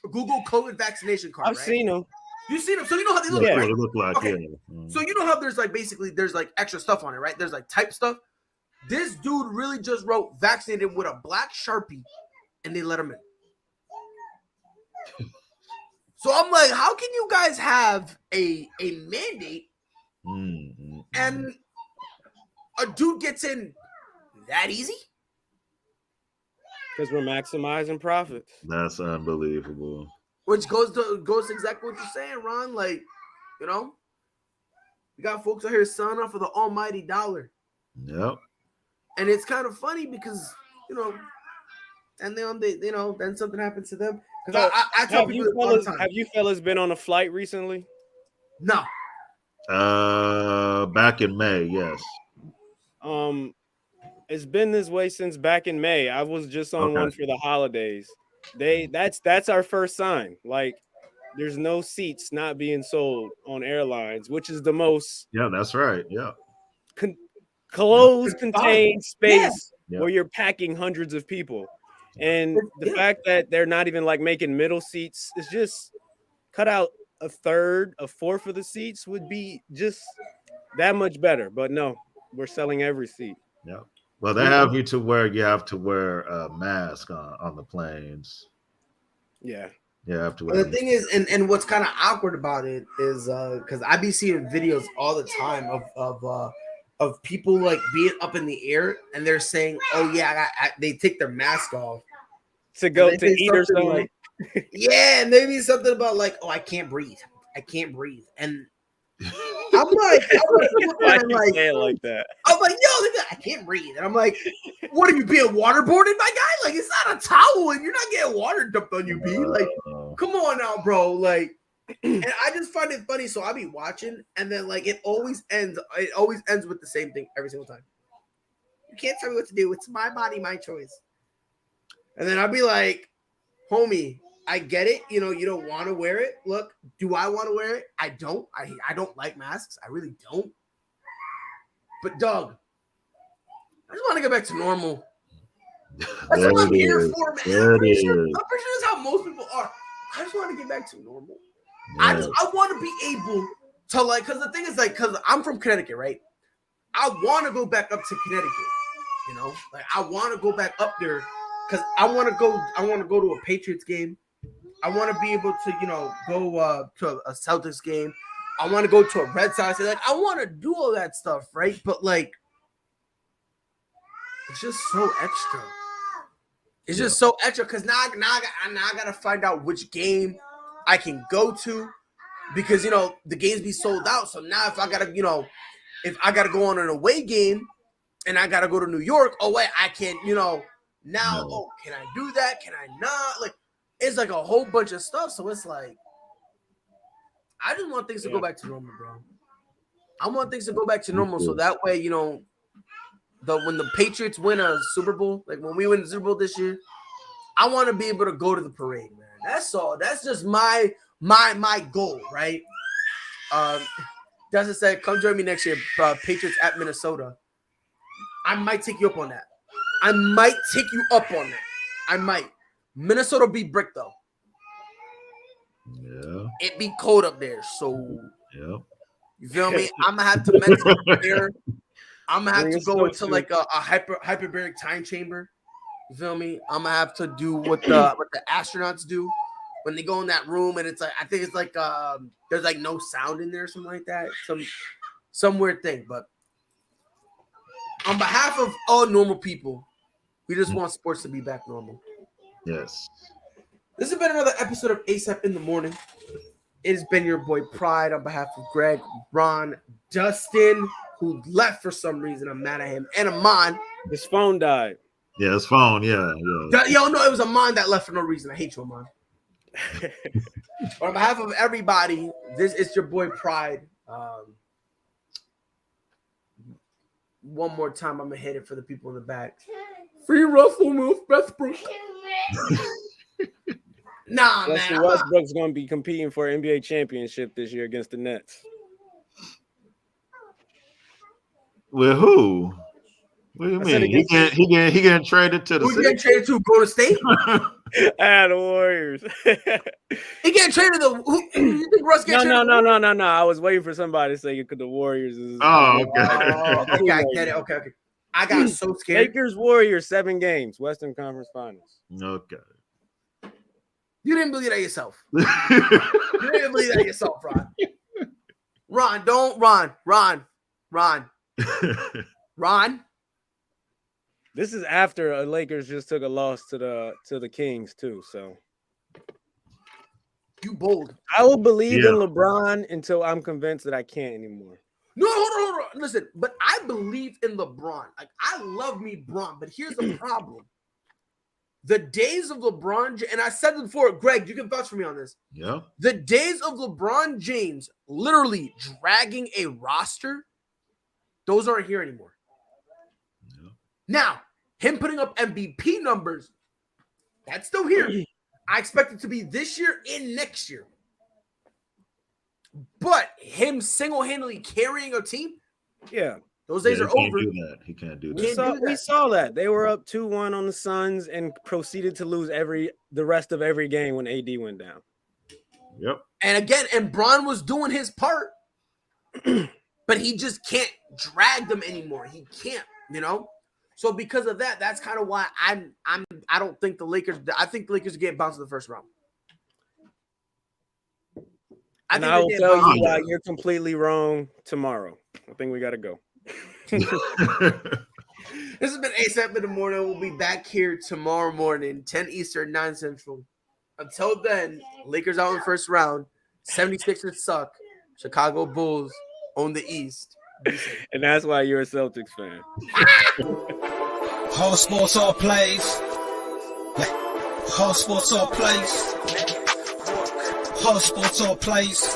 COVID vaccination card. I've seen them. You've seen them, so you know how they look. Yeah, Right? they look like Okay. yeah. So you know how there's like basically there's like extra stuff on it, right? There's like type stuff. This dude really just wrote vaccinated with a black Sharpie, and they let him in. So I'm like, how can you guys have a mandate and a dude gets in that easy? Because we're maximizing profits. That's unbelievable. Which goes to exactly what you're saying, Ron. Like, you know, you got folks out here selling off for the almighty dollar. Yep. And it's kind of funny because, you know, and then something happens to them. Because I tell people all the time. Have you fellas been on a flight recently? No. Back in May, yes. It's been this way since back in May. I was just on one for the holidays. That's our first sign. Like, there's no seats not being sold on airlines, which is the most. Yeah, that's right. Yeah. Closed, contained space Yeah. where you're packing hundreds of people. And the fact that they're not even like making middle seats is just cut out a third, a fourth of the seats would be just that much better. But no, we're selling every seat. Yeah. Well, they have you to where you have to wear a mask on the planes. Yeah. Yeah, have to wear. The thing is, and what's kind of awkward about it is because I be seeing videos all the time of people like being up in the air and they're saying, "Oh yeah," they take their mask off to go to eat or something. Like, yeah, and maybe something about like, "Oh, I can't breathe," and I'm like, why do you say it like that? I'm like, yo, I can't breathe, and I'm like, what are you being waterboarded, my guy? Like, it's not a towel, and you're not getting water dumped on you, B. Like, come on now, bro. Like, and I just find it funny. So I be watching, and then like it always ends with the same thing every single time. You can't tell me what to do. It's my body, my choice. And then I'll be like, homie, I get it. You know, you don't want to wear it. Look, do I want to wear it? I don't. I don't like masks. I really don't. But Doug, I just want to get back to normal. That's what I'm here for, man. I'm pretty sure that's how most people are. I just want to get back to normal. Yeah. I want to be able to like, because the thing is like, because I'm from Connecticut, right? I want to go back up to Connecticut. You know, like I want to go back up there because I want to go to a Patriots game. I want to be able to, you know, go to a Celtics game. I want to go to a Red Sox. Like, I want to do all that stuff, right? But like, it's just so extra. It's just so extra because now I gotta find out which game I can go to because, you know, the games be sold out. So now if I gotta go on an away game and I gotta go to New York, oh wait, I can't, you know, now, oh, can I do that? Can I not? Like, it's like a whole bunch of stuff. So it's like, I just want things to go back to normal, bro. I want things to go back to normal. So that way, you know, when the Patriots win a Super Bowl, like when we win the Super Bowl this year, I want to be able to go to the parade, man. That's all. That's just my goal, right? Dustin said, come join me next year, Patriots at Minnesota. I might take you up on that. I might. Minnesota beat Brick, though. Yeah. It be cold up there, so yeah. You feel me? I'm gonna have to mentally prepare. I'm gonna have to go into like a hyperbaric time chamber. You feel me? I'm gonna have to do what the astronauts do when they go in that room, and it's like I think it's like there's like no sound in there, or something like that. Some weird thing. But on behalf of all normal people, we just want sports to be back normal. Yes. This has been another episode of ASAP in the Morning. It has been your boy Pride on behalf of Greg, Ron, Dustin, who left for some reason. I'm mad at him. And Amon. His phone died. Yeah, his phone. Yeah. Yo, no, it was Amon that left for no reason. I hate you, Amon. On behalf of everybody, this is your boy Pride. One more time, I'm going to hit it for the people in the back. Free Russell Move, Westbrook. Nah, man. Westbrook's going to be competing for an NBA championship this year against the Nets. With who? What do you mean? He getting traded to the Who's getting traded to? Golden State? The Warriors. He getting traded to who? You think Russ getting traded? No. I was waiting for somebody to say the Warriors is. Oh, okay. Okay, I get it. Okay. I got so scared. Lakers Warriors 7 games, Western Conference Finals. Okay. You didn't believe that yourself. You didn't believe that yourself, Ron. Ron. This is after Lakers just took a loss to the Kings too. So you bold. I will believe in LeBron until I'm convinced that I can't anymore. No, hold on. Listen, but I believe in LeBron. Like, I love me Bron, but here's the problem. The days of LeBron, and I said it before, Greg, you can vouch for me on this. Yeah. The days of LeBron James literally dragging a roster, those aren't here anymore. Yeah. Now, him putting up MVP numbers, that's still here. I expect it to be this year and next year. But him single-handedly carrying a team, those days are over. He can't do that. We saw that. They were up 2-1 on the Suns and proceeded to lose the rest of every game when AD went down. Yep. And Bron was doing his part, but he just can't drag them anymore. He can't, So because of that, that's kind of why I don't think the Lakers. I think the Lakers get bounced in the first round. I will tell you why you're completely wrong tomorrow. I think we got to go. This has been ASAP in the morning. We'll be back here tomorrow morning, 10 Eastern, 9 Central. Until then, Lakers out in the first round. 76ers suck. Chicago Bulls own the East. And that's why you're a Celtics fan. Whole sports all plays. Whole sports all plays. Whole sports all plays.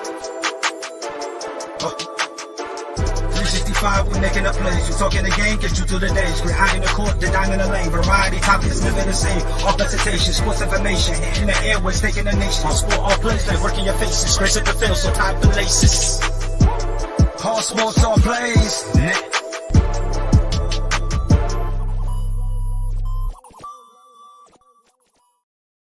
365, we making a plays. You talking the game, get you through the days. We're high in the court, the dime in the lane. Variety topics, living the same. All presentation, sports information. In the airways, taking the nation. All sport, all plays, they working your faces. Grace at the field, so time for laces. Whole sports all plays.